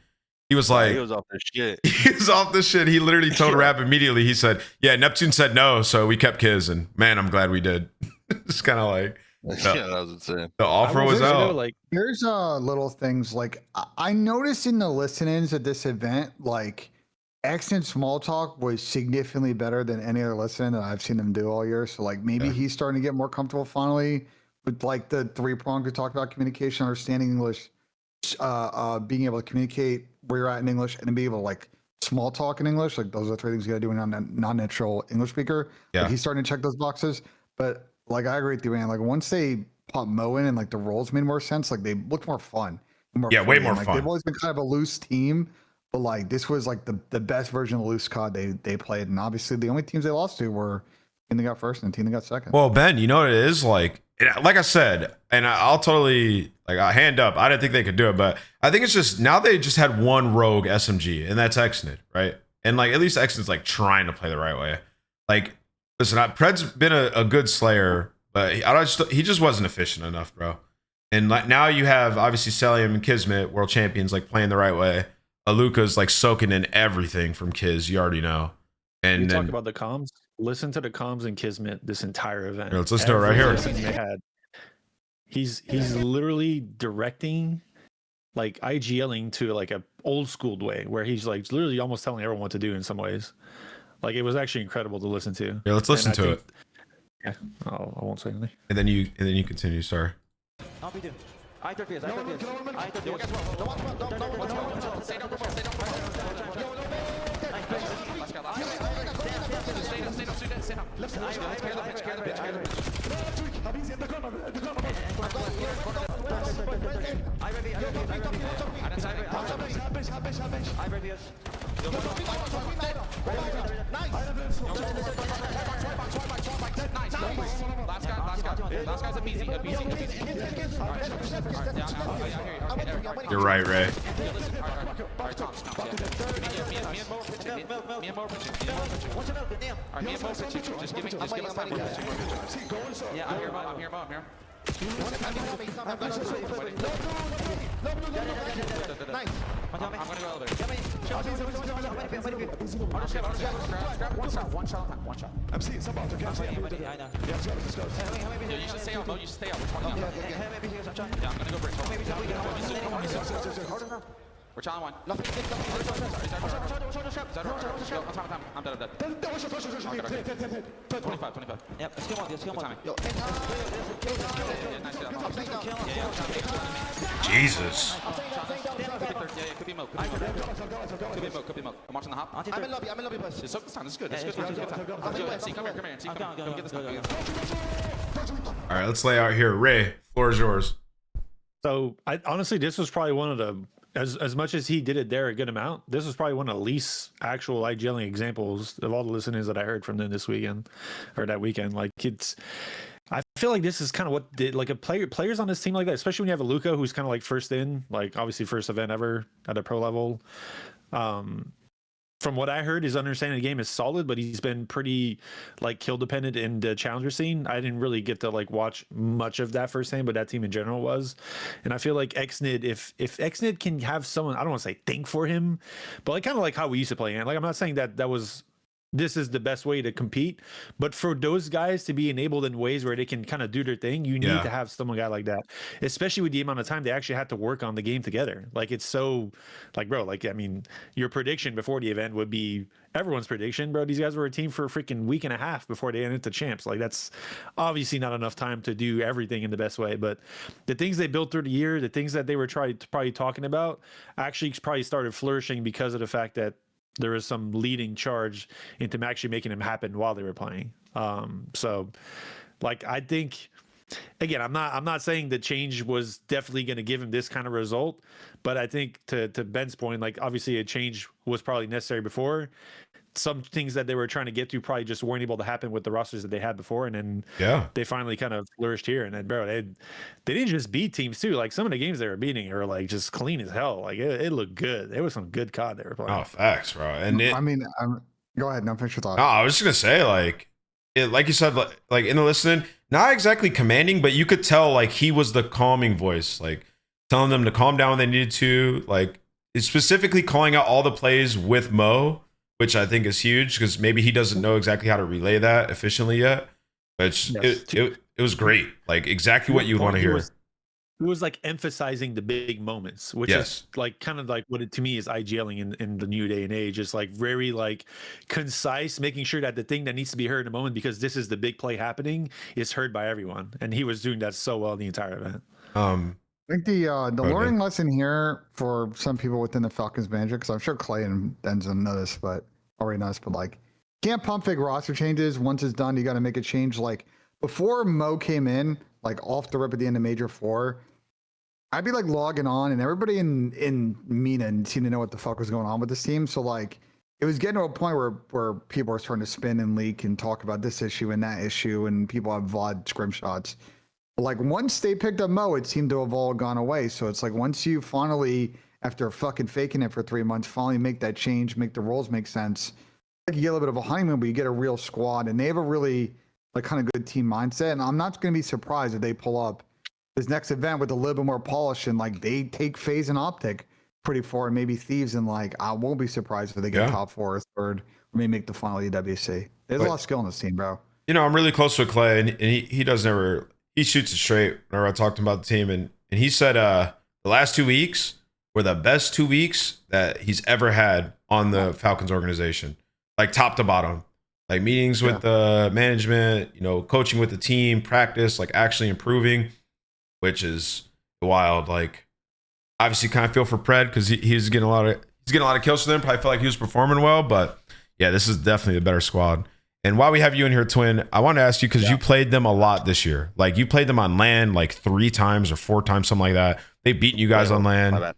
He was like... He was off the shit. He was off the shit. He literally told Rab immediately. He said, yeah, Neptune said no, so we kept Kiz, and man, I'm glad we did. It's kind of like... Yeah, that was insane. The offer was out. Like, There's little things like I noticed in the listen-ins at this event, like Exnid small talk was significantly better than any other listen that I've seen them do all year. So like maybe he's starting to get more comfortable finally with like the 3-pronged we talked about: communication, understanding English, being able to communicate where you're at in English, and then be able to like small talk in English. Like those are the 3 things you gotta do when a non-natural English speaker. Yeah. Like, he's starting to check those boxes. But like I agree with you, man. Like once they pop Mo in and like the roles made more sense, like they looked more fun. Yeah, way more like, fun. They've always been kind of a loose team, but like this was like the best version of the loose COD they played. And obviously the only teams they lost to were the team that got first and the team that got second. Well, Ben, you know what it is? Like I said, and I'll totally, like, I'll hand up. I didn't think they could do it, but I think it's just now they just had one rogue SMG, and that's Exnid, right? And like at least Exnid's like trying to play the right way. Like, listen, Pred's been a good slayer, but he just wasn't efficient enough, bro. And like now you have obviously Selim and Kismet, world champions, like playing the right way. Aluka's like soaking in everything from Kiz, you already know. And then talk about the comms. Listen to the comms in Kismet this entire event. Here, let's listen to it right here. They had. He's literally directing, like IGLing to like a old school way, where he's like literally almost telling everyone what to do in some ways. Like it was actually incredible to listen to. Yeah, let's listen to it. Yeah, I won't say anything. And then you continue, sorry. You're right, Ray. Yeah, I'm here. Nice. I'm gonna go over there. One shot. I'm seeing somebody. I know. Yeah, you should stay out, Mo. You should stay out. We're talking. Yeah, I'm gonna go break. We're challenging one. I'm dead. 25. Yep, let's kill one. Jesus. Yeah, could be milk. Could be milk. I'm watching the hop. I'm in lobby, boys. This is good. This is good. Come here. Come get this. All right, let's lay out here. Ray, floor is yours. So I honestly, this was probably one of the, as much as he did it there a good amount, this was probably one of the least actual IGLing examples of all the listeners that I heard from them this weekend or that weekend. Like I feel like this is kind of what did like players on this team like that, especially when you have a Luca who's kind of like first in, like obviously first event ever at a pro level. From what I heard, his understanding of the game is solid, but he's been pretty like kill dependent in the challenger scene. I didn't really get to like watch much of that firsthand, but that team in general was. And I feel like XNID, if XNID can have someone, I don't want to say think for him, but like kind of like how we used to play. And like I'm not saying that this is the best way to compete, but for those guys to be enabled in ways where they can kind of do their thing, you need to have someone guy like that, especially with the amount of time they actually had to work on the game together. Like it's so like, bro, like, I mean, your prediction before the event would be everyone's prediction, bro. These guys were a team for a freaking week and a half before they ended the champs. Like that's obviously not enough time to do everything in the best way, but the things they built through the year, the things that they were probably talking about actually probably started flourishing because of the fact that there was some leading charge into actually making them happen while they were playing. So like, I think, again, I'm not saying the change was definitely going to give him this kind of result, but I think to Ben's point, like obviously a change was probably necessary before. Some things that they were trying to get to probably just weren't able to happen with the rosters that they had before, and then they finally kind of flourished here. And then, bro, they didn't just beat teams too. Like some of the games they were beating are like just clean as hell. Like it looked good. There was some good COD they were playing. Oh, facts, bro. And go ahead. No, finish your thought. No, I was just gonna say, like you said, like in the listening, not exactly commanding, but you could tell like he was the calming voice, like telling them to calm down when they needed to. Like specifically calling out all the plays with Mo, which I think is huge because maybe he doesn't know exactly how to relay that efficiently yet. But it was great. Like exactly what you want to hear. It was like emphasizing the big moments, which is like kind of like what it to me is IGLing in the new day and age. It's like very like concise, making sure that the thing that needs to be heard in a moment because this is the big play happening is heard by everyone. And he was doing that so well the entire event. I think the learning lesson here for some people within the Falcons manager, because I'm sure Clay and Denzel know this, but like can't pump fake roster changes. Once it's done, you got to make a change. Like before Mo came in, like off the rip at the end of Major 4, I'd be like logging on, and everybody in MENA seemed to know what the fuck was going on with this team. So like it was getting to a point where people are starting to spin and leak and talk about this issue and that issue, and people have VOD scrimshots. Like once they picked up Mo, it seemed to have all gone away. So it's like once you finally, after fucking faking it for 3 months, finally make that change, make the roles make sense. Like you get a little bit of a honeymoon, but you get a real squad, and they have a really like kind of good team mindset. And I'm not going to be surprised if they pull up this next event with a little bit more polish and like they take FaZe and OPTIC pretty far, and maybe Thieves, and like I won't be surprised if they get top 4 or third, or maybe make the final EWC. There's a lot of skill in this team, bro. You know, I'm really close with Clay, and he does never. He shoots it straight whenever I talked about the team. And he said the last 2 weeks were the best 2 weeks that he's ever had on the Falcons organization, like top to bottom, like meetings with the management, you know, coaching with the team, practice, like actually improving, which is wild. Like obviously kind of feel for Pred because he's getting a lot of kills for them. Probably felt like he was performing well, but yeah, this is definitely a better squad. And while we have you in here, Twin, I want to ask you, because you played them a lot this year. Like you played them on LAN like 3 times or 4 times, something like that. They've beaten you guys on LAN.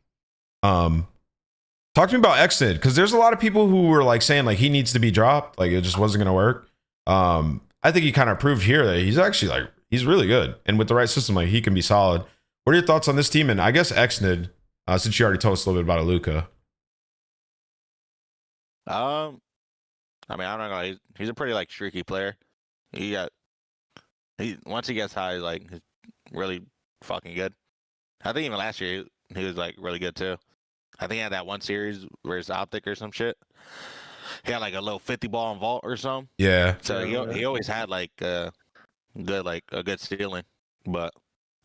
Talk to me about Exnid, because there's a lot of people who were like saying like he needs to be dropped, like it just wasn't gonna work. I think he kind of proved here that he's actually like he's really good, and with the right system, like he can be solid. What are your thoughts on this team? And I guess Exnid, since you already told us a little bit about Luca. I mean, I don't know. He's a pretty like streaky player. Once he gets high, like he's really fucking good. I think even last year he was like really good too. I think he had that one series where it's OPTIC or some shit. He had like a little 50 ball in vault or something. Yeah. So he always had like a good ceiling, but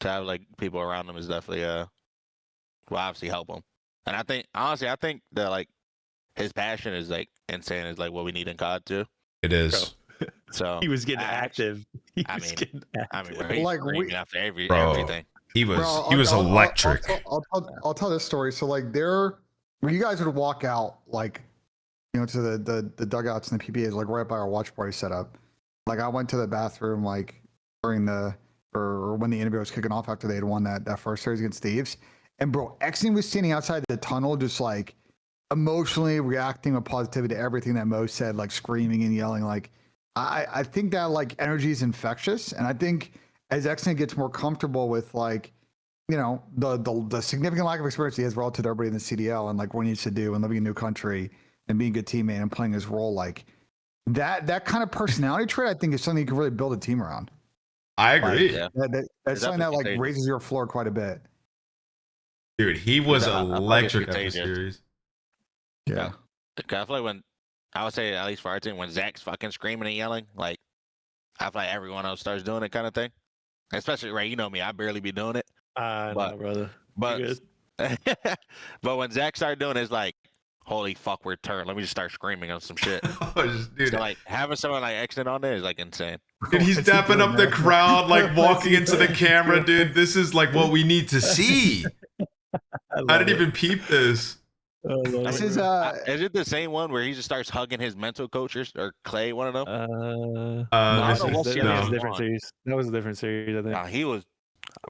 to have like people around him is definitely will obviously help him. And I think honestly, I think that like his passion is like insane. Is like what we need in COD too. It is. So He was getting active. I mean, bro, he's Like, screaming after Bro. everything. He was Bro, electric. I'll tell this story. So like when you guys would walk out, like, you know, to the dugouts and the PBAs, like right by our watch party setup. Like I went to the bathroom like during or when the interview was kicking off after they had won that first series against Thieves. And bro, Exing was standing outside the tunnel just like emotionally reacting with positivity to everything that Mo said, like screaming and yelling. Like I think that like energy is infectious. And I think as Exing gets more comfortable with like, you know, the significant lack of experience he has relative to everybody in the CDL and like what he needs to do and living in a new country and being a good teammate and playing his role, like that kind of personality trait, I think is something you can really build a team around. I agree. Yeah. That's something that like raises your floor quite a bit. Dude, he was I electric think at the it's contagious. series. Yeah. I feel like when I would say at least for our team, when Zach's fucking screaming and yelling, like I feel like everyone else starts doing it kind of thing. Especially Ray, you know me, I barely be doing it. I But- know, brother. But You're good. but when Zach started doing it, it's like, holy fuck, we're turned. Let me just start screaming on some shit. Dude, So like having someone like Exit on there is like insane. dude, he's What's he dapping doing, up the man? crowd, like What's walking he into the doing? camera, dude. This is like what we need to see. I didn't it. even peep this. I love This it. is Is it the same one where he just starts hugging his mental coach or Clay? One of them. No, This don't know is- what that series was no. a different series. That was a different series, I think. Nah, he was.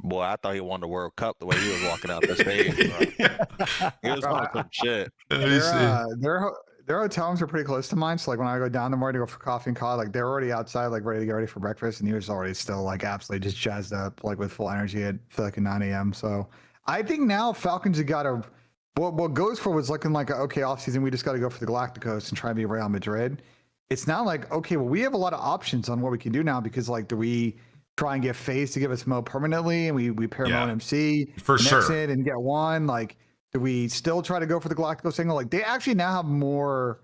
Boy, I thought he won the World Cup the way he was walking out the stage. Bro. He was on some shit. Let me see. their hotels are pretty close to mine. So like when I go down the morning to go for coffee and COD, like they're already outside, like ready to get ready for breakfast, and he was already still like absolutely just jazzed up, like with full energy at like 9 a.m. So I think now Falcons have got to what goes for was looking like okay offseason. We just got to go for the Galacticos and try and be Real Madrid. It's now like okay, well we have a lot of options on what we can do now because like do we try and get FAZE to give us Mo permanently and we pair Mo and MC For mix sure. it and get one like. Do we still try to go for the Galactico single? Like they actually now have more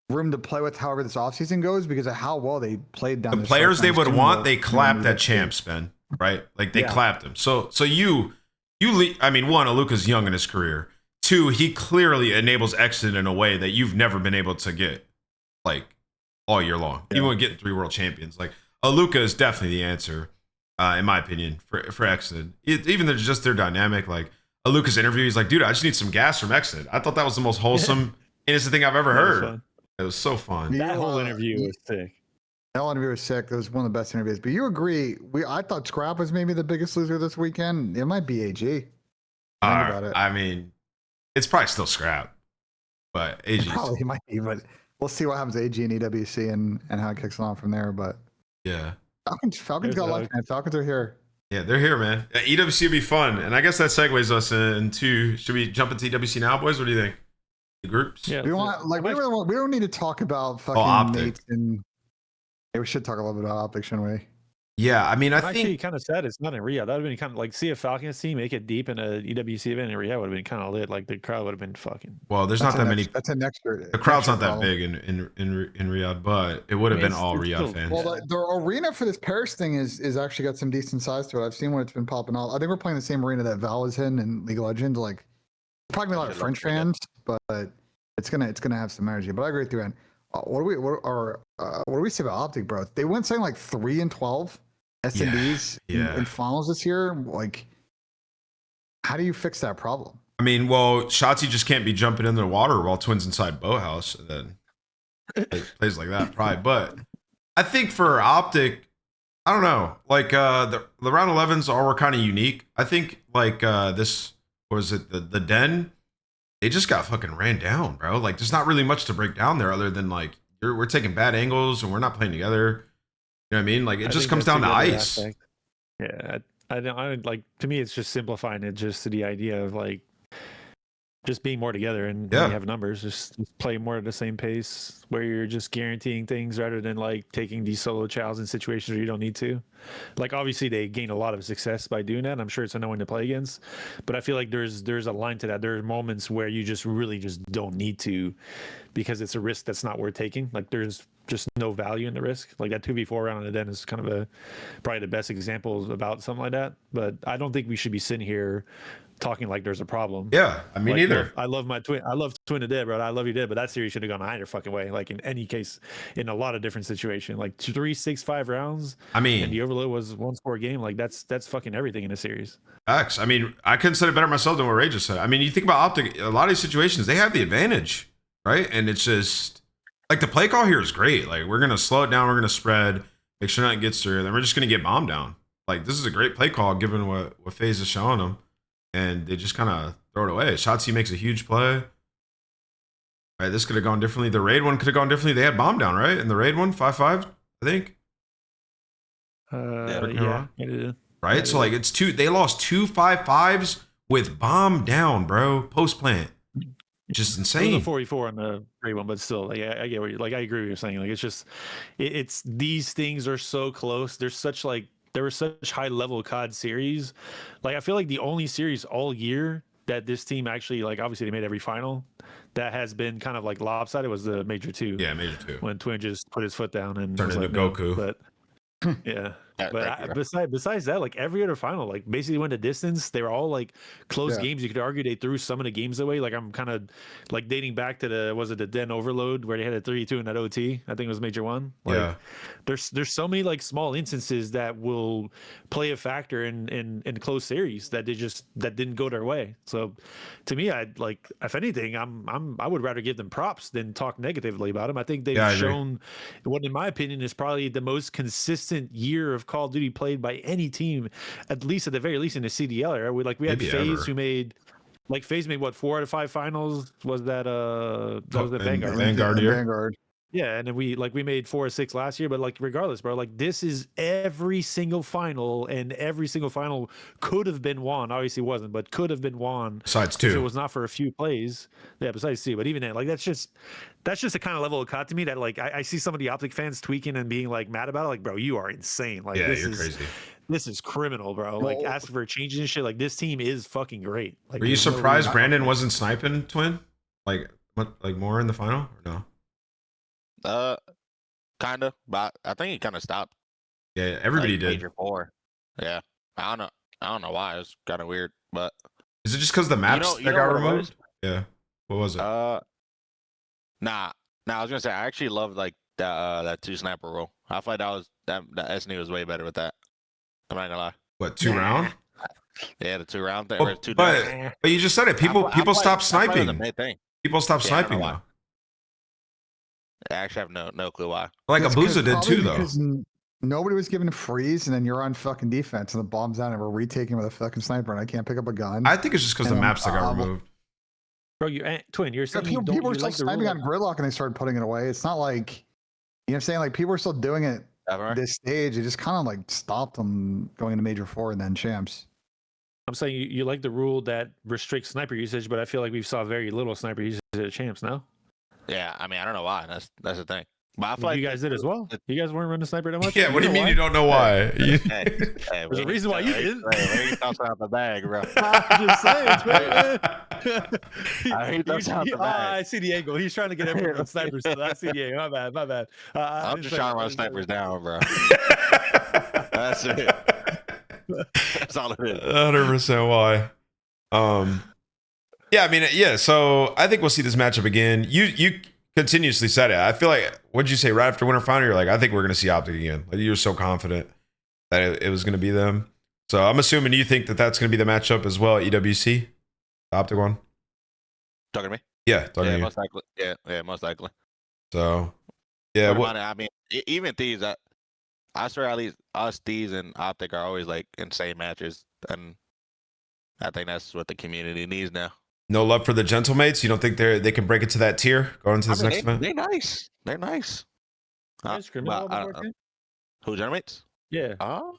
room to play with however this offseason goes because of how well they played down The players they would want, they clapped at that champs, Ben. Right? Like they Yeah. clapped him. So I mean, one, Aluka's young in his career. Two, he clearly enables exit in a way that you've never been able to get, like all year long. Yeah. Even with getting 3 world champions, like Aluka is definitely the answer, in my opinion, for exit. Even there's just their dynamic, like. Luca's interview, he's like, dude, I just need some gas from Exit. I thought that was the most wholesome, innocent thing I've ever That was heard. fun. It was so fun. Yeah. That whole interview was sick. That whole interview was sick. That was one of the best interviews. But you agree? I thought Scrap was maybe the biggest loser this weekend. It might be AG. Think about it. I mean, it's probably still Scrap, but AG. Probably might be, but we'll see what happens to AG and EWC and how it kicks on from there. But Yeah. Falcons got lucky, man. Falcons are here. Yeah, they're here, man. EWC would be fun. And I guess that segues us into, should we jump into EWC now, boys? What do you think? The groups? Yeah. We want like we don't need to talk about fucking OPTIC. mates and we should talk a little bit about OPTIC, shouldn't we? Yeah, I mean, I I'm actually think kind of sad it's not in RIYADH. That would have been kind of like see a Falcons team make it deep in a EWC event in RIYADH would have been kind of lit. Like the crowd would have been fucking. well, there's not that many. That's a next year. The crowd's not next year that problem. big in Riyadh, but it would have I mean, been all it's Riyadh still- fans. Well, the arena for this Paris thing is actually got some decent size to it. I've seen when it's been popping off. I think we're playing the same arena that Val is in League of Legends. Like, probably a lot of Yeah, French love arena. fans, but it's gonna have some energy. But I agree with you, man. What do we say about Optic, bro? They went saying like 3-12 SMBs yeah. in finals this year. Like, how do you fix that problem? I mean, well, SHOTZZY just can't be jumping in the water while Twins inside Boathouse, and then plays like that, probably. But I think for Optic, I don't know. Like the round 11s all were kind of unique. I think like this what was it the Den. they just got fucking ran down, bro. Like, there's not really much to break down there other than like we're taking bad angles and we're not playing together. You know what I mean? Like, it just comes down to ice. Aspect. Yeah, I don't like. To me, it's just simplifying it just to the idea of like just being more together and when you have numbers, just play more at the same pace where you're just guaranteeing things rather than like taking these solo chows in situations where you don't need to. Like, obviously they gain a lot of success by doing that. I'm sure it's annoying to play against, but I feel like there's a line to that. There are moments where you just really just don't need to, because it's a risk that's not worth taking. Like, there's just no value in the risk. Like that 2v4 round in the den is kind of probably the best example about something like that. But I don't think we should be sitting here talking like there's a problem. Yeah, I mean, like, either. I love my twin. I love Twin to Dead, bro. I love you dead. But that series should have gone either fucking way. Like in any case, in a lot of different situations, like 3, 6, 5 rounds. I mean, and the overload was 1-score game. Like that's fucking everything in a series. X. I mean, I couldn't say it better myself than what Ray just said. I mean, you think about Optic, a lot of these situations, they have the advantage, right? And it's just like the play call here is great. Like, we're gonna slow it down, we're gonna spread, make sure nothing gets through, then we're just gonna get bombed down. Like, this is a great play call given what FaZe is showing them. And they just kind of throw it away. SHOTZZY makes a huge play. Right, this could have gone differently. The raid one could have gone differently. They had bomb down, right? In the raid one, 5-5, I think. Yeah, it did. Right, yeah, so like it's two. They lost 2 5-5s with bomb down, bro. Post plant, just insane. It was a 44 on the raid one, but still, like I get what you like. I agree with what you're saying. Like, it's just, it's these things are so close. There's such like. There were such high level COD series. Like, I feel like the only series all year that this team actually, like, obviously they made every final, that has been kind of like lopsided was the Major 2. Yeah, Major 2. When Twin just put his foot down and turned into like, Goku. But yeah. But besides that, like every other final, like basically went the distance. They were all like close games. You could argue they threw some of the games away. Like, I'm kind of like dating back to the Den Overload where they had a 3-2 in that OT. I think it was Major 1. Like, yeah. There's so many like small instances that will play a factor in close series that didn't go their way. So to me, I'd like, if anything, I would rather give them props than talk negatively about them. I think they've shown what, in my opinion, is probably the most consistent year of Call of Duty played by any team, at least at the very least in the CDL era. We had FaZe who made, like, FaZe made what, 4 out of 5 finals. Was that was the Vanguard. Yeah, and then we made 4 or 6 last year, but like regardless, bro, like this is every single final, and every single final could have been won. Obviously wasn't, but could have been won. Besides 2. If it was not for a few plays. Yeah, besides 2. But even then, like that's just the kind of level of COD to me that like I see some of the Optic fans tweaking and being like mad about it. Like, bro, you are insane. Like, yeah, this you're is crazy. This is criminal, bro. Like, asking for changes and shit. Like, this team is fucking great. Like, were you surprised Brandon wasn't sniping, Twin? Like more in the final or no? Kind of, but I think he kind of stopped. Yeah, everybody like, did. Major 4. Yeah, I don't know why. It's kind of weird, but is it just because the maps that got removed? Yeah. What was it? Nah. I was gonna say I actually loved like that 2 sniper role. I feel like that SNE was way better with that. I'm not gonna lie. What, 2 round? Yeah, the 2 round thing. Well, but you just said it. People stop sniping. People stop sniping now. I actually have no clue why. Like Abuza did too, though. Nobody was given a freeze, and then you're on fucking defense, and the bomb's down, and we're retaking with a fucking sniper, and I can't pick up a gun. I think it's just because the maps that got removed. Bro, Twin, you're saying people were still sniping on Gridlock, and they started putting it away. It's not like, you know what I'm saying? Like, people were still doing it at this stage. It just kind of like stopped them going into Major 4 and then champs. I'm saying you like the rule that restricts sniper usage, but I feel like we saw very little sniper usage at champs now. Yeah, I mean, I don't know why. That's the thing. But I feel like you guys did as well. You guys weren't running sniper that much. Yeah, what do you mean you don't know why? Hey, there's a reason why you didn't. Hey, toss out the bag, bro. I'm just saying, I see the angle. He's trying to get everyone on snipers. So I see the angle. My bad. I'm just trying to run snipers down, bro. That's it. That's all it is. 100% why. Yeah, I mean, yeah. So I think we'll see this matchup again. You continuously said it. I feel like, what did you say right after Winter Final? You're like, I think we're going to see Optic again. Like, you were so confident that it was going to be them. So I'm assuming you think that that's going to be the matchup as well at EWC, the Optic one. Talking to me? Yeah, talking to you. Most likely. Yeah, most likely. So, yeah. I mean, even Thieves, I swear, at least us, Thieves, and Optic are always like insane matches, and I think that's what the community needs now. No love for the Gentlemates. You don't think they can break it to that tier going into this next event? They're nice. They're nice. You guys scrimmage all before, too? Who, Gentlemates? Yeah. Oh.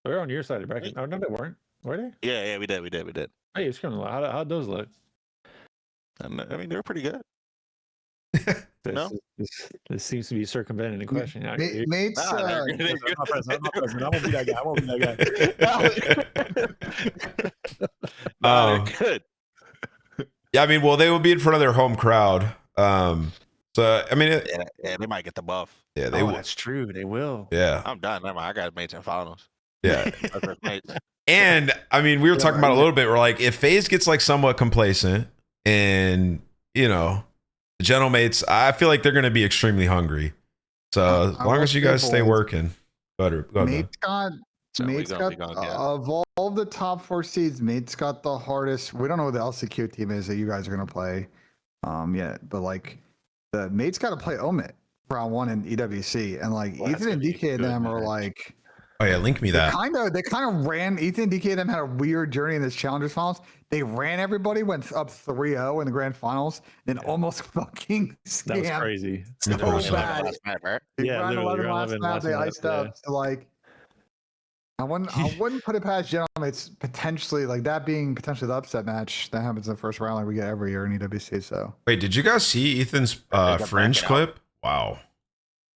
They're on your side of the bracket. Oh, no, they weren't. Were they? Yeah, we did. Hey, you scrimmage. How'd those look? I mean, they were pretty good. This seems to be circumventing the question. Mates, I'm not present. I won't be that guy. They're good. Yeah, I mean, well, they will be in front of their home crowd. So I mean, yeah, they might get the buff. Yeah, they will. That's true. They will. Yeah, I'm done. Never mind. I got mates in finals. Yeah. And I mean, we were talking about it a little bit. We're like, if FaZe gets like somewhat complacent, and the Gentlemates, I feel like they're going to be extremely hungry. So as long as you guys stay working, better. Mate's got of all the top 4 seeds, Mate's got the hardest. We don't know who the LCQ team is that you guys are going to play yet, but like the Mate's got to play Omit round 1 in EWC, and like Ethan and DK and them are like. Oh yeah, link me that. They kind of ran. Ethan and DK and them had a weird journey in this Challengers Finals. They ran everybody, went up 3-0 in the grand finals, and almost fucking scammed. That was crazy. So bad. Yeah, literally last map, they iced up. So like, I wouldn't put it past Gentlemates potentially, like that being potentially the upset match that happens in the first round like we get every year in EWC. So wait, did you guys see Ethan's fringe clip? Wow.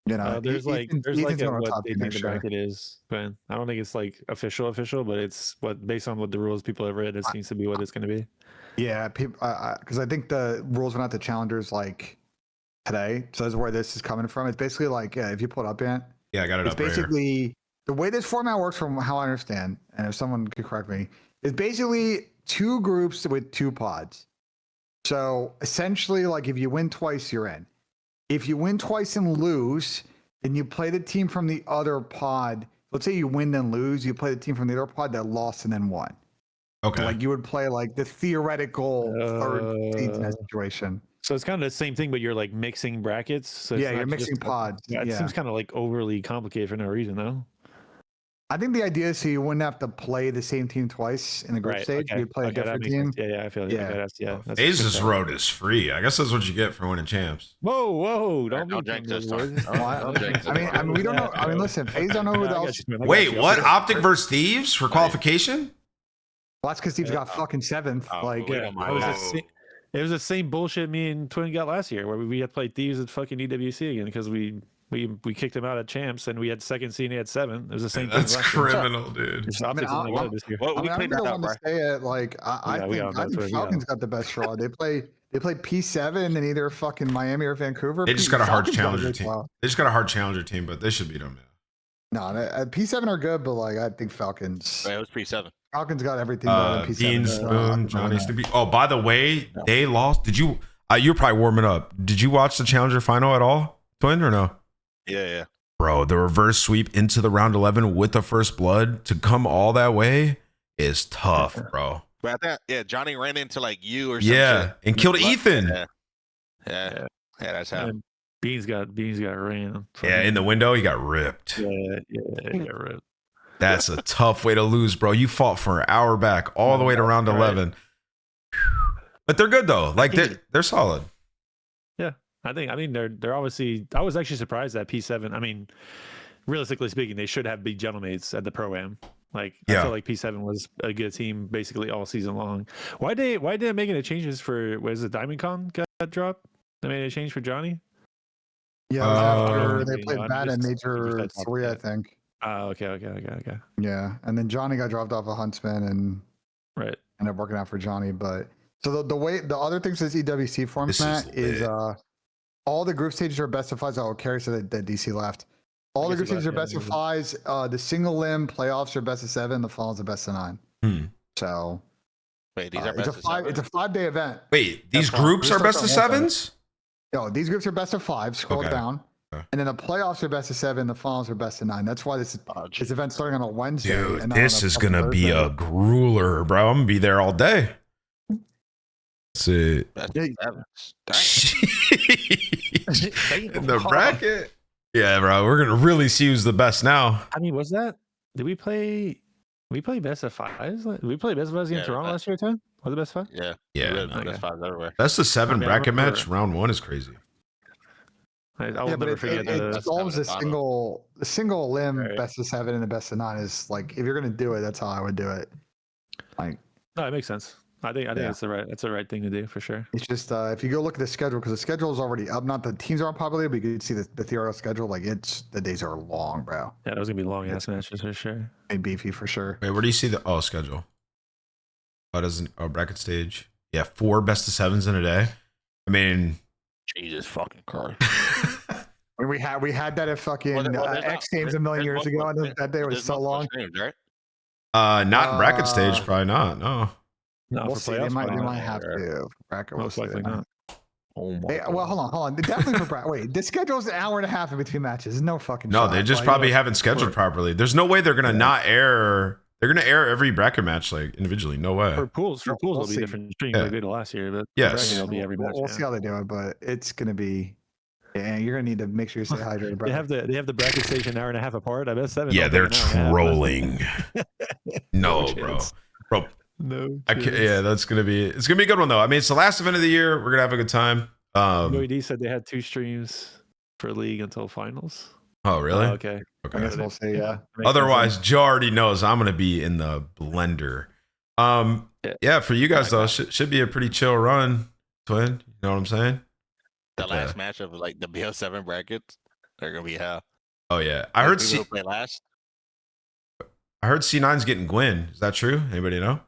There's like what they think the sure. bracket is, but I don't think it's like official, but it's based on what the rules people have read, it seems to be what it's going to be. Yeah, because I think the rules went out to challengers like today, so that's where this is coming from. It's basically like if you pull it up yet. Yeah, I got it. It's basically the way this format works, from how I understand, and if someone could correct me, is basically 2 groups with 2 pods. So essentially, like if you win twice, you're in. If you win twice and lose, then you play the team from the other pod. Let's say you win then lose, you play the team from the other pod that lost and then won. Okay. Like you would play like the theoretical third seed in that situation. So it's kind of the same thing, but you're like mixing brackets. So yeah, you're mixing pods. It seems kind of like overly complicated for no reason, though. I think the idea is so you wouldn't have to play the same team twice in the group stage. You'd play a different team. Yeah, I feel like FaZe's road is free. I guess that's what you get for winning champs. Whoa! Don't drink this. I mean, we don't know. I mean, listen, FaZe don't know who else. Wait, what? OPTIC versus Thieves for qualification? Well, that's because Thieves got fucking 7th. It was the same bullshit me and Twin got last year, where we had to play Thieves at fucking EWC again because we kicked him out of champs, and we had 2nd seed and he had 7. It was the same thing. That's criminal, dude. I think Falcons got the best draw. They play P7 in either fucking Miami or Vancouver. They just got a hard challenger team. They just got a hard challenger team, but they should beat them. No, P7 are good, but like I think Falcons. It was P7. Falcons got everything better than P7. Beans, Boom, Johnny's to be. Oh, by the way, they lost. Did you? You're probably warming up. Did you watch the challenger final at all, Twin, or no? Yeah. Bro, the reverse sweep into the round 11 with the first blood to come all that way is tough, bro. But I think, Johnny ran into like you or something. Yeah, and killed Ethan. Yeah, that's how. Beans got ran. Yeah, in the window, he got ripped. Yeah, he got ripped. That's a tough way to lose, bro. You fought for an hour back all the way to round 11. But they're good though. Like they're solid. Yeah. I mean they're obviously. I was actually surprised that P7. I mean, realistically speaking, they should have big Gentlemates at the Pro-Am. Like I feel like P7 was a good team basically all season long. Why did they make any changes for? Was it Diamond Con got dropped? They made a change for Johnny. Yeah, after they played bad in Major 3, I think. Okay. Yeah, and then Johnny got dropped off a Huntsman and ended up working out for Johnny. But so the other things this EWC format is all the group stages are best of 5s. Oh, Carrie said that DC left. All the group stages are best of 5s. The single limb playoffs are best of 7. The finals are best of 9. So wait, these are best of 7. It's a 5-day event. Wait, these groups are best of 7s? No, these groups are best of 5. Scroll down. And then the playoffs are best of 7. The finals are best of 9. That's why this event's starting on a Wednesday. Dude, and this is going to be a grueler, bro. I'm going to be there all day. That's it. In the bracket. Yeah, bro. We're going to really see who's the best now. I mean, did we play best of 5s? Did we play best of 5s against Toronto last year, too? Was it best of 5? Yeah. Yeah, Really, no. best fives everywhere. That's the 7 I mean, I bracket remember- match. Round 1 is crazy. I will Yeah, but never forget it the. solves That's the seven to single limb Right. best of 7 and the best of 9 is like if you're gonna do it, that's how I would do it. Like No, it makes sense. I think Yeah. it's the right thing to do for sure. it's just if you go look at the schedule because the schedule is already up. Not the teams aren't populated, but you can see the theoretical schedule. Like the days are long, bro. Yeah, those gonna be long ass matches for sure. And beefy for sure. Wait, where do you see the schedule? Oh, doesn't bracket stage? Yeah, 4 best of 7s in a day. I mean, Jesus fucking Christ. I mean, we had that at fucking X Games a million years ago, and that day was so long. Streams, right? not in bracket stage, probably not. No. No, We'll for see. They playoffs, might probably not. have to. Bracket, Most we'll see. likely They might. not. Oh my Hey, well, hold on. Definitely for bracket. Wait, the schedule's an hour and a half in between matches. There's no fucking. No, shot. they just Like, probably haven't scheduled properly. There's no way they're gonna not air. They're gonna air every bracket match like individually. No way. For pools, We'll it'll be see. different streams Yeah. like they did last year, but Yes. bracket, it'll be every match. We'll see how they do it, but it's gonna be. Yeah, you're gonna need to make sure you stay hydrated. Bro. They have the bracket stage an hour and a half apart. I bet 7. Yeah, they're trolling. No, bro. chance. Bro, No. yeah, it's gonna be a good one though. I mean, it's the last event of the year. We're gonna have a good time. OED said they had 2 streams for league until finals. Oh, really? Oh, okay. I guess Okay. we'll see. Yeah. Makes Otherwise, sense. Joe already knows I'm gonna be in the blender. Yeah, for you guys though, should be a pretty chill run, Twin. You know what I'm saying? The last match of like the BO7 brackets, they're gonna be hell. Oh yeah, I heard Who play last. I heard C9's getting Gwyn. Is that true? Anybody know?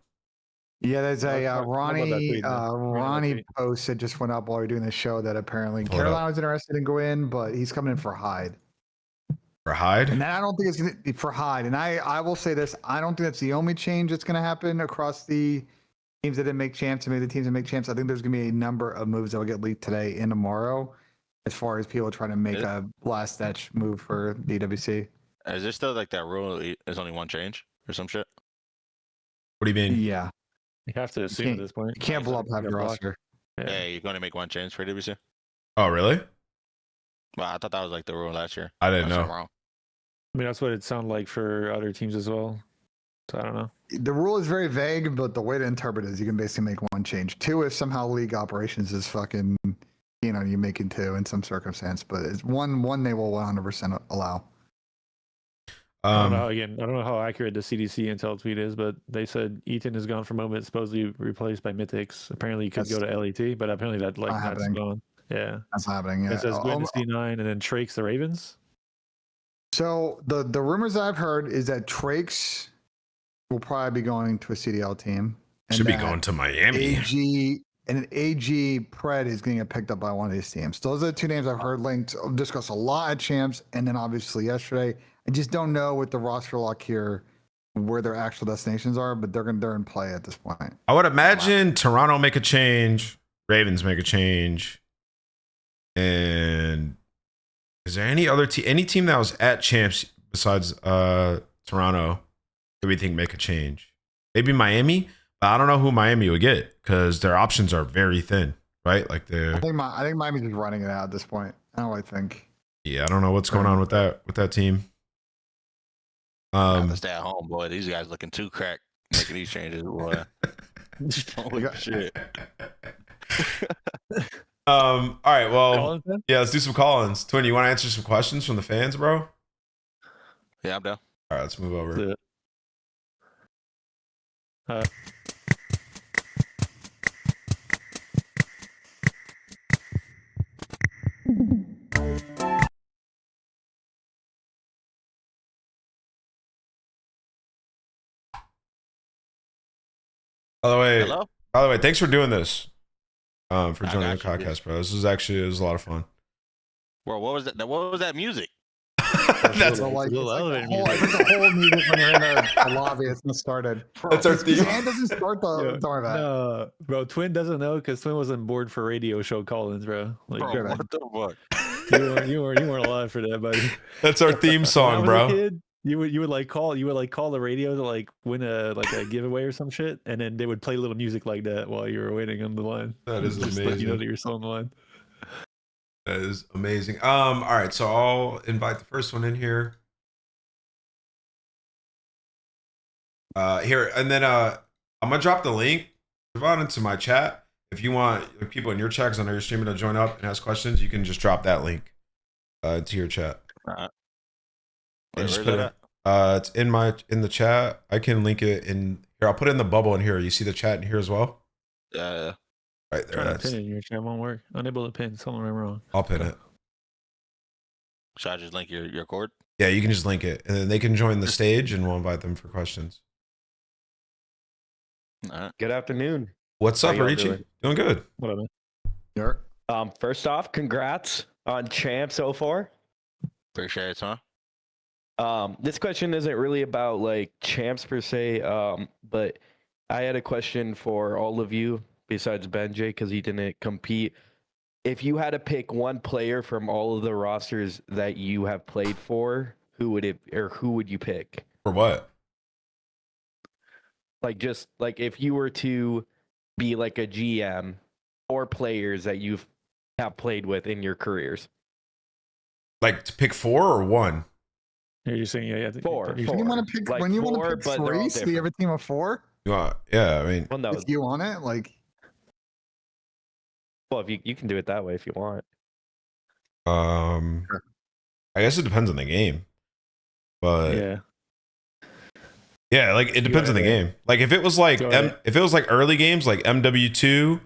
Yeah, there's a Talk about that tweet, man. Ronnie post that just went up while we are doing the show that apparently Pull it up. Carolina was interested in Gwyn, but he's coming in for Hyde. For Hyde? And I don't think it's gonna be for Hyde. And I will say this: I don't think that's the only change that's gonna happen across the teams that didn't make champs and maybe the teams that make champs. I think there's gonna be a number of moves that will get leaked today and tomorrow, as far as people trying to make a last ditch move for DWC. Is there still like that rule? There's only one change or some shit. What do you mean? Yeah, You have to assume at this point. you can't blow up half your roster. Yeah, you're going to make one change for WC. Oh, really? Well, I thought that was like the rule last year. I didn't Unless know. I'm wrong. I mean, that's what it sounded like for other teams as well. So I don't know. The rule is very vague, but the way to interpret it is you can basically make one change. 2 if somehow league operations is fucking, you making 2 in some circumstance. But it's one they will 100% allow. I don't know. Again, I don't know how accurate the CDC intel tweet is, but they said Ethan is gone for Moment, supposedly replaced by Mythics. Apparently, he could go to LET, but apparently that's happening. gone. Yeah, That's happening. Yeah. it says Gwyn to C9 and then Trake's the Ravens. So the rumors I've heard is that Trakes will probably be going to a CDL team. And Should be that going to Miami. AG and an AG Pred is going to get picked up by one of these teams. Those are the 2 names I've heard linked. Discussed a lot at champs, and then obviously yesterday. I just don't know with the roster lock here where their actual destinations are, but they're in play at this point. I would imagine Toronto make a change, Ravens make a change, and is there any other any team that was at champs besides Toronto that we think make a change? Maybe Miami, but I don't know who Miami would get because their options are very thin, right? Like I think Miami's just running it out at this point. I don't really think. Yeah, I don't know what's going on with that team. I have to stay at home, boy. These guys looking too cracked making these changes, boy. Holy shit. All right, well, Collins, then? yeah, let's do some call-ins. Twin, you want to answer some questions from the fans, bro? Yeah, I'm down. All right, let's move over. That's it. By Hello? the way, thanks for doing this. For joining the got you, podcast, bro. It was a lot of fun. Bro, what was that? What was that music? That's So, like, It's a little elevator music. it's like the whole music when you're in the lobby. It's not started. That's our theme. And doesn't start the. Yeah. Don't worry about it. No, bro. Twin doesn't know because Twin wasn't bored for radio show call-ins, bro. Like Bro, good, what the fuck? you weren't alive for that, buddy. That's our theme When I song, was a bro. kid, you would call the radio to like win a giveaway or some shit, and then they would play little music like that while you were waiting on the line. That is Just let you know amazing. that you're still on the line. That is amazing. All right, so I'll invite the first one in here. Here, and then I'm gonna drop the link move on into my chat. If you want people in your chat, because I know you're streaming, to join up and ask questions, you can just drop that link to your chat. Wait, And just where's put that it. It's in the chat. I can link it in here. I'll put it in the bubble in here. You see the chat in here as well? at? Yeah. Right there. Trying to pin it in your chat won't work. Unable to pin. Something went wrong. I'll pin it. Should I just link your cord? Yeah, you can just link it, and then they can join the stage, and we'll invite them for questions. All right. Good afternoon. What's How up, y'all Arichi? doing? Doing good. What up, man? Sure. First off, congrats on Champs 04. Appreciate it, huh? This question isn't really about like champs per se, but I had a question for all of you besides BenJ because he didn't compete. If you had to pick one player from all of the rosters that you have played for, who would you pick? For what? Like just like if you were to be like a GM or players that you have played with in your careers. Like to pick 4 or 1? You're saying yeah, Four. When you want to pick, Like when you want four, to pick but they're all 3, so you have a team of 4. You want? Yeah, I mean, Well, no. If you want it, like Well, if you can do it that way if you want. I guess it depends on the game, but yeah, like it depends on the game. Like if it was like if it was like early games like MW2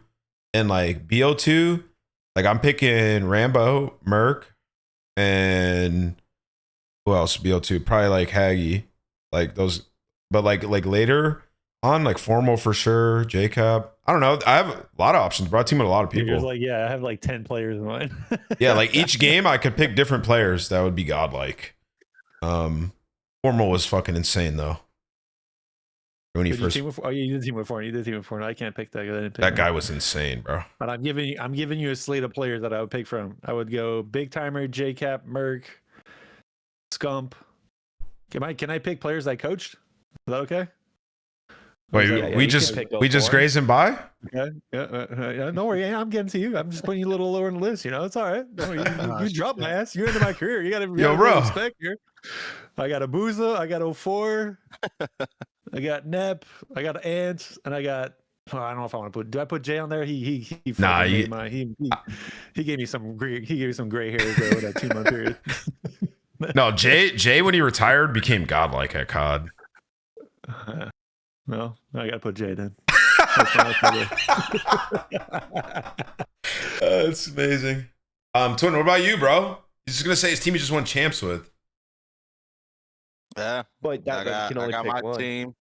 and like BO2, like I'm picking Rambo, Merc, and who else? BO2, probably like Haggy, like those. But like later on, like Formal for sure, JCap. I don't know. I have a lot of options, bro. I team with a lot of You're people. just like, yeah, I have like 10 players in mind. Yeah, like each game I could pick different players that would be godlike. Formal was fucking insane though. When he first, you did team with four. You did team with four. No, I can't pick that guy. that guy was insane, bro. But I'm giving you a slate of players that I would pick from. I would go Big Timer, JCap, Merc, Scump. Can I pick players I coached? Is that okay? Wait, Yeah, we you just can pick we those just four. grazed him by? Okay. Yeah, no worry. I'm getting to you. I'm just putting you a little lower in the list. You know, it's all right. Don't worry. You dropped my ass. You're into my career. You got to bro. respect here. I got Abuza. I got 04. I got Nep. I got Ants, and I got. Oh, I don't know if I want to put. Do I put Jay on there? He Nah, made my, he gave me some gray. He gave me some gray hairs there with that 2-month period. No, Jay when he retired became godlike at COD. Well, I gotta put Jay then. That's amazing. Twin, what about you, bro? He's just gonna say his team he just won champs with. Yeah. But that you can only I got pick my one. team.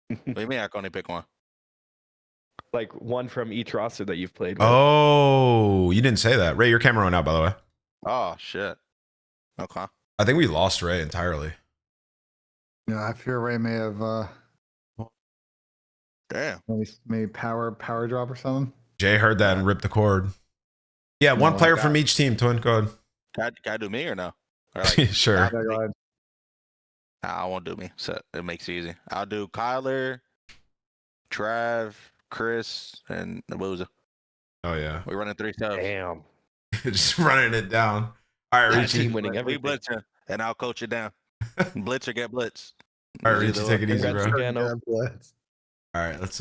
What do you mean I can only pick one? Like one from each roster that you've played with. Oh, you didn't say that. Ray, your camera went out, by the way. Oh shit. Okay. I think we lost Ray entirely. yeah, I fear Ray may have Damn. maybe power drop or something. Jay heard that and ripped the cord. Yeah, one No, player from each team. Twin, go Can I do me or no? Or ahead. like, Sure. Yeah, go ahead. nah, I won't do me. So it makes it easy. I'll do Kyler, Trav, Chris, and Abuza. Oh yeah. We're running 3 subs. Damn. Just running it down. All right, That Richie. team winning We everything. blitzing, and I'll coach it down. Blitz or get blitz. All right, Either Richie, take it way. easy, bro. Congrats again. Yeah, blitz. All right, let's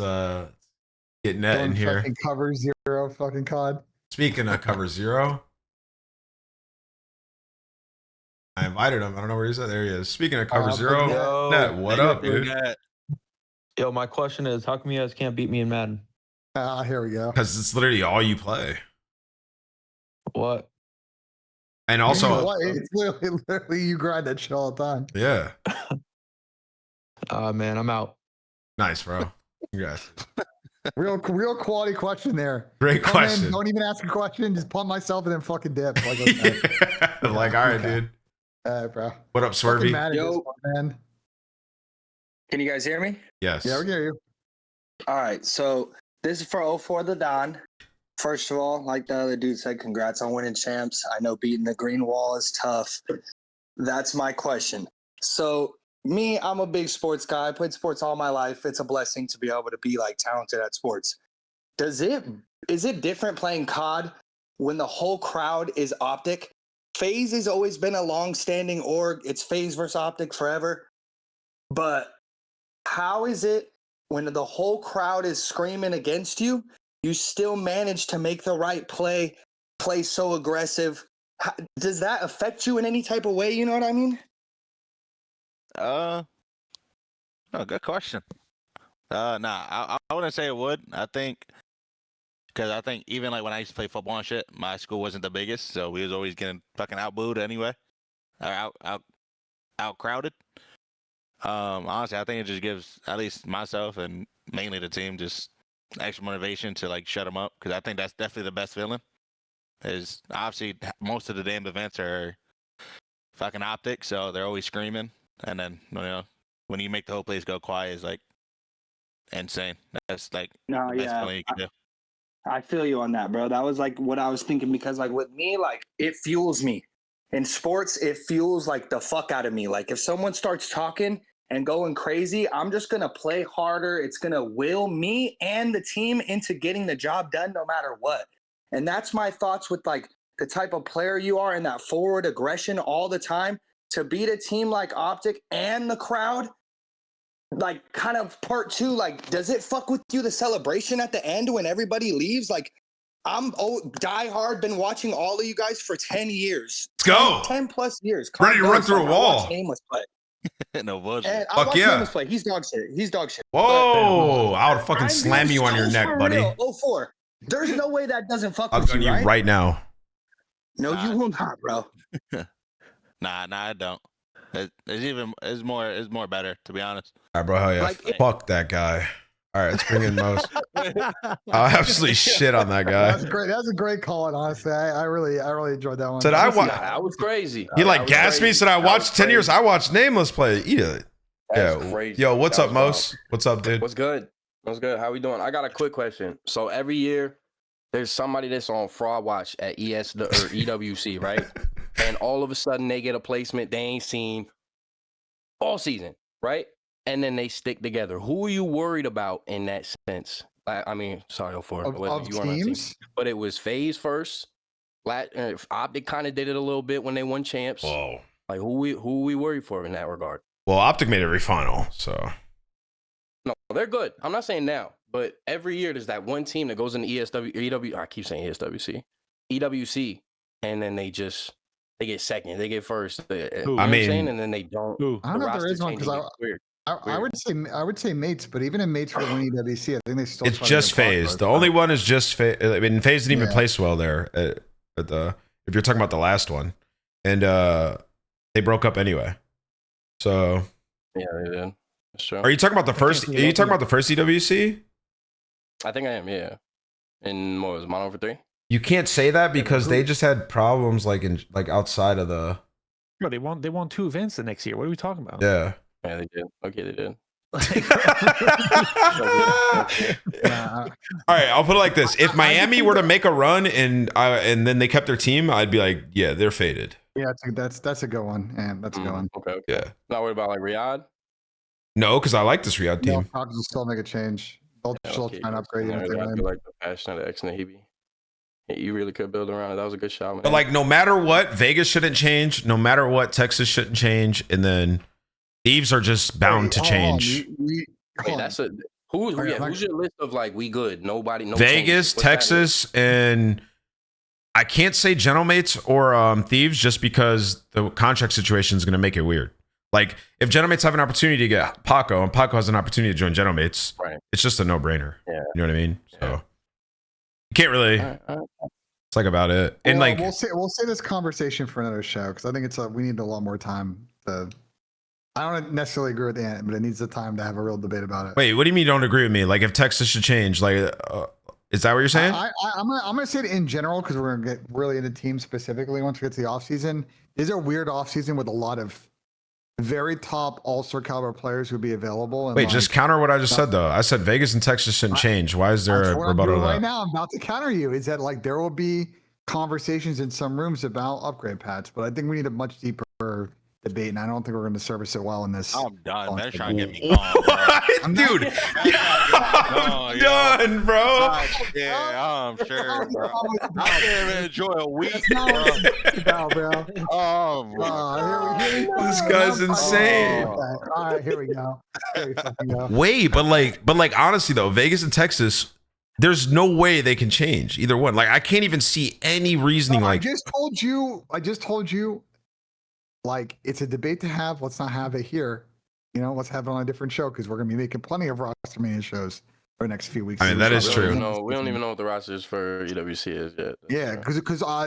get net in Don't here. fucking cover 0 fucking COD. Speaking of cover 0, I invited him. I don't know where he's at. There he is. Speaking of cover 0, Yo, net, what up, dude? yo, my question is, how come you guys can't beat me in Madden? Here we go. Because it's literally all you play. What? And also, What? It's literally you grind that shit all the time. yeah, Man, I'm out. nice, bro. Congrats. Real quality question there. Great Come in, question. don't even ask a question. Just pump myself and then fucking dip. Like, okay. Like, all right, Okay. dude. Bro. What up, Fucking Swervy? mad at this Yo. one, man. Can you guys hear me? Yes. Yeah, we hear you. All right, so this is for 04 The Don. First of all, like the other dude said, congrats on winning champs. I know beating the green wall is tough. That's my question. So me, I'm a big sports guy. I played sports all my life. It's a blessing to be able to be like talented at sports. Is it different playing COD when the whole crowd is OPTIC? FAZE has always been a long-standing org. It's FAZE versus OPTIC forever. But how is it when the whole crowd is screaming against you, you still manage to make the right play so aggressive. Does that affect you in any type of way? You know what I mean? Oh, good question. Nah, I wouldn't say it would. I think because I think even like when I used to play football and shit, my school wasn't the biggest, so we was always getting fucking outbooed anyway, or out crowded. Honestly, I think it just gives at least myself and mainly the team just extra motivation to like shut them up, because I think that's definitely the best feeling. Is obviously most of the damn events are fucking OPTIC, so they're always screaming, and then when you make the whole place go quiet is like insane. That's like the best feeling you can do. I feel you on that, bro. That was like what I was thinking, because like with me, like it fuels me. In sports, it fuels like the fuck out of me. Like if someone starts talking and going crazy, I'm just going to play harder. It's going to will me and the team into getting the job done no matter what. And that's my thoughts with like the type of player you are and that forward aggression all the time. To beat a team like OPTIC and the crowd, like kind of part two, like does it fuck with you, the celebration at the end when everybody leaves? Like I'm diehard, been watching all of you guys for 10 years. Let's go. 10 plus years. Ready to run through a wall. I watch Nameless play. No bullshit. And I Fuck watch yeah. Nameless play. He's dog shit. He's dog shit. Whoa! I would fucking I'm slam being you on your so neck, for buddy. real. 04. There's no way that doesn't fuck I'll with gun you, you right now. No, you will not, bro. Nah, I don't. It's more better, to be honest. All right, bro. Hell yeah. Like, fuck that guy. All right, let's bring in Mose. I'll absolutely shit on that guy. That's a great call. Honestly, I really enjoyed that one. Said I watched. That was crazy. He like gassed me. Said I watched 10 years. I watched Nameless play. Eat it. That's Yeah. crazy. Yo, what's That up, was Mose? wild. What's up, dude? What's good? What's good? How we doing? I got a quick question. So every year, there's somebody that's on fraud watch at EWC, right? And all of a sudden, they get a placement they ain't seen all season, right? And then they stick together. Who are you worried about in that sense? I mean, sorry, 04. Of You weren't on team. teams? But it was FAZE first. OPTIC kind of did it a little bit when they won champs. Whoa. Like who we worried for in that regard? Well, OPTIC made every final, so. No, they're good. I'm not saying now, but every year there's that one team that goes in the I keep saying EWC, and then they get second, they get first. You know what I'm saying? And then they don't. I don't know if there is one because I would say Mates, but even in Mates for the win EWC, I think they still. It's just FAZE. The only one is just FAZE. I mean, FAZE didn't even place well there at the. If you're talking about the last one, and they broke up anyway. So. Yeah, they did. That's true. Are you talking about the first? Are you talking about the first EWC? I think I am. Yeah. And what was it, Mono for 3? You can't say that because they just had problems like outside of the. Bro, they won 2 events the next year. What are we talking about? Yeah. Yeah, they did. Okay, they did. All right, I'll put it like this: if Miami were to make a run and then they kept their team, I'd be like, yeah, they're faded. Yeah, that's a good one, and that's a good one. Okay. Yeah. Not worried about like RIYADH. No, because I like this RIYADH team. No, Falcons will still make a change. They'll still try and upgrade it if they I win. feel like the passion of the Nahibi. You really could build around it. That was a good shot, man. But like, no matter what, Vegas shouldn't change. No matter what, Texas shouldn't change, and then Thieves are just bound to change. Wait, that's a who's your list of like we good? Nobody. No Vegas, Texas, and I can't say Gentlemates or Thieves just because the contract situation is going to make it weird. Like if Gentlemates have an opportunity to get Paco and Paco has an opportunity to join Gentlemates, right? It's just a no-brainer. Yeah. You know what I mean? So you can't really. It's like about it. And like we'll say this conversation for another show because I think we need a lot more time to. I don't necessarily agree with Ant, but it needs the time to have a real debate about it. Wait, what do you mean you don't agree with me? Like if Texas should change, like is that what you're saying? I'm gonna say it in general because we're gonna get really into teams specifically once we get to the offseason. Is a weird offseason with a lot of very top all-star caliber players who'd be available. And wait, just counter what I just said though. I said Vegas and Texas shouldn't change. Why is there a rebuttal to that? Right now, I'm about to counter you. Is that like there will be conversations in some rooms about upgrade paths, but I think we need a much deeper debate, and I don't think we're going to service it well in this. I'm done. Man, trying to get me What? gone, bro. Dude, I'm done, bro. Yeah, I'm sure, bro. I can't even enjoy a week, That's not bro. what it's about, bro. Oh, my Here we go. This guy's insane. All right, here we go. Here we fucking go. Wait, but like honestly though, Vegas and Texas, there's no way they can change either one. Like I can't even see any reasoning. I Like just told you, like it's a debate to have. Let's not have it here. You know, let's have it on a different show because we're gonna be making plenty of roster mania shows for the next few weeks. I mean, that is true. We don't even know what the rosters for EWC is yet. Yeah, because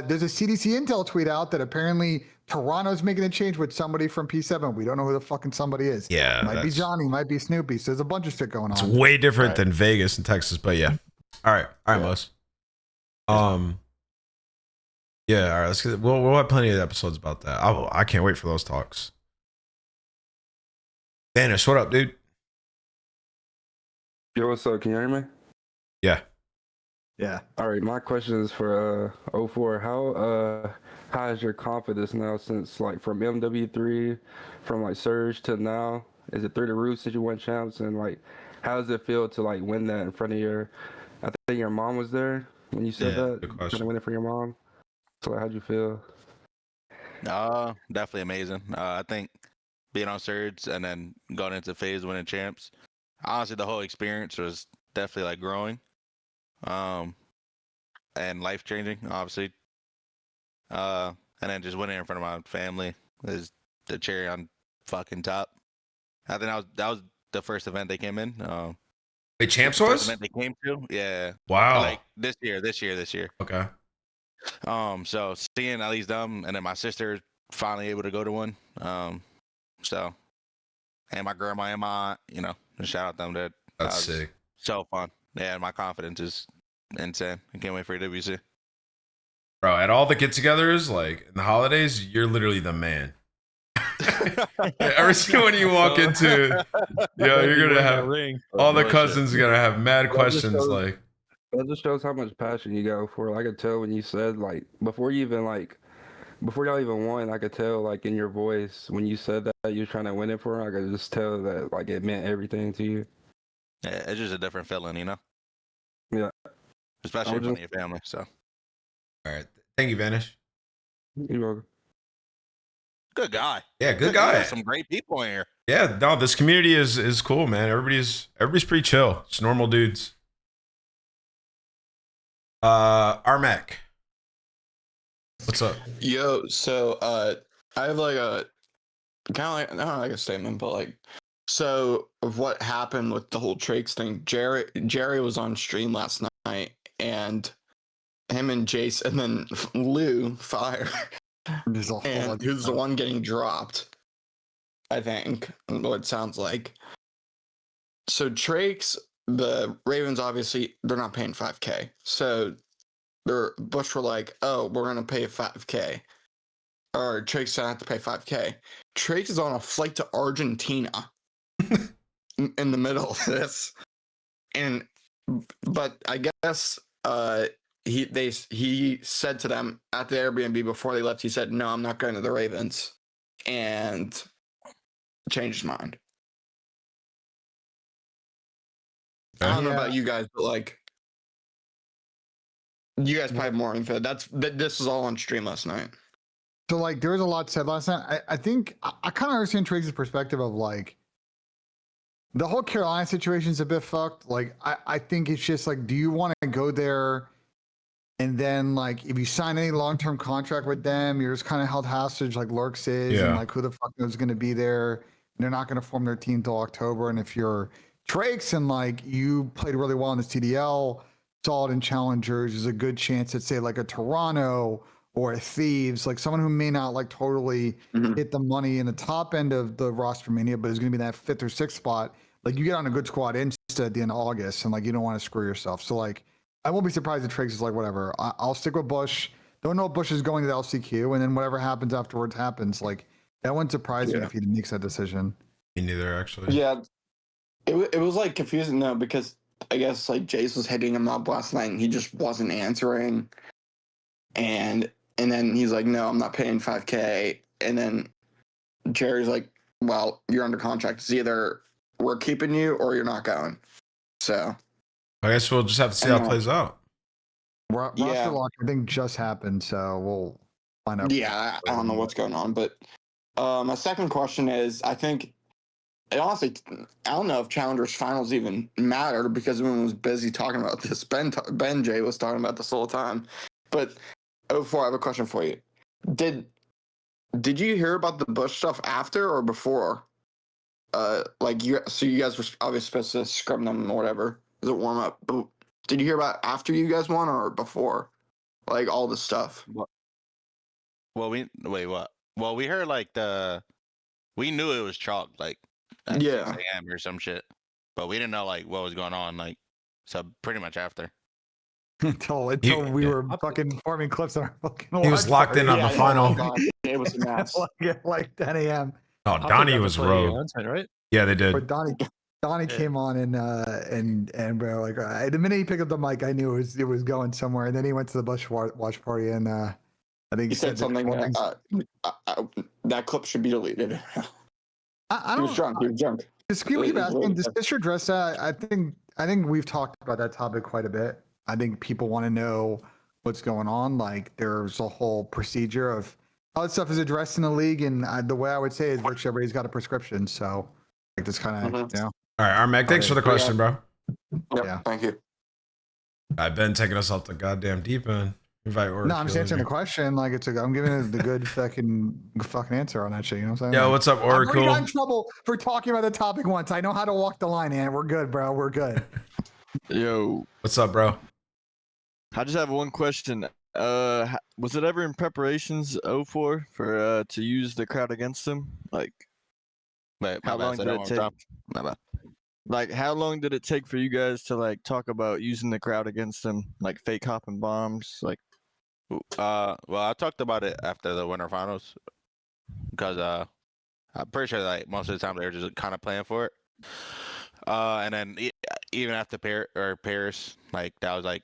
there's a CDC Intel tweet out that apparently Toronto's making a change with somebody from P7. We don't know who the fucking somebody is. Yeah, might be Johnny, might be Snoopy. So there's a bunch of shit going on. It's way different than Vegas and Texas, but yeah. All right, Mos. Yeah, all right. Let's get. We'll have plenty of episodes about that. I can't wait for those talks. Vanish, what up, dude? Yo, what's up? Can you hear me? Yeah. Yeah. All right, my question is for 04. How is your confidence now since like from MW3, from like Surge to now? Is it through the roof since you won champs? And like, how does it feel to like win that in front of I think your mom was there when you said that? Good question. To win it for your mom. So like, how'd you feel? Definitely amazing. I think being on Surge and then going into FAZE winning champs, honestly, the whole experience was definitely like growing, and life changing, obviously. And then just winning in front of my family is the cherry on fucking top. I think that was the first event they came in. Wait, champs the first was? event they came to, yeah. Wow. Like this year. Okay. So seeing at least them, and then my sister finally able to go to one. So, and my grandma and my aunt, you know, shout out them. That's sick. So fun. Yeah, my confidence is insane. I can't wait for EWC. Bro, at all the get-togethers, like in the holidays, you're literally the man. Every single one you walk into, you're gonna have all the cousins are gonna have mad questions. Like that just shows how much passion you got for it. I could tell when you said like before y'all even won, I could tell like in your voice when you said that you're trying to win it for her. I could just tell that like it meant everything to you. Yeah, it's just a different feeling, you know. Yeah, especially in front of your family. So, all right, thank you, Vanish. You're welcome. Good guy. Yeah, good guy. Some great people in here. Yeah, no, this community is cool, man. Everybody's pretty chill. It's normal dudes. Armac, what's up? Yo, so I have like a kind of like not like a statement, but like so of what happened with the whole Trakes thing. Jerry was on stream last night, and him and Jace, and then Lou Fire, and who's the one getting dropped? I think what it sounds like. So Trakes, the Ravens obviously they're not paying 5K, so Bush were like, "Oh, we're gonna pay 5K," or Trakes don't have to pay 5K. Trakes is on a flight to Argentina in the middle of this, but I guess he said to them at the Airbnb before they left. He said, "No, I'm not going to the Ravens," and changed his mind. I don't know about you guys, but like, you guys probably have more info. This was all on stream last night. So like, there was a lot said last night. I think I kind of understand Triggs' perspective of like, the whole Carolina situation is a bit fucked. Like, I think it's just like, do you want to go there? And then like, if you sign any long-term contract with them, you're just kind of held hostage like Lurks is, and like who the fuck knows going to be there. And they're not going to form their team till October. And if you're Trakes and like you played really well in this TDL, solid in challengers, there's a good chance that say like a Toronto or a Thieves, like someone who may not like totally hit the money in the top end of the roster mania, but is going to be that 5th or 6th spot. Like you get on a good squad instead at the end of August, and like you don't want to screw yourself. So like, I won't be surprised if Trakes is like, whatever, I'll stick with Bush. Don't know if Bush is going to the LCQ, and then whatever happens afterwards happens. Like that wouldn't surprise me if he makes that decision. Me neither, actually. Yeah, it was like confusing though, because I guess like Jace was hitting him up last night and he just wasn't answering, and then he's like, "No, I'm not paying 5K," and then Jerry's like, well, you're under contract. It's either we're keeping you or you're not going. So I guess we'll just have to see how it plays out. Roster lock, I think, just happened, so we'll find out. Yeah, I don't know what's going on, but my second question is, I think, honestly, I don't know if Challengers Finals even mattered because everyone was busy talking about this. BenJ was talking about this all the time. But 04, I have a question for you. Did you hear about the Bush stuff after or before? Like you guys were obviously supposed to scrum them or whatever as a warm up. But did you hear about after you guys won or before? Like all this stuff. Well, we heard like we knew it was chalk like at 6 a.m. or some shit, but we didn't know like what was going on. Like, so pretty much after. until we were fucking forming clips on our fucking. He was locked in on the final. It was a mess. like 10 a.m. Oh, Donnie was rogue. Right? Yeah, they did. But Donnie came on and bro, like the minute he picked up the mic, I knew it was going somewhere. And then he went to the Bush watch party, and I think he said something that clip should be deleted. I He was drunk. Just keep asking. Does Fisher address that? I think we've talked about that topic quite a bit. I think people want to know what's going on. Like there's a whole procedure of how that stuff is addressed in the league, and the way I would say is virtually everybody's got a prescription. So like this kind of All right, Armag, thanks for the question, bro. Yep, yeah, thank you. I've been taking us off the goddamn deep end. Invite Oracle. No, I'm just answering the question. Like I'm giving it the good fucking answer on that shit. You know what I'm saying? Yo, like, what's up, Oracle? I got in trouble for talking about the topic once. I know how to walk the line, and we're good, bro. We're good. Yo, what's up, bro? I just have one question. Was it ever in preparations 04 for to use the crowd against them? Like, how long did it take? Like, how long did it take for you guys to like talk about using the crowd against them, like fake hopping bombs? Like, well, I talked about it after the winter finals because I'm pretty sure like most of the time they were just kind of playing for it. And then even after Paris, like that was like,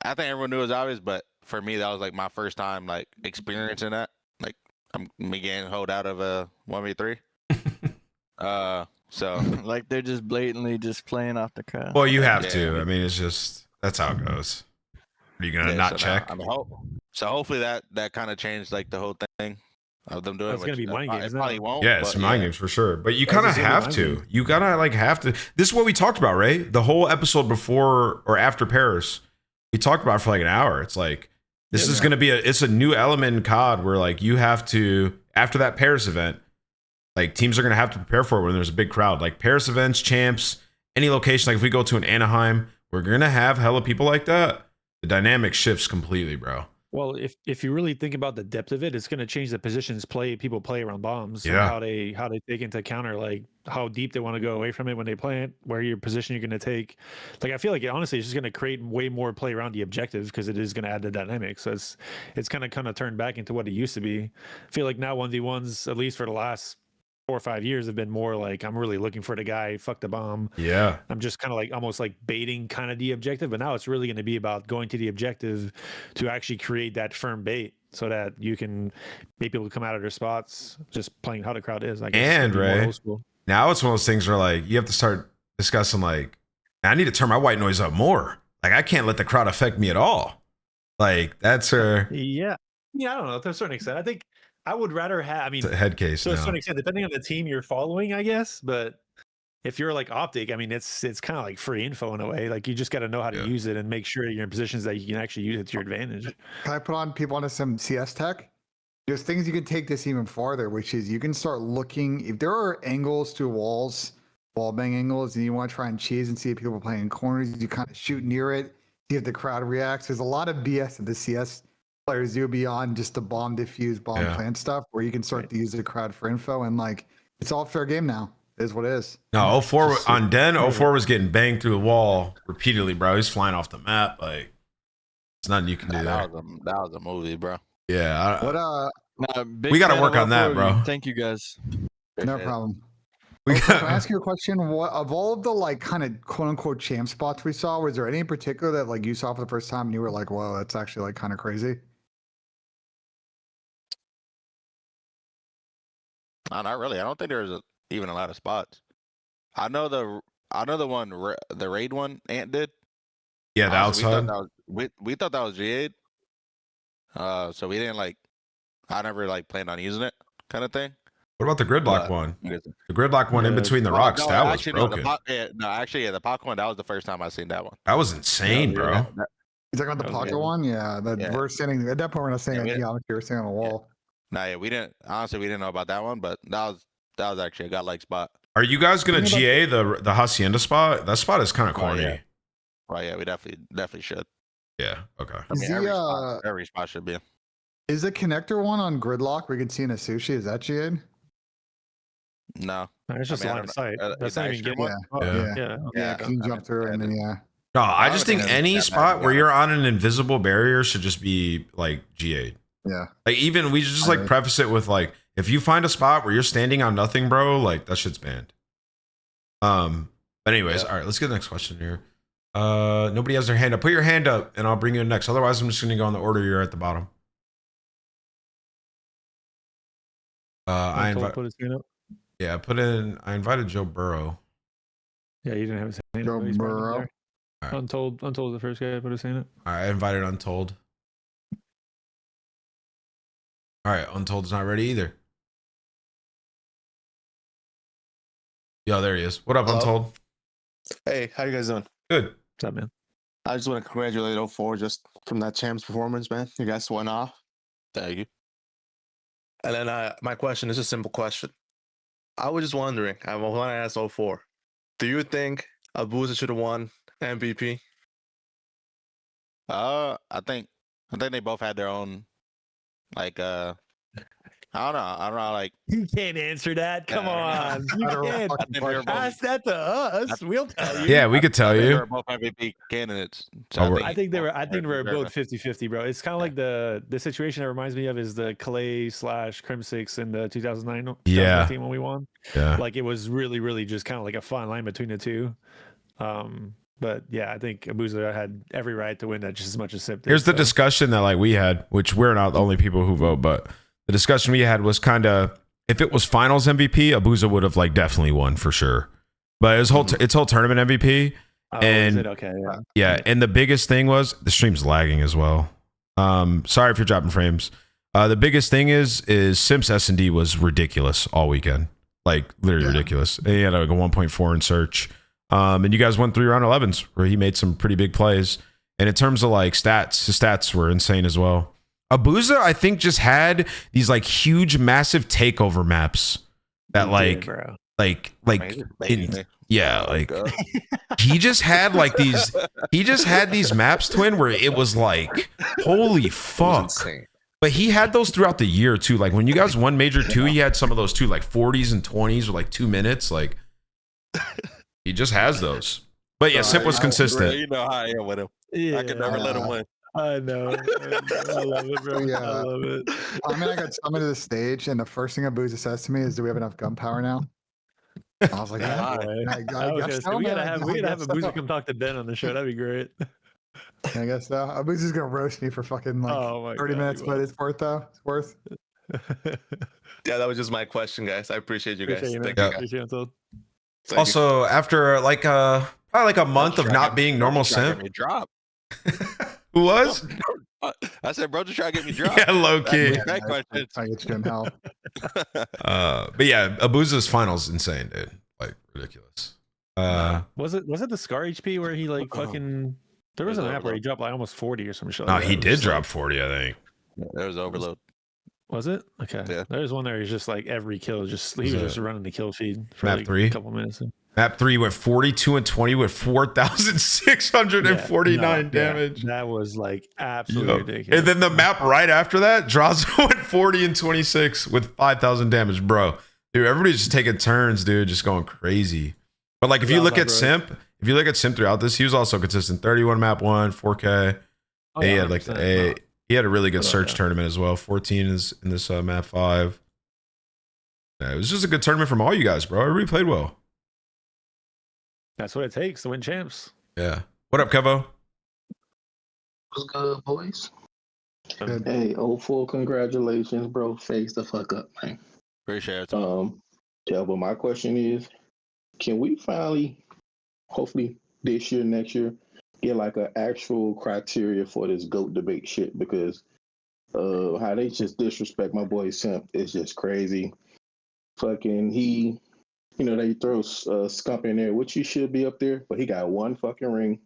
I think everyone knew it was obvious, but for me that was like my first time like experiencing that. Like me getting hold out of a 1v3. So like they're just blatantly just playing off the crowd. Well, you have to. I mean, it's just that's how it goes. Are you gonna not check? So hopefully that kind of changed like the whole thing of them doing. It's gonna be mind games. It probably won't. Yeah, it's mind games for sure. But you kind of have to. You gotta like have to. This is what we talked about, right? The whole episode before or after Paris, we talked about it for like an hour. It's like this is gonna be it's a new element in COD where like you have to after that Paris event. Like teams are gonna have to prepare for it when there's a big crowd. Like Paris events, champs, any location. Like if we go to an Anaheim, we're gonna have hella people like that. The dynamic shifts completely, bro. Well, if you really think about the depth of it, it's going to change the positions people play around bombs. Yeah. How they take into counter, like how deep they want to go away from it when they play it, where your position you're going to take. Like I feel like honestly, it's just going to create way more play around the objective because it is going to add the dynamics. So it's kind of turned back into what it used to be. I feel like now 1v1s, at least for the last 4 or 5 years, have been more like I'm really looking for the guy, fuck the bomb. Yeah. I'm just kind of like almost like baiting kind of the objective, but now it's really going to be about going to the objective to actually create that firm bait so that you can make people come out of their spots just playing how the crowd is. I guess. And Ray, now it's one of those things where like you have to start discussing like I need to turn my white noise up more. Like I can't let the crowd affect me at all. Like that's her. Yeah, I don't know to a certain extent. I think I would rather have. I mean, it's a head case to a now. certain extent, depending on the team you're following, I guess. But if you're like Optic, I mean, it's kind of like free info in a way. Like you just got to know how to use it and make sure you're in positions that you can actually use it to your advantage. Can I put on people onto some CS tech? There's things you can take this even farther, which is you can start looking if there are angles to walls, wall bang angles, and you want to try and cheese and see if people are playing in corners. You kind of shoot near it, see if the crowd reacts. There's a lot of BS that the CS players do beyond just the bomb defuse, bomb plant stuff, where you can start to use the crowd for info, and like it's all fair game now. It is what it is. No, 04 on Den, 04 was getting banged through the wall repeatedly, bro. He's flying off the map. Like it's nothing you can do there. That was a movie, bro. Yeah. Big we got to fan work of on that, 04. bro. Thank you guys. No problem. Can I ask you a question? What of all of the like kind of quote unquote champ spots we saw, was there any in particular that like you saw for the first time and you were like, whoa, that's actually like kind of crazy? No, not really. I don't think there's even a lot of spots. I know the one, the raid one Ant did. Yeah, the outside. We thought that was GA'd. So we didn't like. I never like planned on using it, kind of thing. What about the gridlock one? The gridlock one in between the rocks. That was broken. The pocket one. That was the first time I seen that one. That was insane, bro. You talking about the pocket one? Yeah, we're standing at that point. We're not standing at geometry. We're standing on a wall. Nah, yeah, we didn't. Honestly, we didn't know about that one, but that was actually a godlike spot. Are you guys gonna GA the Hacienda spot? That spot is kind of corny. Yeah. Right, yeah, we definitely should. Yeah. Okay. I mean, every spot should be. Is the connector one on gridlock where you can see in a sushi? Is that GA'd? No, it's just line of sight. That's not even getting. Yeah. Can you jump through and then No, I just think any spot where you're on an invisible barrier should just be like GA'd. Yeah. Like even we should just like preface it with like, if you find a spot where you're standing on nothing, bro, like that shit's banned. But anyways, all right, let's get the next question here. Nobody has their hand up. Put your hand up and I'll bring you next. Otherwise, I'm just gonna go in the order you're at the bottom. I invite. Put his hand up. Yeah, I invited Joe Burrow. Yeah, you didn't have his hand up. Joe Burrow. Right. Untold was the first guy to put his hand up. All right, I invited Untold. All right, Untold's not ready either. Yo, there he is. What up, Untold? Hey, how you guys doing? Good. What's up, man? I just want to congratulate 04 just from that champs performance, man. You guys went off. Thank you. And then my question is a simple question. I was just wondering, I want to ask 04. Do you think Abuza should have won MVP? I think they both had their own, like, I don't know, like. You can't answer that. Come on. You can't. Ask that to us. We'll tell you. Yeah, we could tell you. They were both MVP candidates. So I think they were both 50-50, bro. It's kind of like the situation that reminds me of is the Clay / Crimsix in the 2009 team when we won. Yeah. Like it was really, really just kind of like a fine line between the two. But yeah, I think Abuza had every right to win that just as much as SIMP did. Here's the discussion that like we had, which we're not the only people who vote, but the discussion we had was kind of, if it was finals MVP, Abuza would have like definitely won for sure. But it was its whole tournament MVP. And okay, yeah. And the biggest thing was the stream's lagging as well. Sorry if you're dropping frames. The biggest thing is Simp's S&D was ridiculous all weekend. Like literally ridiculous. And he had like a 1.4 in search. And you guys went 3 round 11s where he made some pretty big plays. And in terms of like stats, his stats were insane as well. Abuza, I think, just had these like huge, massive takeover maps that he just had like these maps, Twin, where it was like, holy fuck. But he had those throughout the year too. Like when you guys won Major 2, he had some of those too, like 40s and 20s with like 2 minutes. Like he just has those. But yeah, Simp was consistent. You know how I am with him. Yeah, I could never let him win. I know. I love it, bro. Yeah. I love it. I mean, I got summoned to the stage, and the first thing Abuza says to me is, "Do we have enough gunpowder now?" I was like, "Yeah." we gotta have Abuza come talk to Ben on the show. That'd be great. I guess so. Abuza's gonna roast me for fucking like 30 minutes, but it's worth though. It's worth. Yeah, that was just my question, guys. I appreciate you guys. Appreciate you, Also, after like probably like a month of not being normal Simp. Who was? I said, bro, just try to get me dropped. Yeah, low key. I get you in hell. But yeah, Abuza's finals insane, dude. Like ridiculous. Was it the Scar HP where he like fucking? There was a map where he dropped like almost 40 or some shit. No, he did drop 40, I think. Yeah, there was overload. Was it? Okay. Yeah. There's one there. He's just like every kill, he was just running the kill feed for map like 3. a couple minutes. Map 3 went 42 and 20 with 4,649 damage. That was like absolutely ridiculous. And then the map right after that, Drazo went 40 and 26 with 5,000 damage, bro. Dude, everybody's just taking turns, dude, just going crazy. But like, if you look at Simp, throughout this, he was also consistent. 31 map 1, 4K. Oh, he had like he had a really good search tournament as well. 14 is in this map 5. Yeah, it was just a good tournament from all you guys, bro. Everybody played well. That's what it takes to win champs. Yeah. What up, Kevo? What's good, boys? Hey, 04, congratulations, bro. Face the fuck up, man. Appreciate it. Yeah, but my question is, can we finally, hopefully this year, next year, get like an actual criteria for this GOAT debate shit? Because how they just disrespect my boy Simp is just crazy. Fucking they throw Scump in there, which he should be up there, but he got one fucking ring.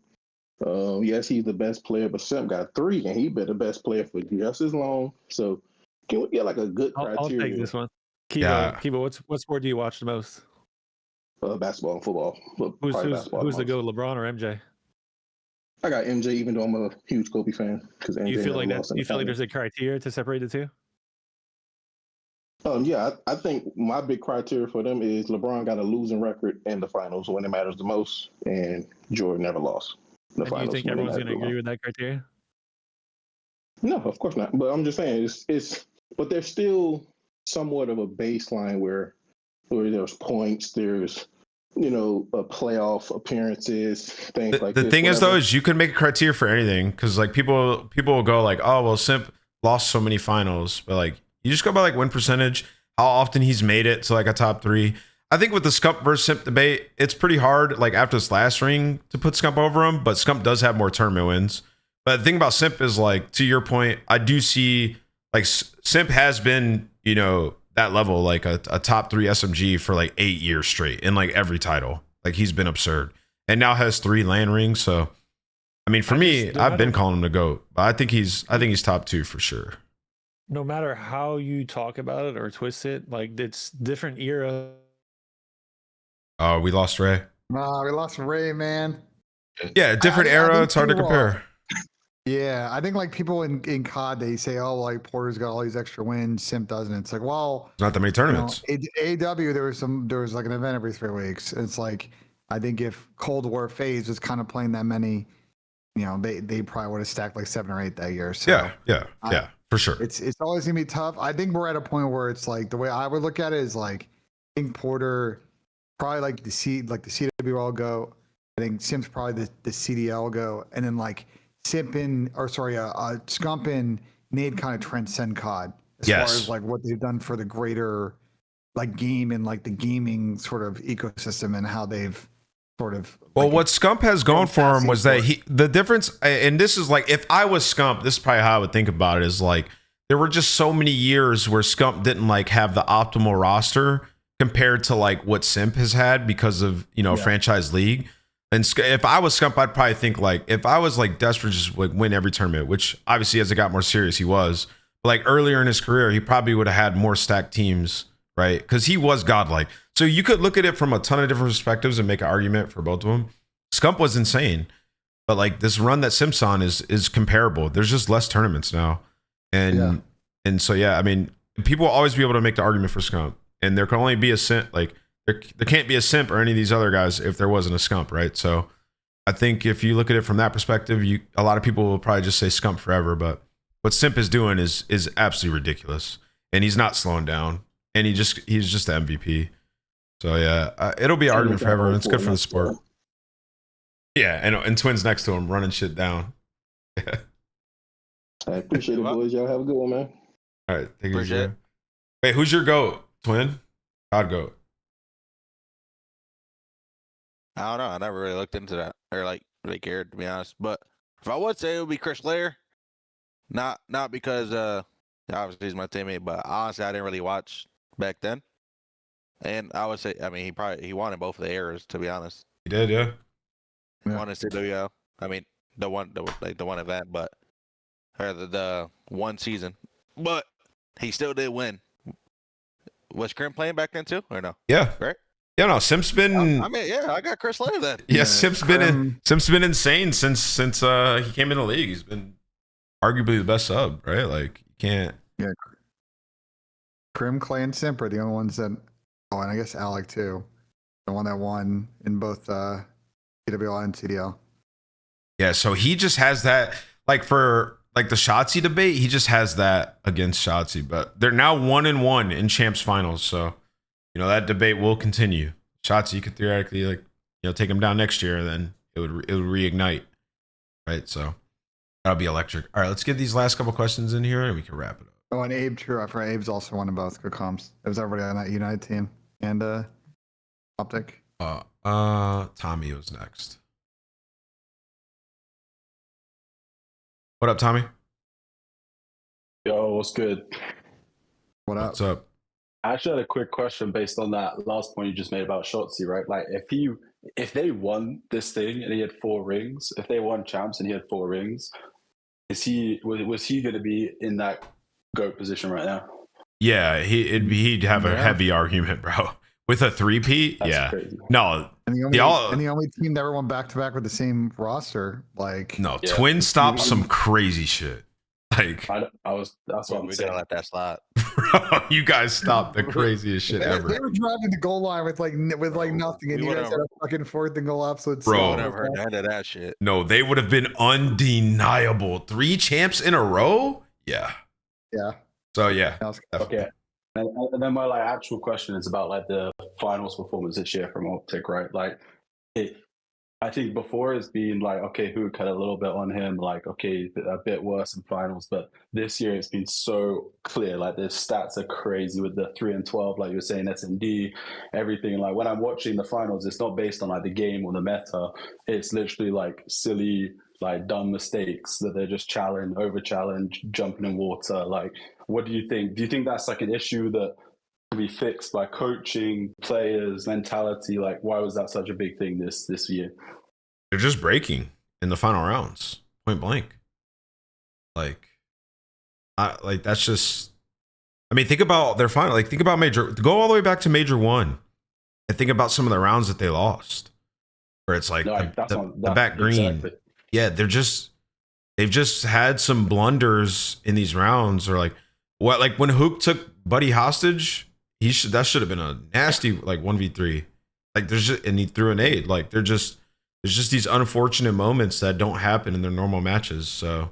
Yes, he's the best player, but Simp got 3, and he been the best player for just as long. So can we get like a good criteria? I'll take this one. Kiva, what sport do you watch the most? Basketball and football. Who's the GOAT, LeBron or MJ? I got MJ, even though I'm a huge Kobe fan. Because You feel like there's a criteria to separate the two? Yeah, I think my big criteria for them is LeBron got a losing record in the finals when it matters the most, and Jordan never lost the finals. Do you think everyone's going to agree with that criteria? No, of course not. But I'm just saying but there's still somewhat of a baseline where there's points, there's playoff appearances, things like the this. thing is though, is you can make a criteria for anything, because like people will go like, oh well, Simp lost so many finals, but like you just go by like win percentage, how often he's made it to like a top 3. I think with the Scump versus Simp debate, it's pretty hard like after this last ring to put Scump over him, but Scump does have more tournament wins. But the thing about Simp is, like, to your point, I do see like Simp has been, that level, like a top 3 SMG for like 8 years straight in like every title. Like he's been absurd, and now has 3 LAN rings. So, I mean, for me, I've been calling him the GOAT, but I think he's top 2 for sure. No matter how you talk about it or twist it, like it's different era. Oh, we lost Ray. We lost Ray, man. Yeah, different era. It's hard to compare. Yeah, I think like people in COD, they say, oh, like Porter's got all these extra wins, Simp doesn't. It's like, well, there's not that many tournaments. AW, there was like an event every 3 weeks. It's like, I think if Cold War FaZe was kind of playing that many, they probably would have stacked like 7 or 8 that year. So yeah, for sure. It's always gonna be tough. I think we're at a point where it's like, the way I would look at it is like, I think Porter probably like the CWL go. I think Simp's probably the CDL go, and then like Scump and Nade kind of transcend COD as far as like what they've done for the greater like game and like the gaming sort of ecosystem and how they've sort of. Well, what Scump has gone for him was that the difference, and this is like, if I was Scump, this is probably how I would think about it, is like there were just so many years where Scump didn't like have the optimal roster compared to like what Simp has had because of franchise league. And if I was Scump, I'd probably think like, if I was like desperate to just like win every tournament, which obviously as it got more serious, he was. But like earlier in his career, he probably would have had more stacked teams, right? Because he was godlike. So you could look at it from a ton of different perspectives and make an argument for both of them. Scump was insane, but like this run that Simp's on is comparable. There's just less tournaments now, and so I mean, people will always be able to make the argument for Scump, and there can only be a Simp. Like there can't be a Simp or any of these other guys if there wasn't a Scump, right? So I think if you look at it from that perspective, a lot of people will probably just say Scump forever, but what Simp is doing is absolutely ridiculous, and he's not slowing down, and he's just the MVP. So it'll be an argument forever, and it's good for the sport. Yeah, and Twins next to him running shit down. Yeah. I appreciate it, boys. Y'all have a good one, man. All right, take it easy. Wait, who's your GOAT, Twin? COD GOAT. I don't know. I never really looked into that or like really cared, to be honest. But if I would say, it would be Chris Lair. Not because obviously he's my teammate, but honestly I didn't really watch back then. And I would say, I mean, he won in both of the eras, to be honest. He did, yeah. He won in CWL. I mean, the one event, but or the one season, but he still did win. Was Krim playing back then too, or no? Yeah, right. Yeah, no, Simp's been. I mean, I got Chris Lair then. Yeah, Simp's been insane since he came in the league. He's been arguably the best sub, right? Like you can't. Yeah, Krim, Clay, and Simp are the only ones that. Oh, and I guess Alec too, the one that won in both CWL and CDL. Yeah, so he just has that, like for like the SHOTZZY debate, he just has that against SHOTZZY, but they're now 1-1 in champs finals, so that debate will continue. SHOTZZY could theoretically take him down next year, and then it would reignite, right? So that'll be electric. All right, let's get these last couple questions in here, and we can wrap it up. Oh, and Abe, true. I forgot Abe's also won in both. Good comms. It was everybody on that United team. And Optic. Tommy was next. What up, Tommy? Yo, what's good? What's up? I actually had a quick question based on that last point you just made about SHOTZZY, right? Like, if they won this thing and he had 4 rings, if they won champs and he had 4 rings, was he going to be in that GOAT position right now? Yeah, he'd have a heavy argument, bro. With a 3-peat, yeah. Crazy. No, And the only team that ever won back-to-back with the same roster, like... No, Twin stopped some crazy shit. Like, that's what we gotta let that slide. Bro, you guys stopped the craziest shit ever. They were driving the goal line with nothing, and you guys had a fucking 4th and goal absolute. Bro, never heard the end of that shit. No, they would have been undeniable. 3 champs in a row? Yeah. Yeah. So yeah. Okay. And then my actual question is about the finals performance this year from OPTIC, right? I think before it's been okay, Hook had a little bit on him, okay, a bit worse in finals, but this year it's been so clear. The stats are crazy with the 3 and 12, like you were saying, SMD, everything. When I'm watching the finals, it's not based on the game or the meta. It's literally silly, dumb mistakes that they're just over challenge, jumping in water. What do you think? Do you think that's an issue that can be fixed by coaching, players, mentality? Why was that such a big thing this year? They're just breaking in the final rounds, point blank. That's just. I mean, think about their final. Think about major. Go all the way back to major 1, and think about some of the rounds that they lost, where it's the back green. Exactly. Yeah, they've just had some blunders in these rounds, or when Hook took Buddy hostage, that should have been a nasty 1v3. And he threw an 8. There's just these unfortunate moments that don't happen in their normal matches. So,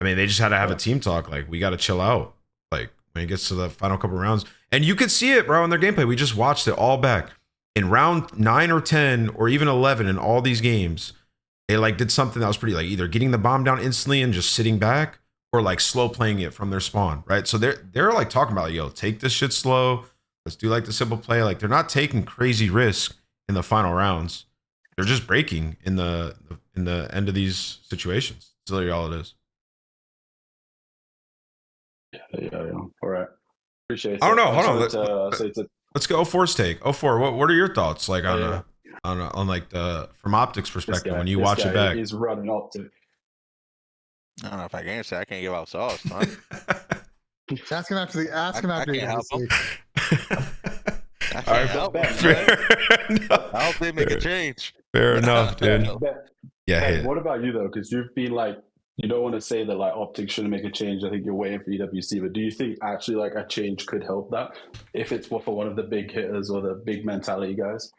I mean, they just had to have a team talk. We got to chill out. When it gets to the final couple rounds, and you could see it, bro, in their gameplay. We just watched it all back in round 9 or 10 or even 11 in all these games. They did something that was pretty either getting the bomb down instantly and just sitting back, or slow playing it from their spawn, right? So they're talking about yo, take this shit slow. Let's do the simple play. They're not taking crazy risk in the final rounds. They're just breaking in the end of these situations. That's literally all it is. Yeah. All right. Appreciate it. I don't know. Hold on. Let's go 04's take. 04. What are your thoughts on from Optic's perspective when you watch it back? He's running Optic. I don't know if I can answer. I can't give out sauce, huh? Ask him after I can't help him. I All right, help him. I hope they make a change. Fair enough, dude. Yeah. What about you though? Because you've been you don't want to say that Optic shouldn't make a change. I think you're waiting for EWC, but do you think actually a change could help that if it's for one of the big hitters or the big mentality guys?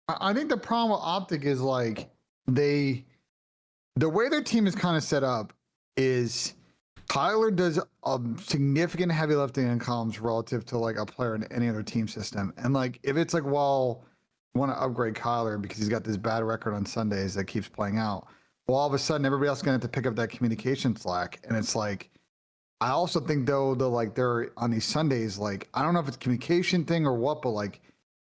I think the problem with Optic is the way their team is kind of set up is Kyler does a significant heavy lifting in comms relative to a player in any other team system. And if it's want to upgrade Kyler because he's got this bad record on Sundays that keeps playing out, well, all of a sudden everybody else is going to have to pick up that communication slack. And it's I also think though, they're on these Sundays, I don't know if it's a communication thing or what, but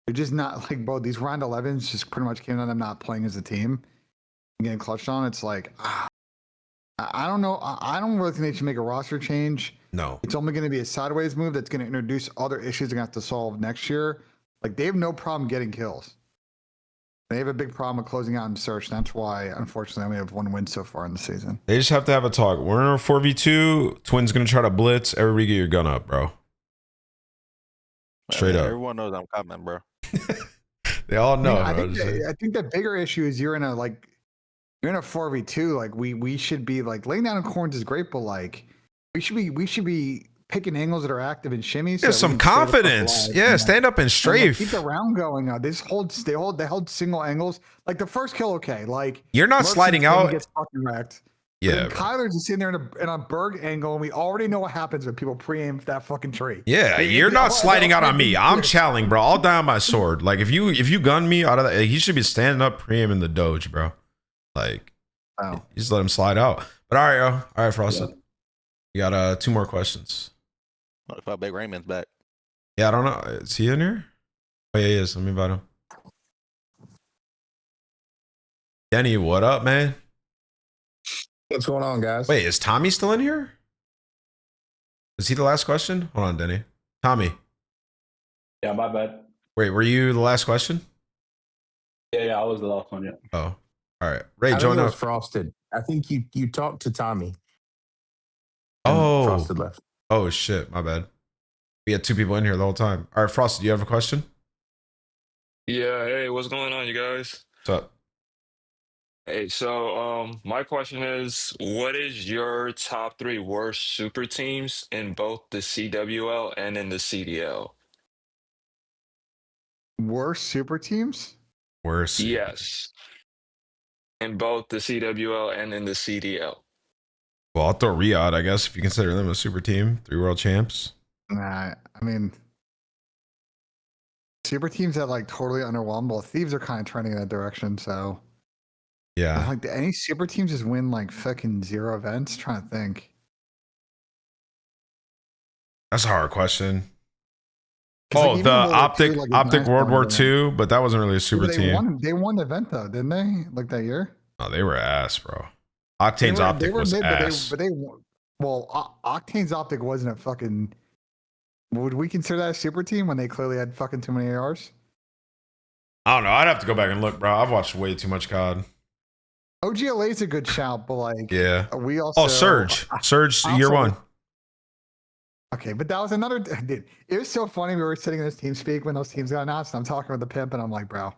they're just not bro, these round 11s just pretty much came on them not playing as a team and getting clutched on. It's I don't know. I don't really think they should make a roster change. No. It's only going to be a sideways move that's going to introduce other issues they're going to have to solve next year. They have no problem getting kills. They have a big problem with closing out in search. That's why, unfortunately, we have 1 win so far in the season. They just have to have a talk. We're in a 4v2. Twins going to try to blitz. Everybody get your gun up, bro. Straight up. Everyone knows I'm coming, bro. They all know. I think the bigger issue is you're in a 4v2. We should be laying down in corns is great, but we should be picking angles that are active and shimmies. There's some confidence. Yeah, stand up and strafe. Keep the round going. They hold single angles. The first kill, okay. You're not sliding out. Gets fucking wrecked. Yeah. Kyler's just sitting there in a Berg angle, and we already know what happens when people pre-aim that fucking tree. Yeah, you're not sliding out on me. I'm challenging, bro. I'll die on my sword. If you gun me out of that, he should be standing up pre-aiming the Doge, bro. You just let him slide out. But all right, yo. All right, Frosted. We got 2 more questions. What if Big Raymond's back? Yeah, I don't know. Is he in here? Oh, yeah, he is. Let me invite him. Denny, what up, man? What's going on, guys? Wait, is Tommy still in here? Is he the last question? Hold on, Denny. Tommy. Yeah, my bad. Wait, were you the last question? Yeah, I was the last one. Yeah. Oh, all right. Ray, I join think it was up. Frosted. I think you talked to Tommy. Oh, Frosted left. Oh shit, my bad. We had 2 people in here the whole time. All right, Frosted, do you have a question? Yeah, hey, what's going on, you guys? What's up? Hey, so my question is, what is your top 3 worst super teams in both the CWL and in the CDL? Worst super teams? Worst. Yes. In both the CWL and in the CDL. Well, I'll throw RIYADH, I guess, if you consider them a super team. 3 world champs. Nah, I mean, super teams that like totally underwhelmed. Well, Thieves are kind of trending in that direction, so yeah. Like, do any super teams just win like fucking 0 events? Trying to think. That's a hard question. Like, Oh, even the World War II, OPTIC like, OPTIC Advanced World won War an event. II, but that wasn't really a super team. They won the event though, didn't they? Like that year. Oh, they were ass, bro. Octane's they OPTIC were was mid, ass. but they well, Octane's OPTIC wasn't a fucking. Would we consider that a super team when they clearly had fucking too many ARs? I don't know. I'd have to go back and look, bro. I've watched way too much COD. OGLA is a good shout, but like, Yeah. we also. Oh, Surge. Surge year 1. Okay, but that was another. Dude, it was so funny. We were sitting in this team speak when those teams got announced, and I'm talking with the pimp, and I'm like, bro,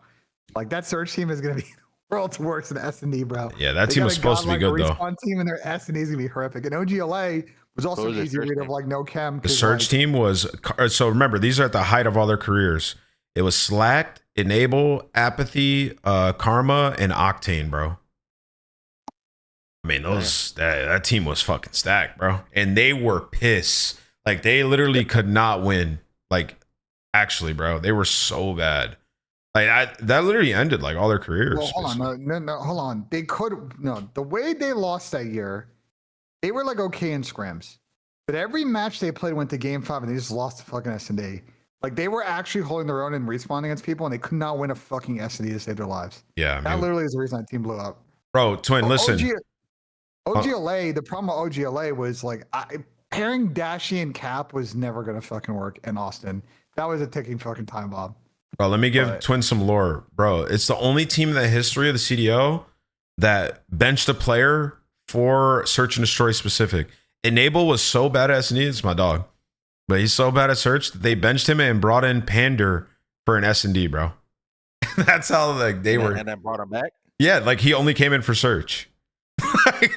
like that Surge team is gonna be the world's worst in S&D, bro. Yeah, that They team got was a supposed to be godlike good, though. respawn team, and their S&D is gonna be horrific. And OGLA was also What was an their easy Surge read of team? like no chem. The 'cause, Surge like, team was so. Remember, these are at the height of all their careers. It was Slacked, Enable, Apathy, Karma, and Octane, bro. I mean, that team was fucking stacked, bro, and they were pissed. Like they literally could not win. Like, actually, bro, they were so bad. Like that literally ended like all their careers. Well, hold on, no, hold on. They could the way they lost that year, they were like okay in scrims, but every match they played went to game 5 and they just lost to fucking S&D. Like they were actually holding their own and respawning against people, and they could not win a fucking S&D to save their lives. Yeah, I that mean, literally is the reason that team blew up. Bro, Twin, listen. OGLA, the problem with OGLA was like pairing Dashy and Cap was never gonna fucking work in Austin. That was a ticking fucking time bomb. Bro, let me give Twin some lore. Bro, it's the only team in the history of the CDO that benched a player for Search and Destroy specific. Enable was so bad at S&D, it's my dog. But he's so bad at Search that they benched him and brought in Pander for an S&D, bro. That's how like they were. And then brought him back? Yeah, like he only came in for Search.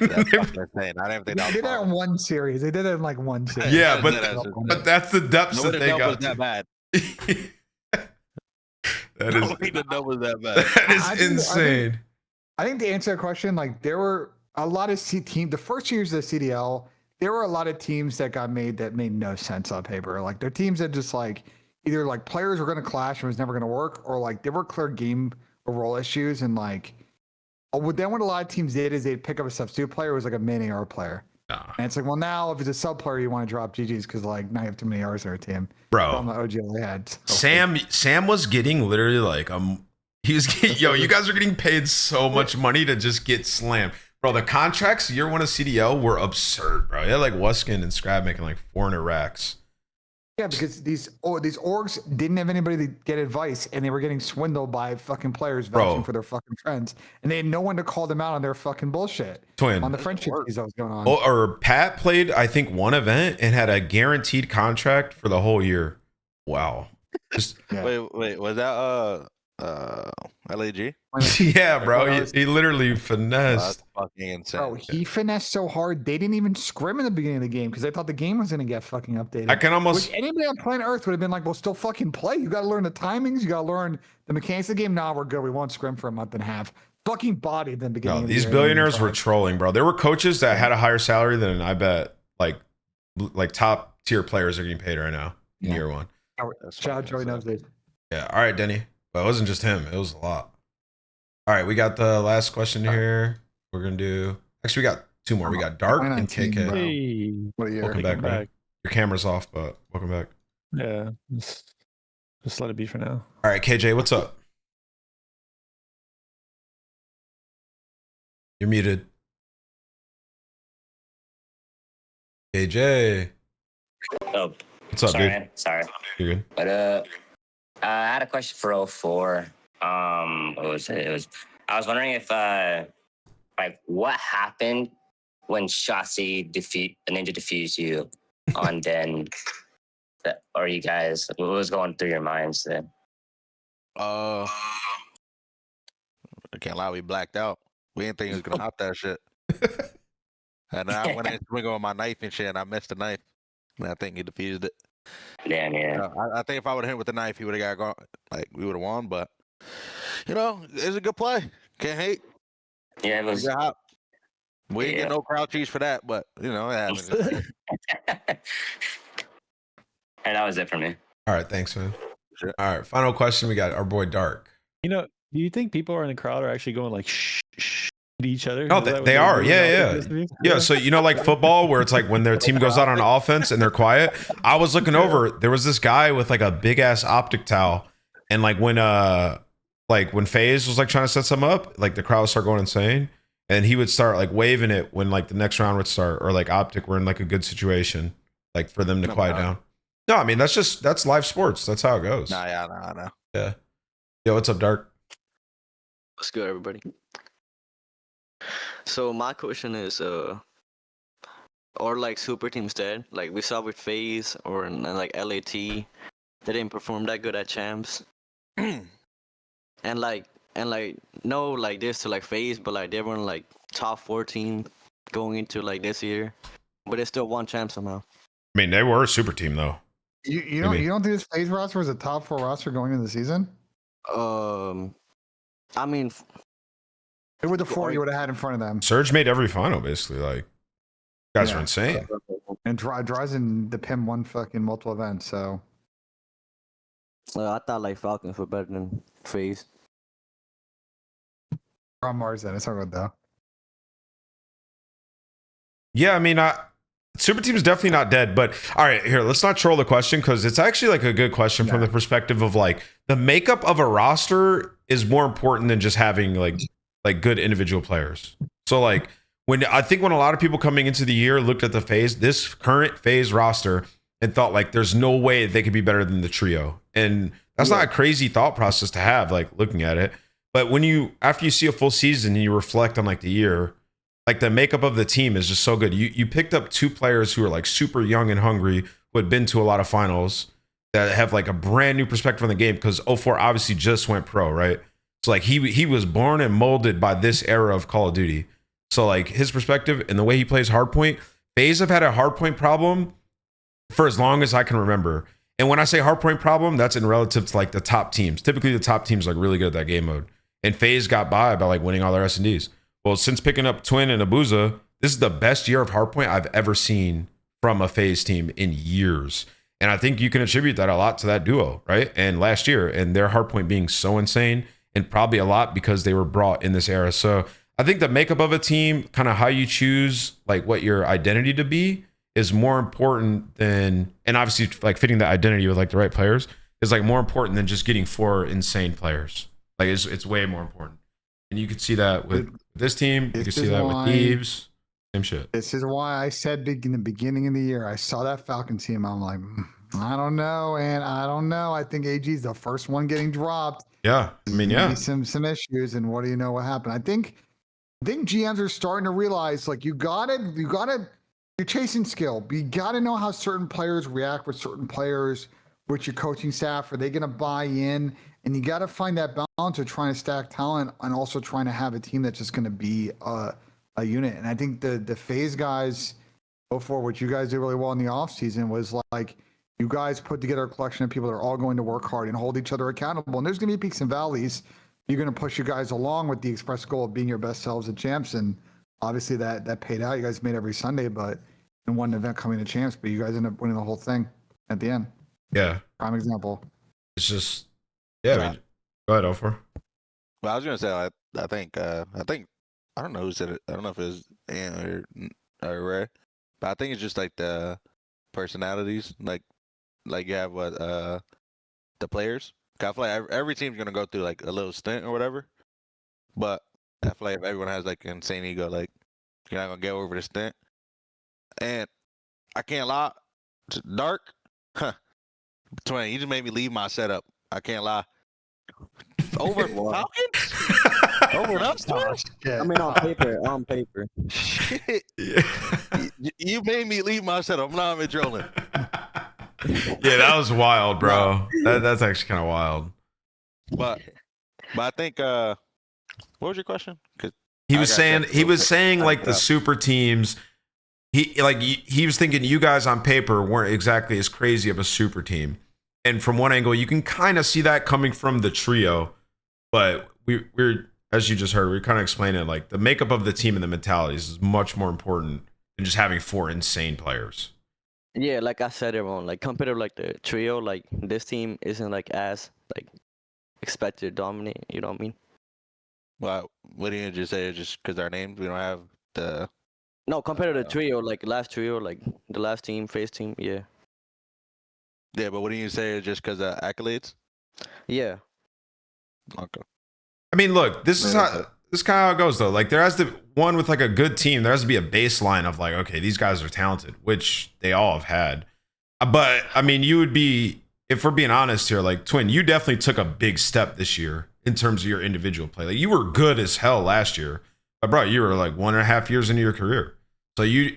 That's insane. I didn't think They did that in one series. They did it in like one series. Yeah, but that's the depths that they got. Was that bad. That is Nobody didn't know was that bad. That is insane. I think to answer the question, like there were a lot of teams. The first years of the CDL, there were a lot of teams that got made that made no sense on paper. Like they're teams that just like either like players were going to clash and it was never going to work, or like there were clear game or role issues. And like, then what a lot of teams did is they'd pick up a substitute player who was like a main AR player. And it's like, well, now if it's a sub player, you want to drop GGs because like now you have too many R's in our team. Bro, From the OGLA had. So, Sam was getting literally like he was getting, you guys are getting paid so much money to just get slammed. Bro, the contracts year 1 of CDL were absurd, bro. You had like Wuskin and Scrab making like 400 racks. Yeah, because these orgs didn't have anybody to get advice, and they were getting swindled by fucking players vouching for their fucking friends, and they had no one to call them out on their fucking bullshit. Twin. On the friendship fees that was going on. Or Pat played, I think, 1 event and had a guaranteed contract for the whole year. Wow. Wait, was that LAG? Yeah, bro. He literally finessed. That's fucking insane. Bro, he finessed so hard they didn't even scrim in the beginning of the game because they thought the game was gonna get fucking updated. I can almost anybody on planet Earth would have been like, "Well, still fucking play. You got to learn the timings. You got to learn the mechanics of the game." Nah, we're good. We won't scrim for a month and a half. Fucking bodied in the beginning. No, of the these year. billionaires were trolling, bro. There were coaches that had a higher salary than I bet like top tier players are getting paid right now in year 1. Shout out Joey knows this. Yeah. All right, Denny. But it wasn't just him. It was a lot. All right, we got the last question here. We're gonna do. Actually, we got Two more. We got Dark and 2019, KK. bro. Hey, What a year. Welcome back, Ray. Your camera's off, but welcome back. Yeah, just let it be for now. All right, KJ, what's up? You're muted. KJ. Oh, What's up, sorry, dude? man. Sorry. You're good. But I had a question for O4. What was it? I was wondering if like what happened when SHOTZZY Ninja defused you on Den, or you guys, what was going through your minds then? I can't lie, we blacked out. We didn't think he was gonna hop that shit. And then I went in swinging with my knife and shit, and I missed the knife. And I think he defused it. Damn, yeah. I think if I would have hit with the knife, he would have got gone. Like we would have won. But you know, it's a good play. Can't hate. Yeah, it was. We didn't get no crowd cheese for that, but you know, it happens. And that was it for me. All right, thanks, man. All right, final question. We got our boy Dark. You know, do you think people in the crowd are actually going like shh to each other? No, Is that what they are. doing Yeah. yeah. So you know, like football, where it's like when their team goes out on offense and they're quiet. I was looking over. There was this guy with like a big ass optic towel, and like when FAZE was like trying to set some up, like the crowd would start going insane, and he would start like waving it when like the next round would start, or like Optic were in like a good situation, like for them to quiet down. No, I mean that's live sports. That's how it goes. Nah, yeah, I know. Yeah. Yo, what's up, Dark? What's good, everybody? So my question is, are like super teams dead? Like we saw with FAZE or like LAT, they didn't perform that good at champs. and no like this to like FAZE, but like they were in like top 14 going into like this year, but they still won champs somehow. I mean, they were a super team though. You don't think this FAZE roster was a top 4 roster going into the season? I mean, who were the 4 you would have had in front of them? Surge made every final basically. Like, guys are insane. And Dryzen the PIM won fucking multiple events. So I thought like Falcons were better than FAZE. on Mars, then it's not good though. Yeah, I mean, super team's definitely not dead, but all right, here, let's not troll the question because it's actually like a good question from the perspective of like the makeup of a roster is more important than just having like good individual players. So like when a lot of people coming into the year looked at this current FAZE roster and thought like there's no way they could be better than the trio. And that's not a crazy thought process to have, like looking at it. But when after you see a full season and you reflect on like the year, like the makeup of the team is just so good. You picked up 2 players who are like super young and hungry, who had been to a lot of finals, that have like a brand new perspective on the game because 04 obviously just went pro, right? So like he was born and molded by this era of Call of Duty. So like his perspective and the way he plays hardpoint, FAZE have had a hardpoint problem for as long as I can remember. And when I say hardpoint problem, that's in relative to like the top teams. Typically the top teams are like really good at that game mode. And FAZE got by like winning all their S&Ds. Well, since picking up Twin and Abuza, this is the best year of hardpoint I've ever seen from a FAZE team in years. And I think you can attribute that a lot to that duo, right? And last year, and their hardpoint being so insane, and probably a lot because they were brought in this era. So I think the makeup of a team, kind of how you choose like what your identity to be, is more important than, and obviously like fitting the identity with like the right players is like more important than just getting 4 insane players. Like it's way more important. And you could see that with this team. You could see that with Thieves. Same shit. This is why I said in the beginning of the year, I saw that Falcon team. I'm like, I don't know, and I don't know. I think AG is the first one getting dropped. Yeah, I mean, yeah. Some issues, and what do you know what happened? I think GMs are starting to realize like you gotta. You're chasing skill. You gotta know how certain players react with certain players. With your coaching staff, are they gonna buy in? And you got to find that balance of trying to stack talent and also trying to have a team that's just going to be a unit. And I think the FAZE guys, before what you guys did really well in the offseason was like you guys put together a collection of people that are all going to work hard and hold each other accountable. And there's going to be peaks and valleys. You're going to push you guys along with the express goal of being your best selves at champs. And obviously that paid out. You guys made every Sunday, but in one event coming to champs, but you guys end up winning the whole thing at the end. Yeah. Prime example. It's just, yeah. I mean, go ahead, 04. Well, I was gonna say, I think, I don't know who said it. I don't know if it was and or rare. But I think it's just like the personalities, like you have what the players. 'Cause I feel like every team's gonna go through like a little stint or whatever. But I feel like if everyone has like insane ego, like you're not gonna get over the stint. And I can't lie, Dark, Twin, you just made me leave my setup. I can't lie. Over Falcons? Over us, Twin? I mean, on paper, Shit. You made me leave my setup. I'm not even trolling. Yeah, that was wild, bro. That's actually kind of wild. But I think what was your question? He was saying like the super teams. He was thinking you guys on paper weren't exactly as crazy of a super team, and from one angle you can kind of see that coming from the trio, but we're as you just heard, we're kind of explaining like the makeup of the team and the mentalities is much more important than just having 4 insane players. Yeah, like I said, everyone, like compared to like the trio, like this team isn't like as like expected to dominate. You know what I mean? Well, what do you just say? Just because our names, we don't have the. No, compared to the trio, like last trio, like the last team, FaZe team, yeah. Yeah, but what do you say? Just because of accolades? Yeah. Okay. I mean, look, this is kind of how it goes though. Like there has to one with like a good team, there has to be a baseline of like, okay, these guys are talented, which they all have had. But I mean, you would be, if we're being honest here, like Twin, you definitely took a big step this year in terms of your individual play. Like you were good as hell last year, but bro, you were like 1.5 years into your career. So you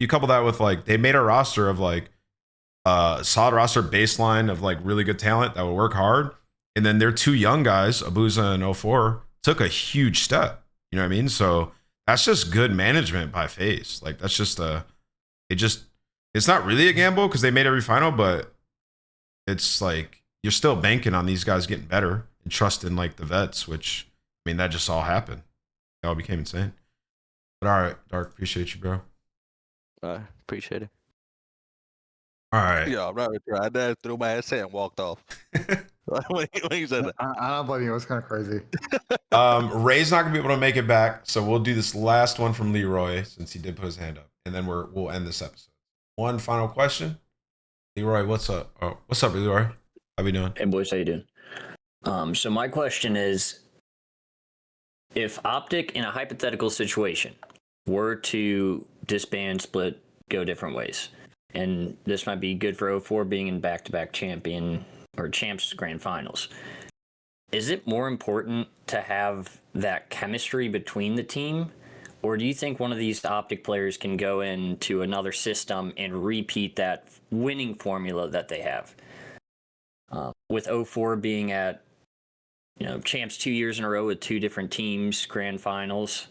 couple that with like they made a roster of like solid roster baseline of like really good talent that would work hard. And then their 2 young guys, Abuza and 04, took a huge step. You know what I mean? So that's just good management by FaZe. Like that's just it's not really a gamble because they made every final, but it's like you're still banking on these guys getting better and trusting like the vets, which I mean that just all happened. It all became insane. But all right, Dark, appreciate you, bro. Appreciate it. All right. Yeah, I'm not I dad threw my headset and walked off. when you said that. I don't blame you. It was kind of crazy. Ray's not gonna be able to make it back, so we'll do this last one from Leroy since he did put his hand up, and then we'll end this episode. One final question, Leroy. What's up? Oh, what's up, Leroy? How we doing? Hey, boys, how you doing? So my question is, if OPTIC in a hypothetical situation were to disband, split, go different ways, and this might be good for 04 being in back-to-back champion or champs grand finals. Is it more important to have that chemistry between the team, or do you think one of these OPTIC players can go into another system and repeat that winning formula that they have? With 04 being at, champs 2 years in a row with 2 different teams, grand finals.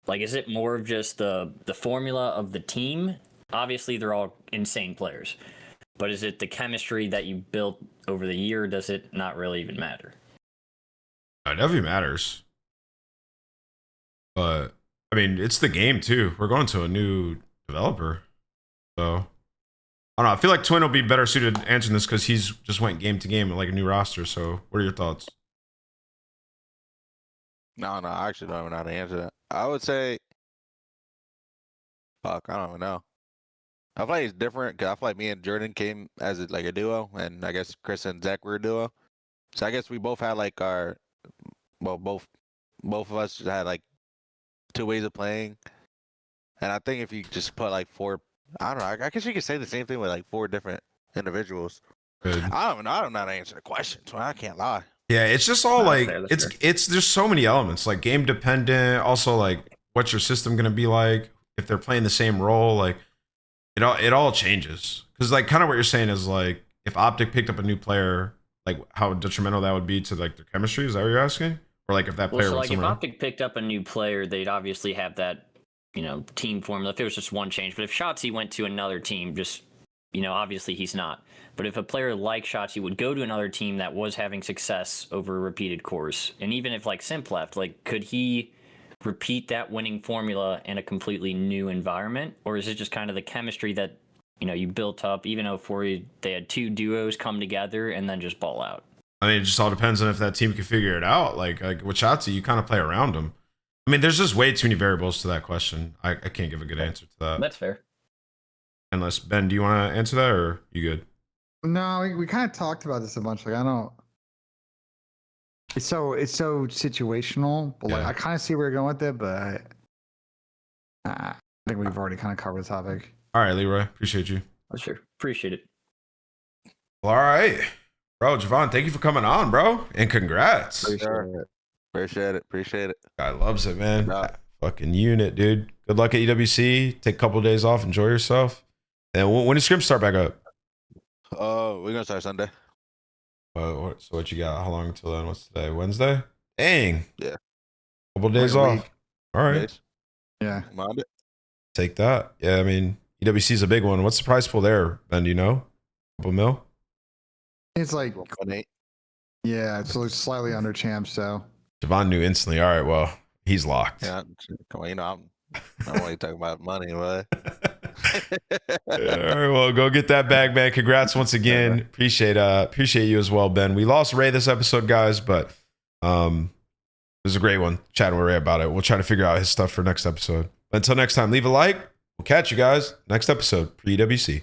Like, is it more of just the formula of the team? Obviously, they're all insane players. But is it the chemistry that you built over the year? Does it not really even matter? It definitely matters. But, I mean, it's the game, too. We're going to a new developer. So, I don't know. I feel like Twin will be better suited answering this because he's just went game to game with like a new roster. So, what are your thoughts? No, I actually don't even know how to answer that. I would say, fuck, I don't even know. I feel like it's different because I feel like me and Jordan came as like a duo, and I guess Chris and Zach were a duo. So I guess we both had like both of us had like 2 ways of playing. And I think if you just put like 4, I don't know. I guess you could say the same thing with like 4 different individuals. Good. I don't know how to answer the question, so I can't lie. Yeah, it's just all like it's there's so many elements like game dependent. Also, like what's your system gonna be like if they're playing the same role? Like it all changes because like kind of what you're saying is like if OPTIC picked up a new player, like how detrimental that would be to like their chemistry. Is that what you're asking? Or like if that player so was like if somewhere OPTIC picked up a new player, they'd obviously have that team formula. If it was just one change, but if SHOTZZY went to another team, just obviously he's not. But if a player like SHOTZZY would go to another team that was having success over a repeated course, and even if like SIMP left, like could he repeat that winning formula in a completely new environment, or is it just kind of the chemistry that you built up? Even though they had 2 duos come together and then just ball out. I mean, it just all depends on if that team can figure it out. Like with SHOTZZY, you kind of play around them. I mean, there's just way too many variables to that question. I can't give a good answer to that. That's fair. Unless, Ben, do you want to answer that, or you good? No, we kind of talked about this a bunch. Like, I don't. It's so situational, but like I kind of see where you're going with it, but I think we've already kind of covered the topic. All right, Leroy, appreciate you. Oh, sure, appreciate it. Well, all right, bro, Javon, thank you for coming on, bro, and congrats. Appreciate it. Guy loves it, man. Fucking unit, dude. Good luck at EWC. Take a couple of days off, enjoy yourself. And when does scrims start back up? We're gonna start Sunday. So what you got? How long until then? What's today? Wednesday? Dang. Yeah. Couple of days off. All right. Yeah. Mind it. Take that. Yeah, I mean, EWC is a big one. What's the prize pool there, Ben? Do you know? Couple mil? It's like 1.8. Yeah, it's slightly under champ. So Javon knew instantly. All right, well, he's locked. Yeah, come on, I'm only talking about money, what? All right, well, go get that bag, man. Congrats once again. Appreciate you as well, Ben. We lost Ray this episode, guys, but it was a great one. Chatting with Ray about it. We'll try to figure out his stuff for next episode. Until next time, leave a like. We'll catch you guys next episode for EWC.